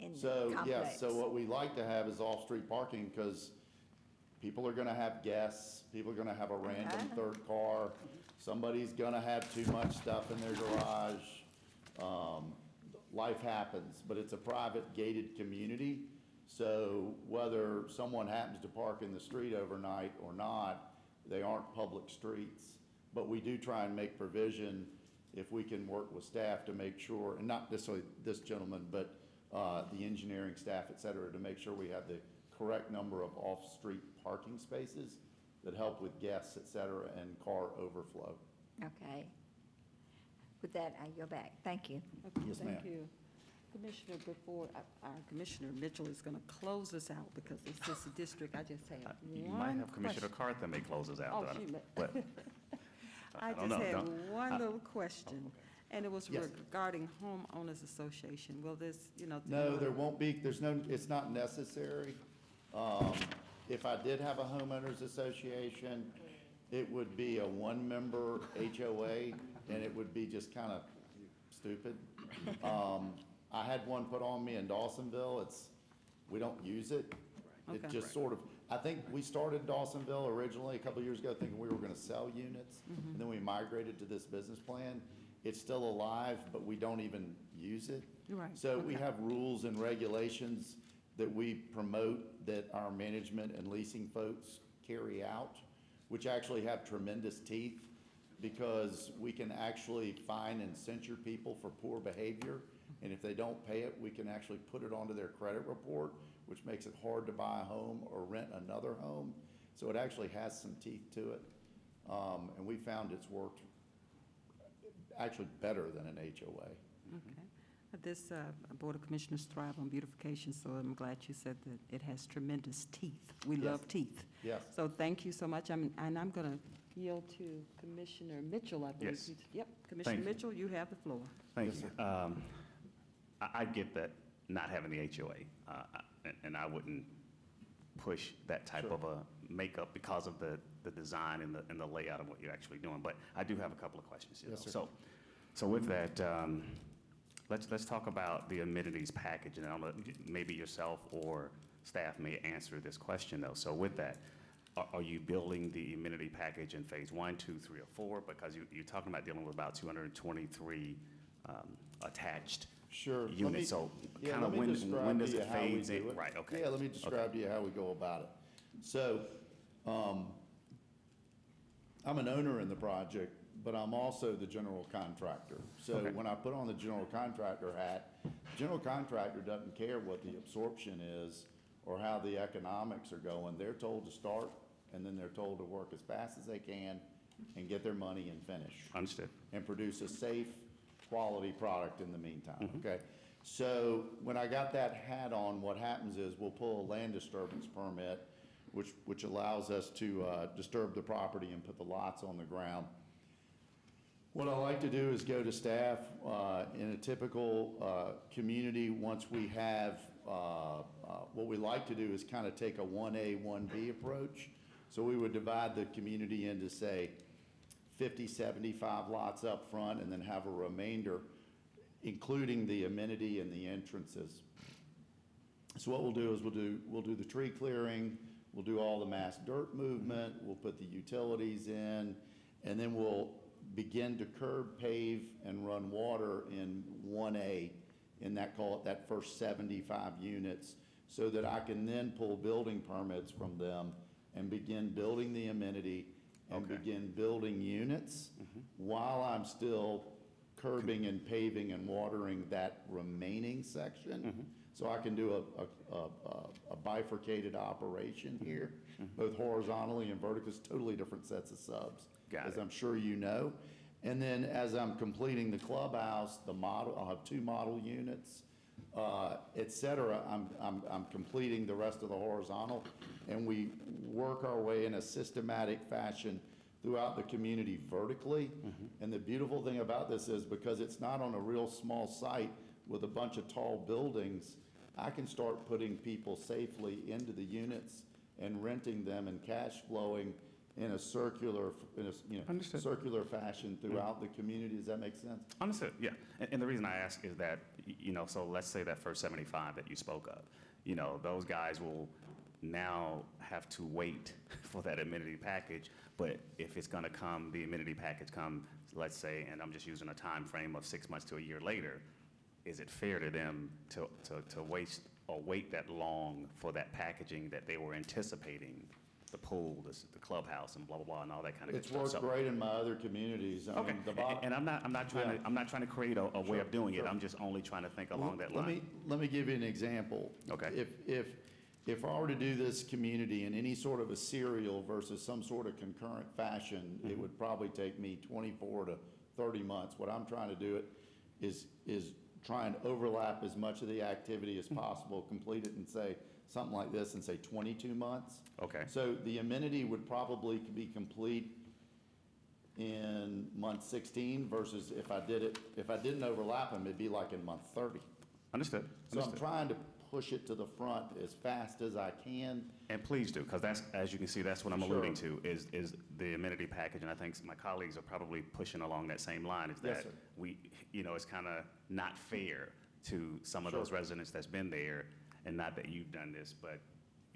In the So, complex. yes, so what we like to have is off-street parking because people are gonna have guests, people are gonna have a random Uh-huh. third car, somebody's gonna have too much stuff in their garage. Life happens, but it's a private gated community. So whether someone happens to park in the street overnight or not, they aren't public streets. But we do try and make provision if we can work with staff to make sure, and not necessarily this gentleman, but the engineering staff, et cetera, to make sure we have the correct number of off-street parking spaces that help with guests, et cetera, and car overflow. Okay. With that, I go back. Thank you. Okay, Yes, ma'am. Thank you. Commissioner, before, our Commissioner Mitchell is going to close us out because it's this district, I just have You one might have Commissioner question. Cartha may close us out. Oh, though. she may. But I don't just know, had don't- one little question, and it was Yes. regarding homeowners association. Will this, No, there won't be, it's not necessary. If I did have a homeowners association, it would be a one-member HOA, and it would be just kind of stupid. I had one put on me in Dawsonville. We don't use it. It Okay. just sort of, I think we started Dawsonville originally a couple of years ago thinking we were going to sell units, and then we migrated to this business plan. It's still alive, but we don't even use it. Right, So we okay. have rules and regulations that we promote that our management and leasing folks carry out, which actually have tremendous teeth because we can actually fine and censure people for poor behavior. And if they don't pay it, we can actually put it onto their credit report, which makes it hard to buy a home or rent another home. So it actually has some teeth to it. And we found it's worked actually better than an HOA. Okay. This Board of Commissioners thrive on beautification, so I'm glad you said that it has tremendous teeth. We Yes. love teeth. Yes. So thank you so much. And I'm going to yield to Commissioner Mitchell, I believe. Yes. Yep, Commissioner Thank you. Mitchell, you have the floor. Thank you. I get that not having the HOA, and I wouldn't push that type Sure. of a makeup because of the design and the layout of what you're actually doing. But I do have a couple of questions. Yes, sir. So with that, let's talk about the amenities package, and I don't know, maybe yourself or staff may answer this question, though. So with that, are you building the amenity package in phase 1, 2, 3, or 4? Because you're talking about dealing with about 223 attached Sure. units. So Yeah, kind of let me describe when to does you it how we phase in? do it. Right, okay. Yeah, let me describe to you how we go about it. So, I'm an owner in the project, but I'm also the general contractor. So Okay. when I put on the general contractor hat, general contractor doesn't care what the absorption is or how the economics are going. They're told to start, and then they're told to work as fast as they can and get their money and finish. Understood. And produce a safe, quality product in the meantime, Mm-hmm. okay? So when I got that hat on, what happens is we'll pull a land disturbance permit, which allows us to disturb the property and put the lots on the ground. What I like to do is go to staff in a typical community. Once we have, what we like to do is kind of take a 1A, 1B approach. So we would divide the community into, say, 50, 75 lots up front, and then have a remainder, including the amenity and the entrances. So what we'll do is we'll do the tree clearing, we'll do all the mass dirt movement, we'll put the utilities in, and then we'll begin to curb, pave, and run water in 1A, in that, call it that first 75 units, so that I can then pull building permits from them and begin building the amenity and Okay. begin building units while I'm still curbing and paving and watering that remaining section. So I can do a bifurcated operation here, both horizontally and vertically. It's totally different sets of subs. Got As it. I'm sure you know. And then as I'm completing the clubhouse, the model, I'll have 2 model units, et cetera. I'm completing the rest of the horizontal, and we work our way in a systematic fashion throughout the community vertically. And the beautiful thing about this is, because it's not on a real small site with a bunch of tall buildings, I can start putting people safely into the units and renting them and cash flowing in a circular, Understood. circular fashion throughout the community. Does that make sense? Understood, yeah. And the reason I ask is that, so let's say that first 75 that you spoke of, those guys will now have to wait for that amenity package. But if it's gonna come, the amenity package come, let's say, and I'm just using a time frame of 6 months to a year later, is it fair to them to waste or wait that long for that packaging that they were anticipating? The pool, the clubhouse, and blah, blah, blah, and all that kind of good It's stuff. worked So- great in my other communities. I Okay, mean, the bottom. and I'm not trying to create a way Sure, of doing it. sure. I'm just only trying to think along that line. Let me give you an example. Okay. If I were to do this community in any sort of a serial versus some sort of concurrent fashion, it would probably take me 24 to 30 months. What I'm trying to do it is try and overlap as much of the activity as possible, complete it and say, something like this, and say 22 months. Okay. So the amenity would probably be complete in month 16 versus if I didn't overlap them, it'd be like in month 30. Understood. So I'm Understood. trying to push it to the front as fast as I can. And please do, because that's, as you can see, that's what I'm Sure. alluding to, is the amenity package. And I think my colleagues are probably pushing along that same line, is Yes, that sir. it's kind of not fair to some of Sure. those residents that's been there, and not that you've done this, but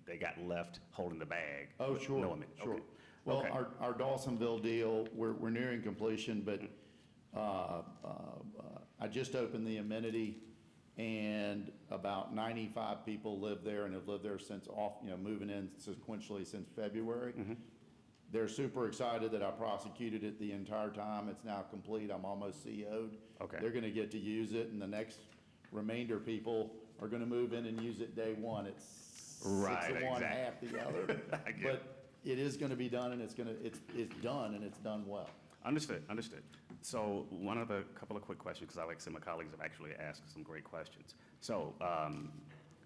they got left holding the bag. Oh, with sure, no amenity. sure. Okay. Well, Okay. our Dawsonville deal, we're nearing completion, but I just opened the amenity, and about 95 people live there and have lived there since moving in sequentially since February. They're super excited that I prosecuted it the entire time. It's now complete. I'm almost CO'd. Okay. They're gonna get to use it, and the next remainder people are gonna move in and use it day one. It's 6 Right, of one, exactly. half the other. I get it. But it is gonna be done, and it's done, and it's done well. Understood, understood. So couple of quick questions, because like I said, my colleagues have actually asked some great questions. So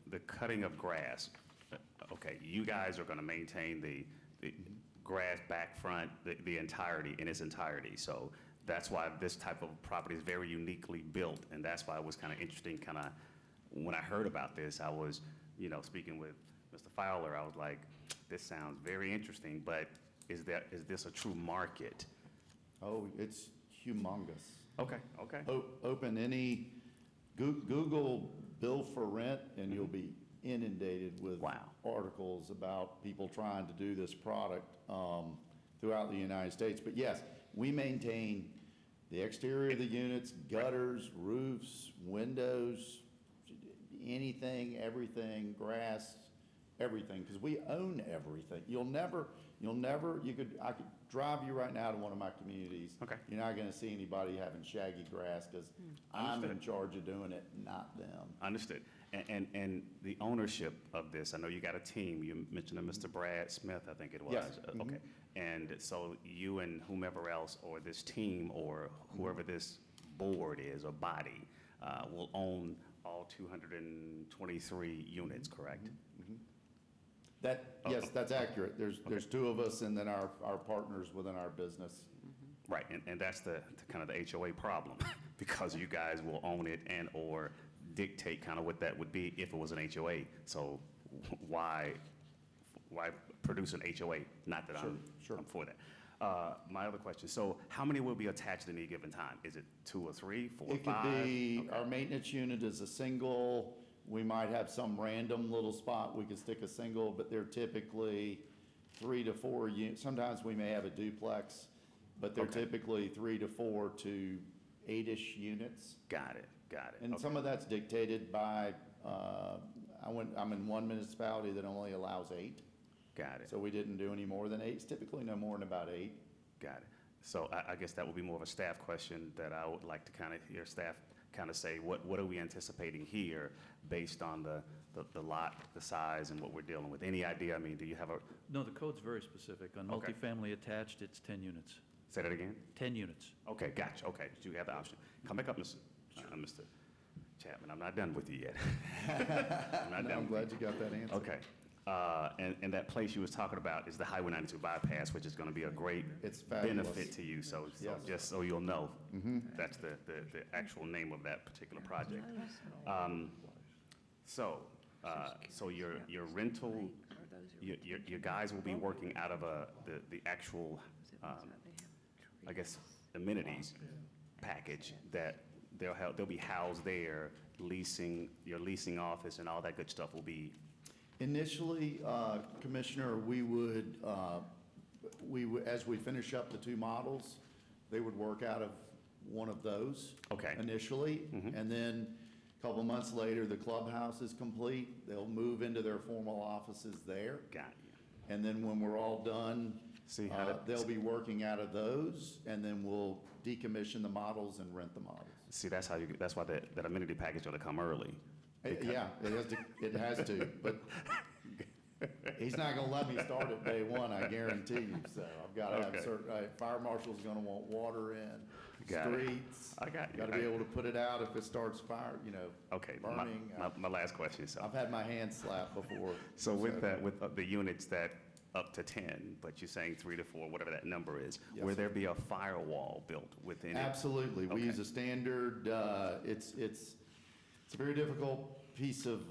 the cutting of grass, okay, you guys are going to maintain the grass back front, the entirety, in its entirety. So that's why this type of property is very uniquely built, and that's why it was kind of interesting, when I heard about this, I was, speaking with Mr. Fowler, I was like, this sounds very interesting, but is this a true market? Oh, it's humongous. Okay, okay. Open any, Google bill for rent, and you'll be inundated with articles about people trying to do this product throughout the United States. But yes, we maintain the exterior of the units, gutters, roofs, windows, anything, everything, grass, everything, because we own everything. I could drive you right now to one of my communities. Okay. You're not gonna see anybody having shaggy grass, because I'm in charge of doing it, not them. Understood. And the ownership of this, I know you got a team. You mentioned Mr. Brad Smith, I think it was. Yes. Okay. And so you and whomever else, or this team, or whoever this board is, or body, will own all 223 units, correct? Yes, that's accurate. There's two of us, and then our partners within our business. Right, and that's the kind of the HOA problem, because you guys will own it and/or dictate kind of what that would be if it was an HOA. So why produce an HOA? Not that I'm for that. My other question, so how many will be attached at any given time? Is it 2 or 3, 4 or 5? It could be, our maintenance unit is a single. We might have some random little spot we could stick a single, but they're typically 3 to 4 units. Sometimes we may have a duplex, but they're typically 3 to 4 to 8-ish units. Got it. And some of that's dictated by, I'm in one municipality that only allows 8. Got it. So we didn't do any more than 8. It's typically no more than about 8. Got it. So I guess that would be more of a staff question that I would like to kind of hear staff kind of say, what are we anticipating here based on the lot, the size, and what we're dealing with? Any idea? I mean, do you have a? No, the code's very specific. On Okay. multifamily attached, it's 10 units. Say that again? 10 units. Okay, gotcha. Okay, so you have the option. Come back up, Mr. Chapman. I'm not done with you yet. I'm glad you got that answer. Okay. And that place you was talking about is the Highway 92 bypass, which is going to be a great benefit to you. So just so you'll know, that's the actual name of that particular project. So your rental, your guys will be working out of the actual, I guess, amenities package that they'll be housed there, your leasing office and all that good stuff will be. Initially, Commissioner, we would, as we finish up the 2 models, they would work out of one of those. Okay. Initially, and then a couple months later, the clubhouse is complete. They'll move into their formal offices there. Got you. And then when we're all done, they'll be working out of those, and then we'll decommission the models and rent the models. See, that's why that amenity package ought to come early. Yeah, it has to, but he's not gonna let me start at day one, I guarantee you, so I've gotta have fire marshal's gonna want water in, streets. I got you. Gotta be able to put it out if it starts fire, burning. My last question, so. I've had my hand slapped before. So with the units that up to 10, but you're saying 3 to 4, whatever that number is, will there be a firewall built within it? Absolutely, we use a standard, it's a very difficult piece of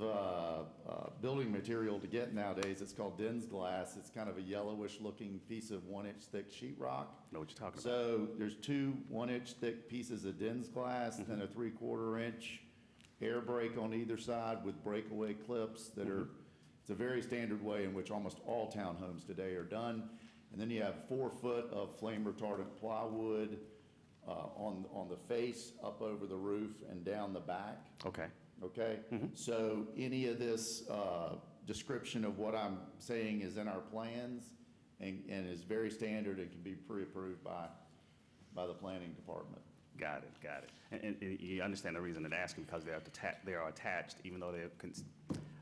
building material to get nowadays. It's called Den's glass. It's kind of a yellowish-looking piece of 1-inch thick sheetrock. Know what you're talking about. So there's 2 1-inch thick pieces of Den's glass, then a 3/4-inch air brake on either side with breakaway clips that are, it's a very standard way in which almost all townhomes today are done. And then you have 4 foot of flame-retardant plywood on the face, up over the roof, and down the back. Okay. Okay? So any of this description of what I'm saying is in our plans and is very standard and can be pre-approved by the planning department. Got it. And you understand the reason they're asking, because they are attached, even though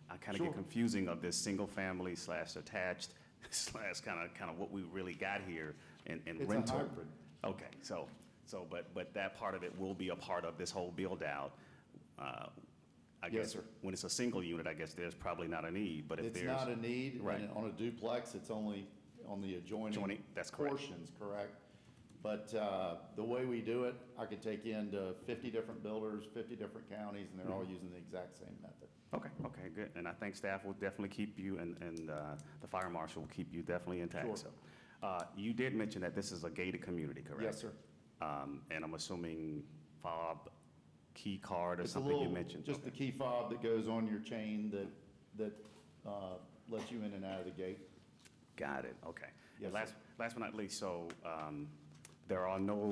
I kind of get confusing of this single family / attached / kind of what we really got here in rental. It's a hybrid. Okay, so but that part of it will be a part of this whole build out. I guess when it's a single unit, I guess there's probably not a need, but if there's. It's not a need, right. And on a duplex, it's only on the adjoining that's correct. portions, correct? But the way we do it, I could take you into 50 different builders, 50 different counties, and they're all using the exact same method. Okay, good. And I think staff will definitely keep you, and the fire marshal will keep you definitely intact. Sure. So, you did mention that this is a gated community, correct? Yes, sir. And I'm assuming fob, key card, or It's something you mentioned. Just the key fob that goes on your chain that that lets you in and out of the gate. Got it, okay. Yes, And sir. last but not least, so there are no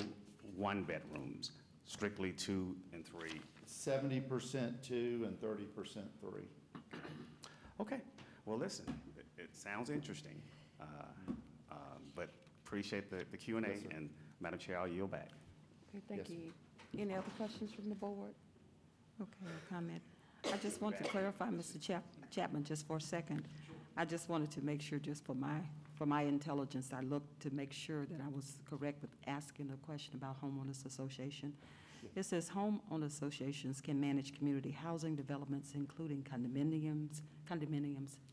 one-bedrooms, strictly 2 and 3? 70% 2 and 30% 3. Okay, well, listen, it sounds interesting, but appreciate the Q&A, Yes, sir. and Madam Chair, I'll yield back. Okay, thank Yes, sir. you. Any other questions from the board? Okay, a comment. I just want to clarify, Mr. Chapman, just for a second. I just wanted to make sure, just for my intelligence, I looked to make sure that I was correct with asking a question about homeowners association. It says homeowner associations can manage community housing developments, including condominiums,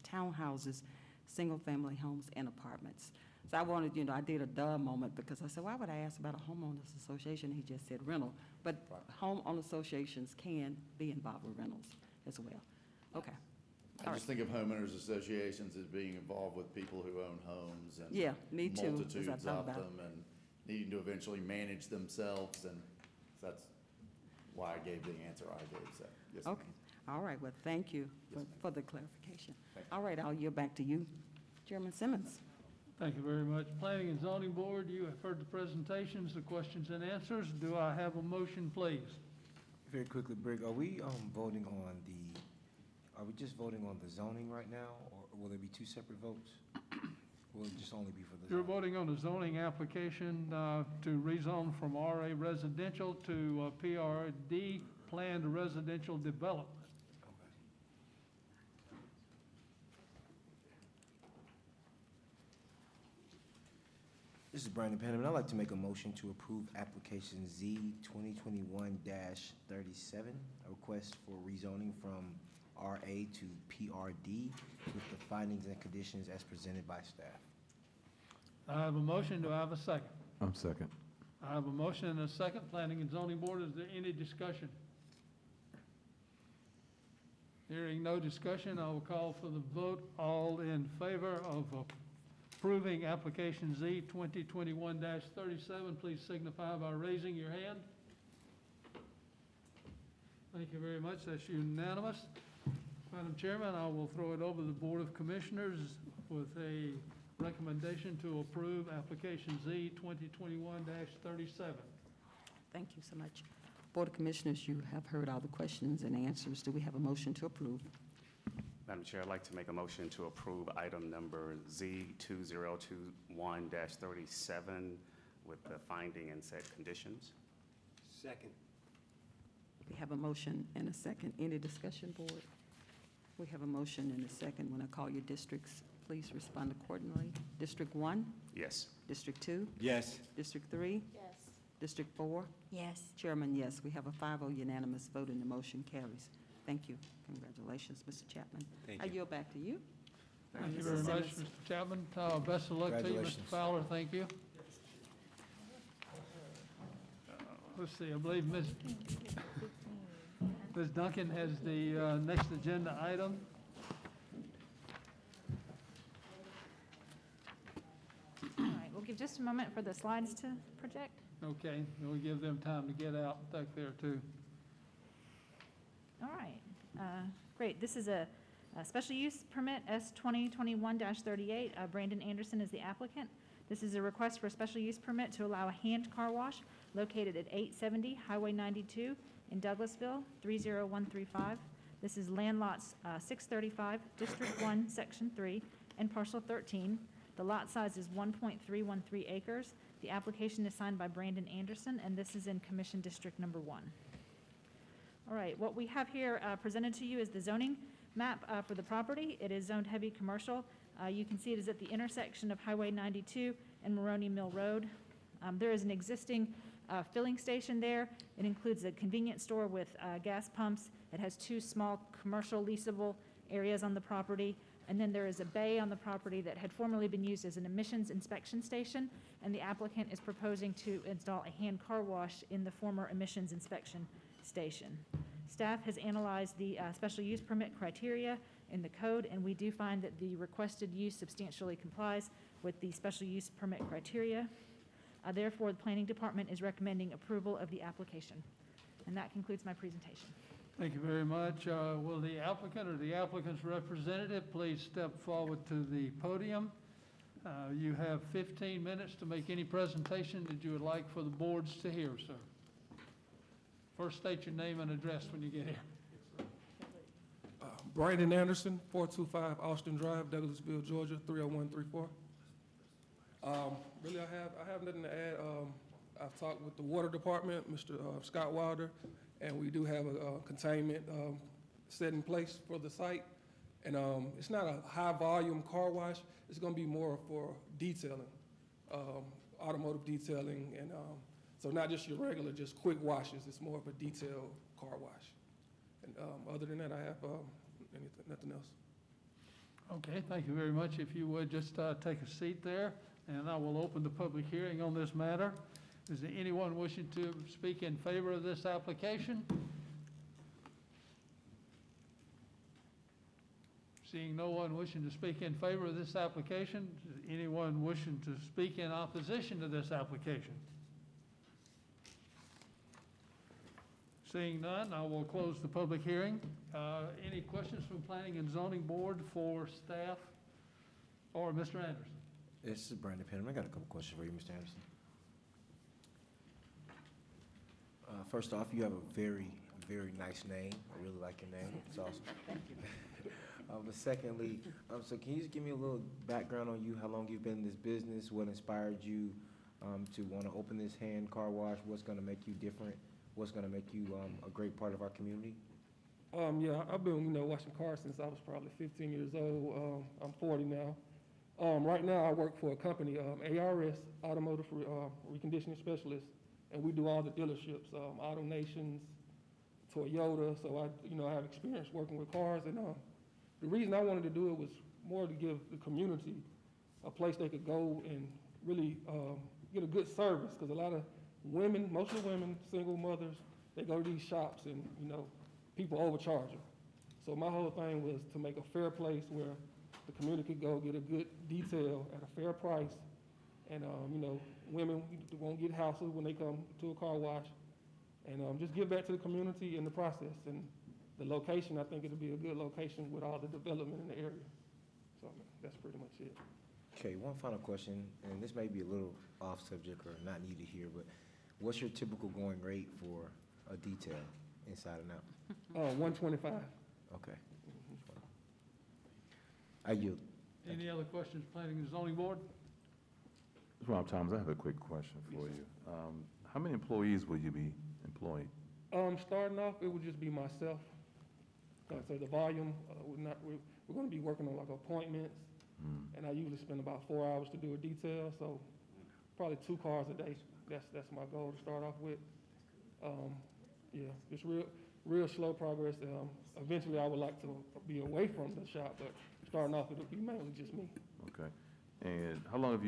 townhouses, single-family homes, and apartments. So I wanted, I did a duh moment, because I said, why would I ask about a homeowners association? He just said rental. But homeowner associations can be involved with rentals as well. Okay. I just think of homeowners associations as being involved with people who own homes and Yeah, me too, as I multitudes thought of about them, and needing to eventually manage themselves, and that's why I gave the answer I gave, so, yes, ma'am. Okay, all right, well, thank you Yes, for the clarification. Thank you. All right, I'll yield back to you, Chairman Simmons. Thank you very much. Planning and Zoning Board, you have heard the presentations, the questions and answers. Do I have a motion, please? Very quickly, Brig, are we voting on are we just voting on the zoning right now, or will there be two separate votes? Will it just only be for the You're zoning? voting on a zoning application to rezone from RA residential to PRD, planned residential development. Okay. This is Brandon Penniman. I'd like to make a motion to approve application Z 2021-37, a request for rezoning from RA to PRD with the findings and conditions as presented by staff. I have a motion. Do I have a second? I'm second. I have a motion and a second. Planning and Zoning Board, is there any discussion? Hearing no discussion, I will call for the vote. All in favor of approving application Z 2021-37, please signify by raising your hand. Thank you very much. That's unanimous. Madam Chairman, I will throw it over to the Board of Commissioners with a recommendation to approve application Z 2021-37. Thank you so much. Board of Commissioners, you have heard all the questions and answers. Do we have a motion to approve? Madam Chair, I'd like to make a motion to approve item number Z 2021-37 with the finding and set conditions. Second. We have a motion and a second. Any discussion, Board? We have a motion and a second. When I call your districts, please respond accordingly. District 1? Yes. District 2? Yes. District 3? Yes. District 4? Yes. Chairman, yes. We have a 5-0 unanimous vote and the motion carries. Thank you. Congratulations, Mr. Chapman. Thank I you. yield back to you. Thank you Mrs. very much, Simmons. Mr. Chapman. Best of luck to you, Mr. Congratulations. Fowler. Thank you. Let's see, I believe Ms. Duncan has the next agenda item. All right, we'll give just a moment for the slides to project. Okay, we'll give them time to get out back there, too. All right, great. This is a special use permit, S 2021-38. Brandon Anderson is the applicant. This is a request for a special use permit to allow a hand car wash located at 870 Highway 92 in Douglasville, 30135. This is land lots 635, District 1, Section 3, and Parcel 13. The lot size is 1.313 acres. The application is signed by Brandon Anderson, and this is in Commission District Number 1. All right, what we have here presented to you is the zoning map for the property. It is zoned heavy commercial. You can see it is at the intersection of Highway 92 and Maroney Mill Road. There is an existing filling station there. It includes a convenience store with gas pumps. It has 2 small commercial leasable areas on the property. And then there is a bay on the property that had formerly been used as an emissions inspection station, and the applicant is proposing to install a hand car wash in the former emissions inspection station. Staff has analyzed the special use permit criteria in the code, and we do find that the requested use substantially complies with the special use permit criteria. Therefore, the Planning Department is recommending approval of the application. And that concludes my presentation. Thank you very much. Will the applicant or the applicant's representative please step forward to the podium? You have 15 minutes to make any presentation that you would like for the boards to hear, sir. First, state your name and address when you get here. Brandon Anderson, 425 Austin Drive, Douglasville, Georgia, 30134. Really, I have nothing to add. I've talked with the water department, Mr. Scott Wilder, and we do have a containment set in place for the site. And it's not a high-volume car wash. It's going to be more for detailing, automotive detailing, and so not just your regular, just quick washes. It's more of a detailed car wash. And other than that, I have nothing else. Okay, thank you very much. If you would just take a seat there, and I will open the public hearing on this matter. Is there anyone wishing to speak in favor of this application? Seeing no one wishing to speak in favor of this application, is there anyone wishing to speak in opposition to this application? Seeing none, I will close the public hearing. Any questions from Planning and Zoning Board for staff or Mr. Anderson? This is Brandon Penman. I got a couple questions for you, Mr. Anderson. First off, you have a very, very nice name. I really like your name. It's awesome. Thank you. But secondly, so can you just give me a little background on you, how long you've been in this business, what inspired you to want to open this hand car wash, what's going to make you different, what's going to make you a great part of our community? Yeah, I've been, washing cars since I was probably 15 years old. I'm 40 now. Right now, I work for a company, ARS, Automotive Reconditioning Specialist, and we do all the dealerships, Auto Nations, Toyota. So I have experience working with cars, and the reason I wanted to do it was more to give the community a place they could go and really get a good service, because a lot of women, mostly women, single mothers, they go to these shops and, people overcharge them. So my whole thing was to make a fair place where the community could go get a good detail at a fair price, and, women won't get hassled when they come to a car wash, and just give back to the community in the process. And the location, I think it'll be a good location with all the development in the area. So that's pretty much it. Okay, one final question, and this may be a little off subject or not needed here, but what's your typical going rate for a detail inside and out? 125. Okay. I yield. Any other questions, Planning and Zoning Board? Rob Thomas, I have a quick question for you. How many employees will you be employing? Starting off, it would just be myself. Like I say, the volume, we're going to be working on like appointments, and I usually spend about 4 hours to do a detail, so probably 2 cars a day. That's my goal to start off with. Yeah, just real slow progress. Eventually, I would like to be away from the shop, but starting off, it'll be mainly just me. Okay. And how long do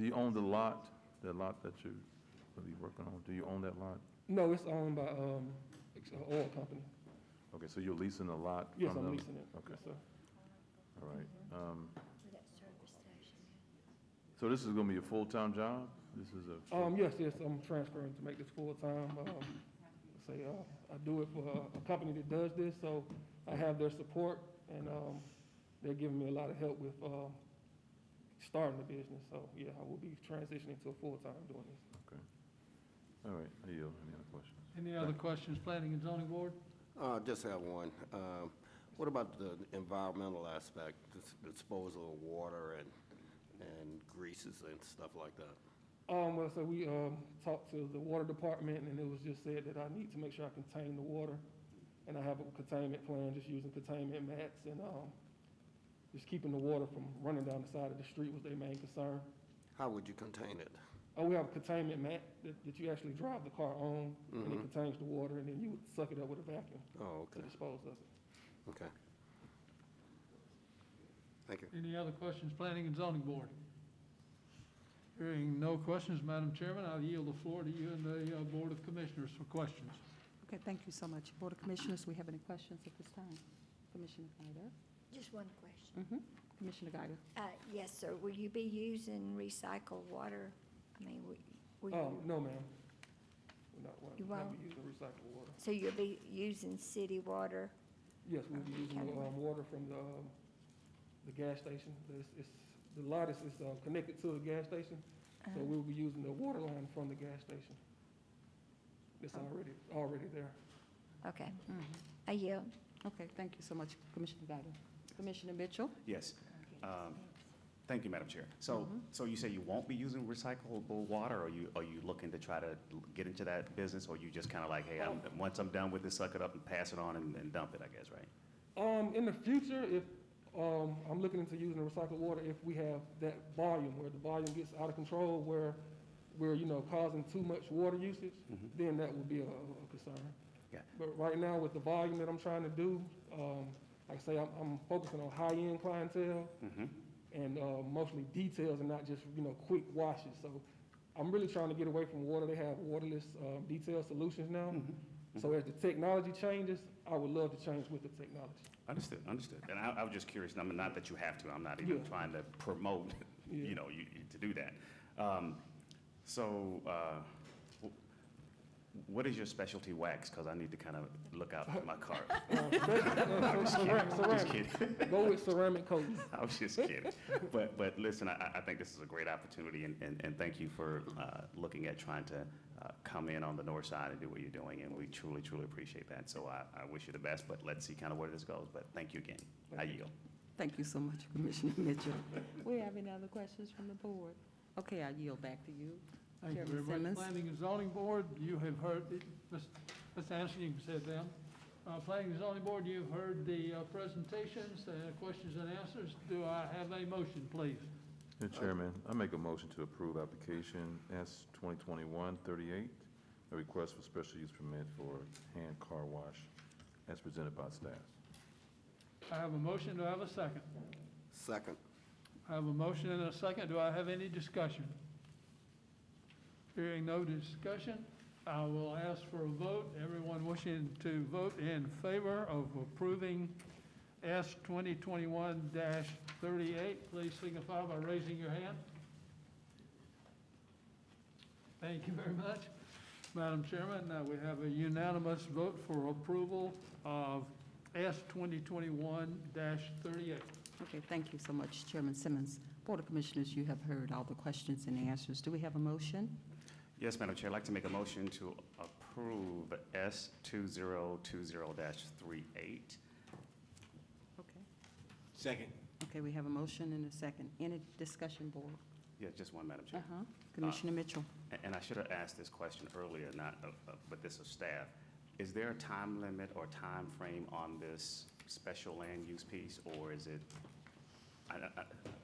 you own the lot that you're going to be working on? Do you own that lot? No, it's owned by an oil company. Okay, so you're leasing a lot from Yes, them? I'm leasing it. Okay. Yes, sir. All right. So this is going to be a full-time job? This is a... Yes, I'm transferring to make this full-time. I do it for a company that does this, so I have their support, and they're giving me a lot of help with starting the business. So, yeah, I will be transitioning to a full-time doing this. Okay. All right. I yield. Any other questions? Any other questions, Planning and Zoning Board? Just have one. What about the environmental aspect, disposal of water and greases and stuff like that? Well, so we talked to the water department, and it was just said that I need to make sure I contain the water, and I have a containment plan, just using containment mats, and just keeping the water from running down the side of the street was their main concern. How would you contain it? We have a containment mat that you actually drive the car on, and it contains the water, and then you would suck it up with a vacuum to dispose of it. Okay. Thank you. Any other questions, Planning and Zoning Board? Hearing no questions, Madam Chairman, I'll yield the floor to you and the Board of Commissioners for questions. Okay, thank you so much. Board of Commissioners, we have any questions at this time? Commissioner Guider? Just one question. Commissioner Guider? Yes, sir. Will you be using recycled water? I mean, will you? No, ma'am. We're not You we'll won't? not be using recycled water. So you'll be using city water? Yes, we'll be using water from the gas station. The lot is connected to the gas station, so we'll be using the water line from the gas station. It's already there. Okay. I yield. Okay, thank you so much, Commissioner Guider. Commissioner Mitchell? Yes. Thank you, Madam Chair. So you say you won't be using recyclable water, or are you looking to try to get into that business, or you just kind of like, hey, once I'm done with this, suck it up and pass it on and dump it, I guess, right? In the future, if I'm looking into using the recycled water, if we have that volume, where the volume gets out of control, where we're, causing too much water usage, then that would be a concern. Yeah. But right now, with the volume that I'm trying to do, like I say, I'm focusing on high-end clientele and mostly details and not just, quick washes. So I'm really trying to get away from water. They have waterless detailed solutions now. So as the technology changes, I would love to change with the technology. Understood. And I was just curious, not that you have to, I'm not even trying to promote, you to do that. What is your specialty wax? Because I need to kind of look out for my cart. Just kidding. Go with ceramic coating. I was just kidding. But listen, I think this is a great opportunity, and thank you for looking at trying to come in on the north side and do what you're doing, and we truly, truly appreciate that. So I wish you the best, but let's see kind of where this goes. But thank you again. I yield. Thank you so much, Commissioner Mitchell. We have any other questions from the board? Okay, I yield back to you. Thank you Chairman very much. Simmons. Planning and Zoning Board, you have heard, Ms. Anderson, you can sit down. Planning and Zoning Board, you've heard the presentations, questions and answers. Do I have a motion, please? Mr. Chairman, I make a motion to approve application S 2021-38, a request for special use permit for hand car wash as presented by staff. I have a motion. Do I have a second? Second. I have a motion and a second. Do I have any discussion? Hearing no discussion, I will ask for a vote. Everyone wishing to vote in favor of approving S 2021-38, please signify by raising your hand. Thank you very much. Madam Chairman, we have a unanimous vote for approval of S 2021-38. Okay, thank you so much, Chairman Simmons. Board of Commissioners, you have heard all the questions and answers. Do we have a motion? Yes, Madam Chair, I'd like to make a motion to approve S 2020-38. Okay. Second. Okay, we have a motion and a second. Any discussion, board? Yeah, just one, Madam Chair. Commissioner Mitchell. And I should have asked this question earlier, but this is staff. Is there a time limit or time frame on this special land use piece, or is it,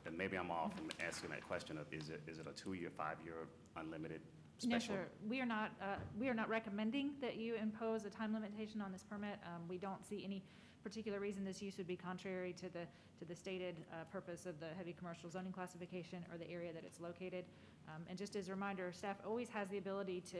and maybe I'm off in asking that question of, is it a 2-year, 5-year unlimited No, special? sir. We are not recommending that you impose a time limitation on this permit. We don't see any particular reason this use would be contrary to the stated purpose of the heavy commercial zoning classification or the area that it's located. And just as a reminder, staff always has the ability to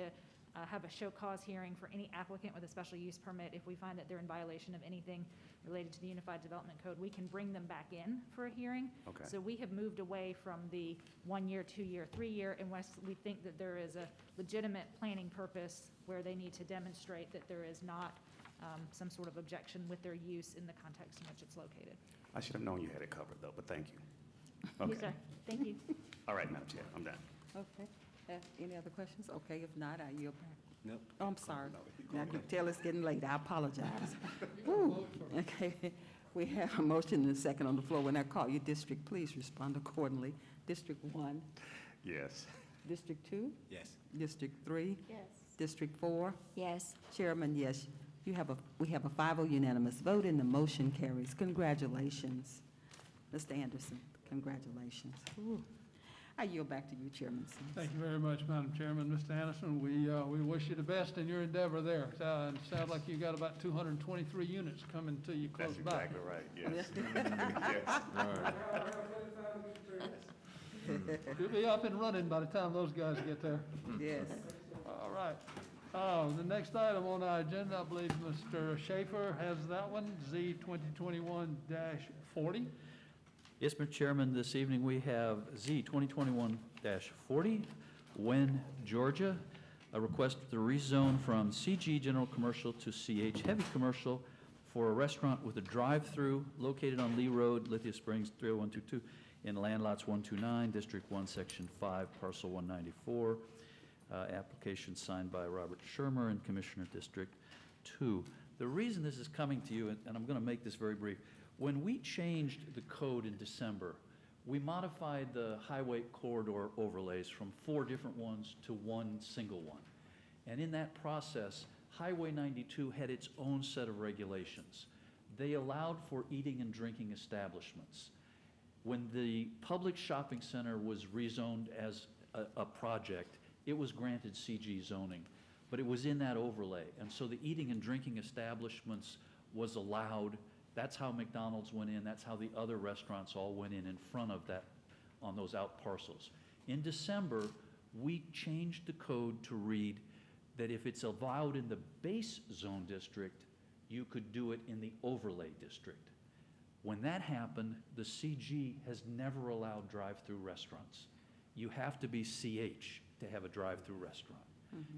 have a show cause hearing for any applicant with a special use permit. If we find that they're in violation of anything related to the Unified Development Code, we can bring them back in for a hearing. Okay. So we have moved away from the 1-year, 2-year, 3-year, unless we think that there is a legitimate planning purpose where they need to demonstrate that there is not some sort of objection with their use in the context in which it's located. I should have known you had it covered, though, but thank you. Yes, sir. Thank you. All right, Madam Chair, I'm done. Okay. Any other questions? Okay, if not, I yield back. Nope. Oh, I'm sorry. Now, you can tell it's getting late. I apologize. Whew. Okay, we have a motion and a second on the floor. When I call you district, please respond accordingly. District 1, Yes. District 2, Yes. District 3, Yes. District 4. Yes. Chairman, yes. We have a 5-0 unanimous vote, and the motion carries. Congratulations, Mr. Anderson. Congratulations. Whew. I yield back to you, Chairman Sims. Thank you very much, Madam Chairman. Mr. Anderson, we wish you the best in your endeavor there. It sounds like you got about 223 units coming to you close That's by. exactly right, yes. Yes. You'll be up and running by the time those guys get there. Yes. All right. The next item on our agenda, I believe Mr. Schaefer has that one, Z 2021-40. Yes, Mr. Chairman, this evening we have Z 2021-40, Wynn, Georgia. a request to rezone from CG General Commercial to CH Heavy Commercial for a restaurant with a drive-through located on Lee Road, Lithia Springs, 30122, in land lots 129, District 1, Section 5, Parcel 194. Application signed by Robert Shermer in Commissioner District 2. The reason this is coming to you, and I'm going to make this very brief, when we changed the code in December, we modified the highway corridor overlays from 4 different ones to one single one. And in that process, Highway 92 had its own set of regulations. They allowed for eating and drinking establishments. When the public shopping center was rezoned as a project, it was granted CG zoning, but it was in that overlay. And so the eating and drinking establishments was allowed. That's how McDonald's went in. That's how the other restaurants all went in front of that on those out parcels. In December, we changed the code to read that if it's allowed in the base zone district, you could do it in the overlay district. When that happened, the CG has never allowed drive-through restaurants. You have to be CH to have a drive-through restaurant.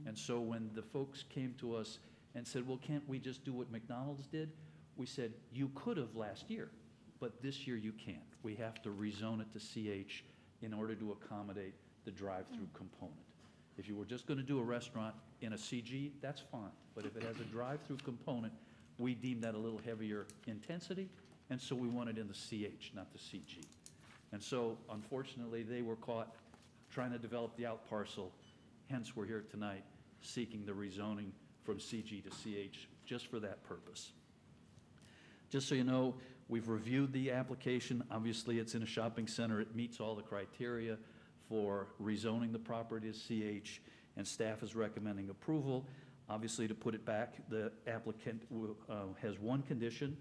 And so when the folks came to us and said, well, can't we just do what McDonald's did? We said, you could have last year, but this year you can't. We have to rezone it to CH in order to accommodate the drive-through component. If you were just going to do a restaurant in a CG, that's fine. But if it has a drive-through component, we deem that a little heavier intensity, and so we want it in the CH, not the CG. And so, unfortunately, they were caught trying to develop the out parcel. Hence, we're here tonight seeking the rezoning from CG to CH just for that purpose. Just so you know, we've reviewed the application. Obviously, it's in a shopping center. It meets all the criteria for rezoning the property to CH, and staff is recommending approval. Obviously, to put it back, the applicant has one condition,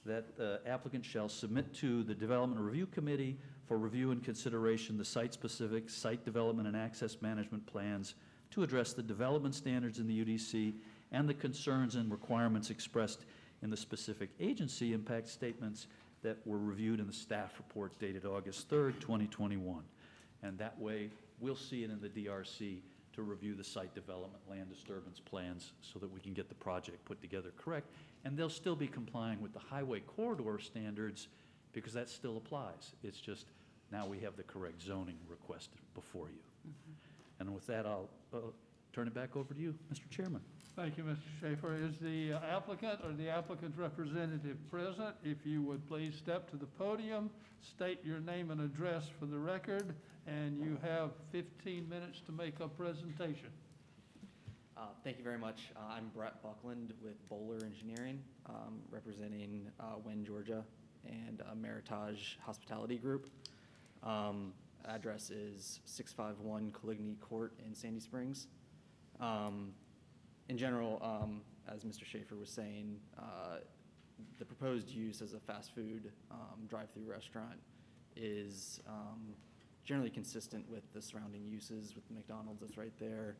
that the applicant shall submit to the Development Review Committee for review and consideration the site-specific site development and access management plans to address the development standards in the UDC and the concerns and requirements expressed in the specific agency impact statements that were reviewed in the staff report dated August 3rd, 2021. And that way, we'll see it in the DRC to review the site development land disturbance plans so that we can get the project put together correct. And they'll still be complying with the highway corridor standards because that still applies. It's just now we have the correct zoning request before you. And with that, I'll turn it back over to you, Mr. Chairman. Thank you, Mr. Schaefer. Is the applicant or the applicant's representative present? If you would please step to the podium, state your name and address for the record, and you have 15 minutes to make a presentation. Thank you very much. I'm Brett Buckland with Bowler Engineering, representing Wynn, Georgia, and Meritage Hospitality Group. Address is 651 Coligny Court in Sandy Springs. In general, as Mr. Schaefer was saying, the proposed use as a fast food drive-through restaurant is generally consistent with the surrounding uses, with the McDonald's that's right there.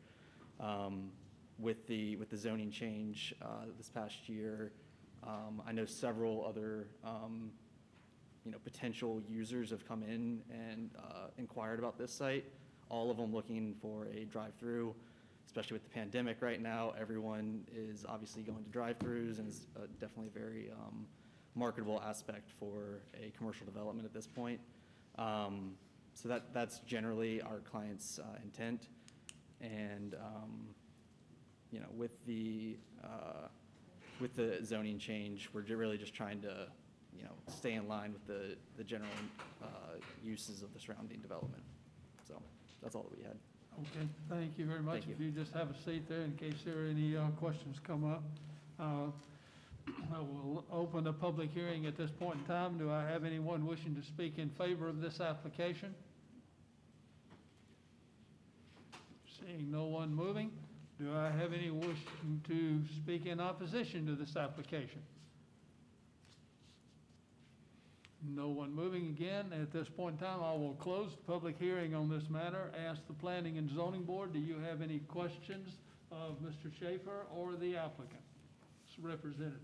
With the zoning change this past year, I know several other potential users have come in and inquired about this site, all of them looking for a drive-through. Especially with the pandemic right now, everyone is obviously going to drive-throughs, and is definitely a very marketable aspect for a commercial development at this point. So that's generally our client's intent. And with the zoning change, we're really just trying to stay in line with the general uses of the surrounding development. So that's all that we had. Okay, thank you very much. Thank you. If you just have a seat there in case there are any questions come up. I will open the public hearing at this point in time. Do I have anyone wishing to speak in favor of this application? Seeing no one moving, do I have any wishing to speak in opposition to this application? No one moving again. At this point in time, I will close the public hearing on this matter. Ask the Planning and Zoning Board, do you have any questions of Mr. Schaefer or the applicant's representative?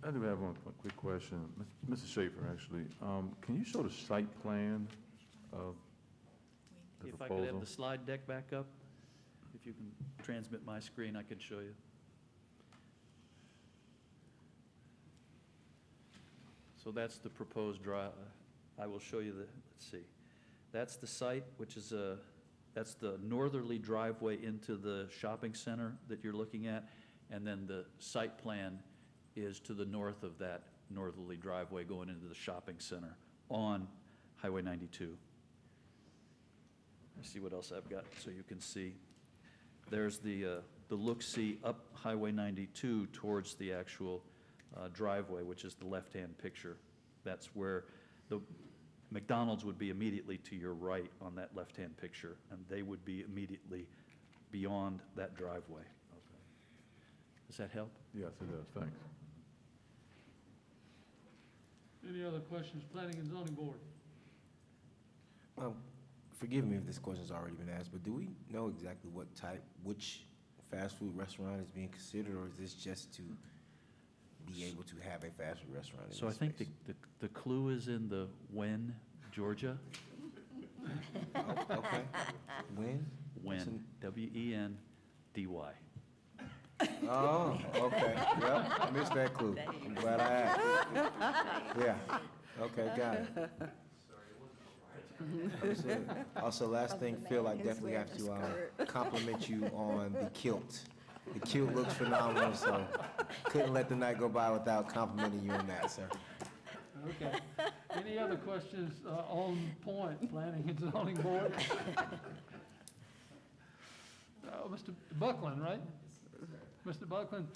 I do have one quick question. Mr. Schaefer, actually, can you show the site plan of the If I could have proposal. the slide deck back up, if you can transmit my screen, I can show you. So that's the proposed I will show you let's see. That's the site, which is that's the northerly driveway into the shopping center that you're looking at, and then the site plan is to the north of that northerly driveway going into the shopping center on Highway 92. Let's see what else I've got so you can see. There's the look-see up Highway 92 towards the actual driveway, which is the left-hand picture. That's where the McDonald's would be immediately to your right on that left-hand picture, and they would be immediately beyond that driveway. Does that help? Yes, it does, thanks. Any other questions, Planning and Zoning Board? Forgive me if this question's already been asked, but do we know exactly which fast food restaurant is being considered, or is this just to be able to have a fast food restaurant in So I this think space? the clue is in the Wen, Georgia. Okay. When? Wen, W-E-N-D-Y. Oh, okay, yep, I missed that clue. I'm glad I asked. Yeah, okay, got it. Understood. Also, last thing, Phil, I definitely have to compliment you on the kilt. The kilt looks phenomenal, so couldn't let the night go by without complimenting you on that, sir. Okay. Any other questions on point, Planning and Zoning Board? Mr. Buckland, right? Mr. Buckland,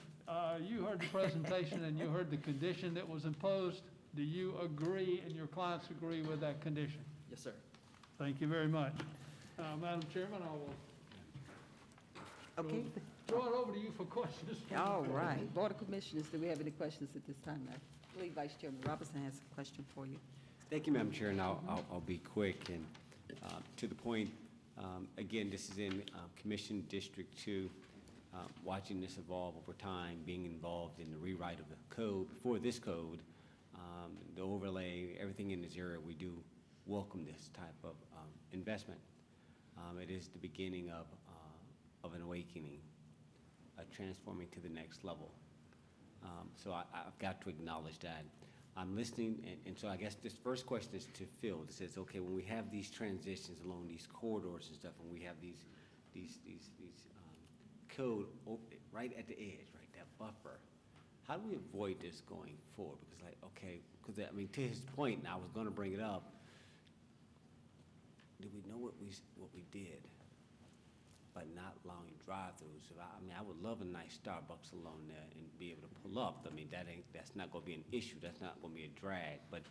you heard the presentation and you heard the condition that was imposed. Do you agree and your clients agree with that condition? Yes, sir. Thank you very much. Madam Chairman, I will Okay. throw it over to you for questions. All right. Board of Commissioners, do we have any questions at this time? I believe Vice Chairman Robinson has a question for you. Thank you, Madam Chair, and I'll be quick and to the point. Again, this is in Commission District 2, watching this evolve over time, being involved in the rewrite of the code. Before this code, the overlay, everything in this area, we do welcome this type of investment. It is the beginning of an awakening, transforming to the next level. So I've got to acknowledge that. I'm listening, and so I guess this first question is to Phil. It says, okay, when we have these transitions along these corridors and stuff, and we have these code right at the edge, right, that buffer, how do we avoid this going forward? Because like, okay, because I mean, to his point, and I was going to bring it up, do we know what we did by not allowing drive-throughs? I mean, I would love a nice Starbucks along there and be able to pull up. I mean, that's not going to be an issue. That's not going to be a drag. But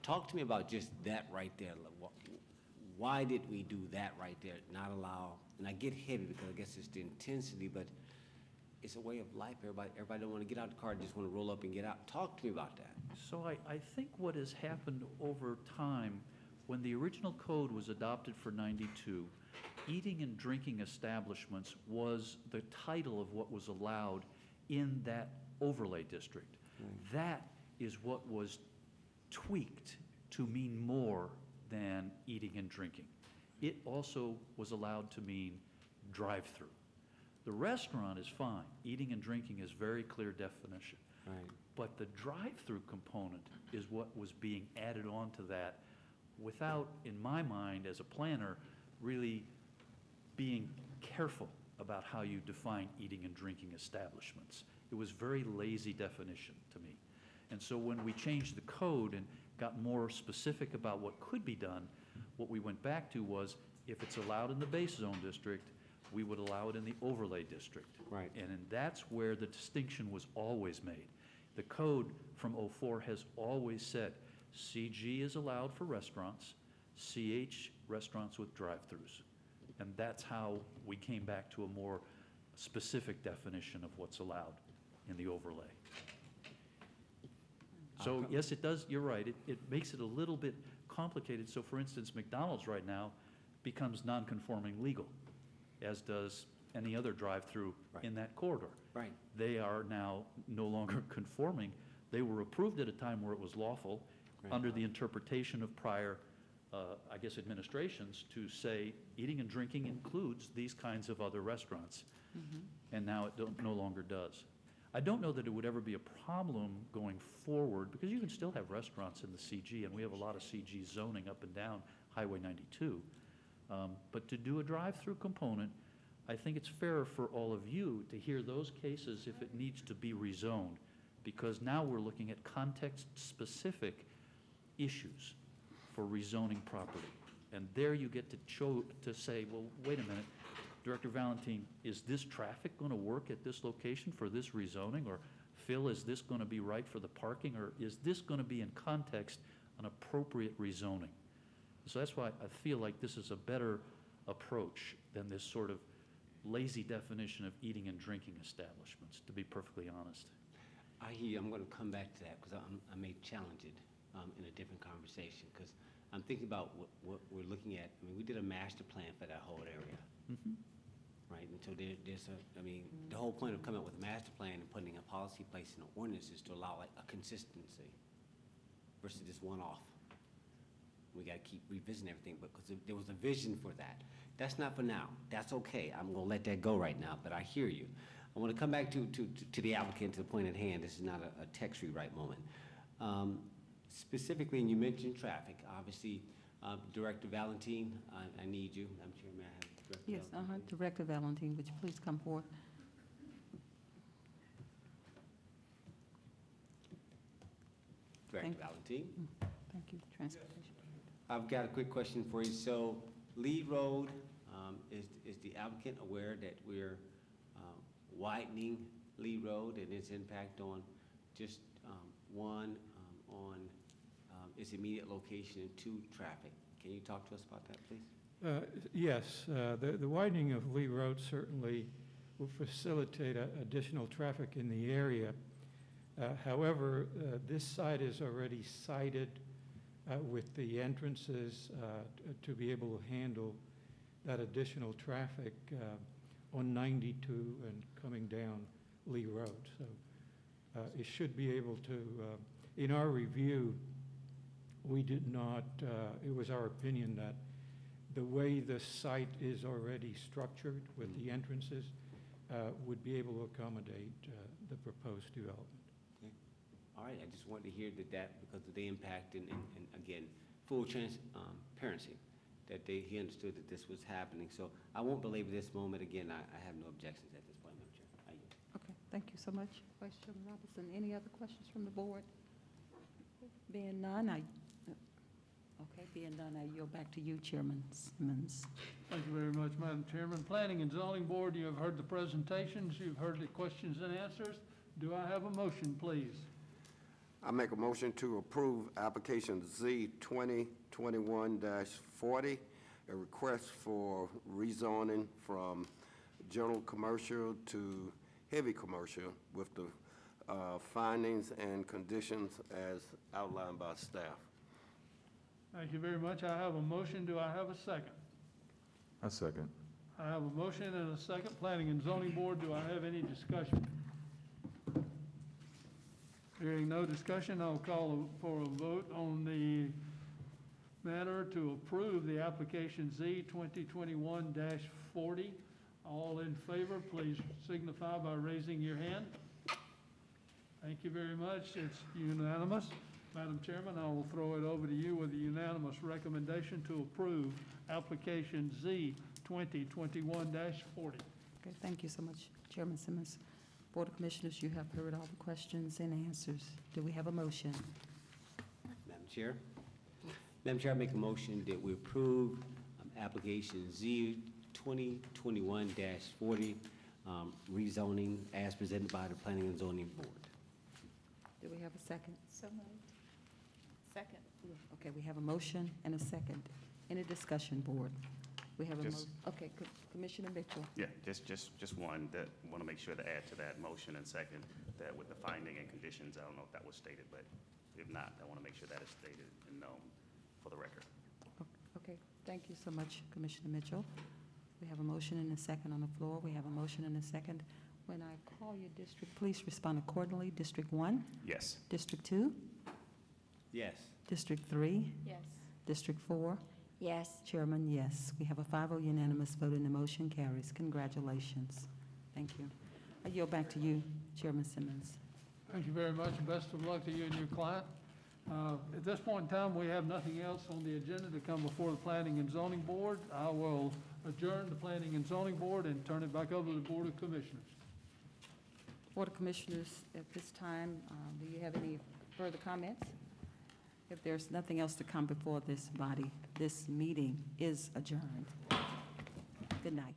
talk to me about just that right there. Like, why did we do that right there? Not allow, and I get heavy because I guess it's the intensity, but it's a way of life. Everybody don't want to get out of the car, just want to roll up and get out. Talk to me about that. So I think what has happened over time, when the original code was adopted for 92, eating and drinking establishments was the title of what was allowed in that overlay district. That is what was tweaked to mean more than eating and drinking. It also was allowed to mean drive-through. The restaurant is fine. Eating and drinking is very clear definition. Right. But the drive-through component is what was being added on to that without, in my mind, as a planner, really being careful about how you define eating and drinking establishments. It was very lazy definition to me. And so when we changed the code and got more specific about what could be done, what we went back to was, if it's allowed in the base zone district, we would allow it in the overlay district. Right. And that's where the distinction was always made. The code from '04 has always said CG is allowed for restaurants, CH restaurants with drive-throughs. And that's how we came back to a more specific definition of what's allowed in the overlay. So yes, it does, you're right, it makes it a little bit complicated. So for instance, McDonald's right now becomes non-conforming legal, as does any other drive-through in that corridor. Right. They are now no longer conforming. They were approved at a time where it was lawful under the interpretation of prior I guess, administrations to say eating and drinking includes these kinds of other restaurants. And now it no longer does. I don't know that it would ever be a problem going forward, because you can still have restaurants in the CG, and we have a lot of CG zoning up and down Highway 92. But to do a drive-through component, I think it's fairer for all of you to hear those cases if it needs to be rezoned, because now we're looking at context-specific issues for rezoning property. And there you get to say, well, wait a minute, Director Valentin, is this traffic going to work at this location for this rezoning? Or Phil, is this going to be right for the parking? Or is this going to be in context an appropriate rezoning? So that's why I feel like this is a better approach than this sort of lazy definition of eating and drinking establishments, to be perfectly honest. I hear you. I'm going to come back to that because I may challenge it in a different conversation, because I'm thinking about what we're looking at. I mean, we did a master plan for that whole area. Right, and so there's the whole point of coming up with a master plan and putting a policy place in an ordinance is to allow like a consistency versus this one-off. We got to keep revisiting everything, but because there was a vision for that. That's not for now. That's okay. I'm going to let that go right now, but I hear you. I want to come back to the applicant, to the point at hand. This is not a text rewrite moment. Specifically, and you mentioned traffic, obviously, Director Valentin, I need you. I'm Chair, may I have Director Yes, Valentin? Director Valentin, would you please come forward? Director Valentin. Thank you. Transportation. I've got a quick question for you. So, Lead Road, is the applicant aware that we're widening Lead Road and its impact on just one, on its immediate location, and two, traffic? Can you talk to us about that, please? Yes, the widening of Lee Road certainly will facilitate additional traffic in the area. However, this site is already sited with the entrances to be able to handle that additional traffic on 92 and coming down Lee Road. So it should be able to, in our review, we did not, it was our opinion that the way the site is already structured with the entrances would be able to accommodate the proposed development. Okay. All right, I just wanted to hear that because of the impact and again, full transparency, that he understood that this was happening. So I won't belabor this moment. Again, I have no objections at this point, Madam Chair. I yield. Okay, thank you so much, Vice Chairman Robinson. Any other questions from the board? Being none, I yield back to you, Chairman Simmons. Thank you very much, Madam Chairman. Planning and Zoning Board, you have heard the presentations, you've heard the questions and answers. Do I have a motion, please? I make a motion to approve application Z 2021-40, a request for rezoning from general commercial to heavy commercial with the findings and conditions as outlined by staff. Thank you very much. I have a motion. Do I have a second? I second. I have a motion and a second. Planning and Zoning Board, do I have any discussion? Hearing no discussion, I'll call for a vote on the matter to approve the application Z 2021-40. All in favor, please signify by raising your hand. Thank you very much. It's unanimous. Madam Chairman, I will throw it over to you with a unanimous recommendation to approve application Z 2021-40. Okay, thank you so much, Chairman Simmons. Board of Commissioners, you have heard all the questions and answers. Do we have a motion? Madam Chair? Madam Chair, I make a motion that we approve application Z 2021-40, rezoning as presented by the Planning and Zoning Board. Do we have a second? So moved. Second. Okay, we have a motion and a second. Any discussion, Board? We have a Just- okay, Commissioner Mitchell. Yeah, just one, that, want to make sure to add to that motion and second, that with the finding and conditions, I don't know if that was stated, but if not, I want to make sure that is stated and known for the record. Okay, thank you so much, Commissioner Mitchell. We have a motion and a second on the floor. We have a motion and a second. When I call your district, please respond accordingly. District 1? Yes. District 2? Yes. District 3? Yes. District 4? Yes. Chairman, yes. We have a 5-0 unanimous vote and the motion carries. Congratulations. Thank you. I yield back to you, Chairman Simmons. Thank you very much, and best of luck to you and your client. At this point in time, we have nothing else on the agenda to come before the Planning and Zoning Board. I will adjourn the Planning and Zoning Board and turn it back over to the Board of Commissioners. Board of Commissioners, at this time, do you have any further comments? If there's nothing else to come before this body, this meeting is adjourned. Good night.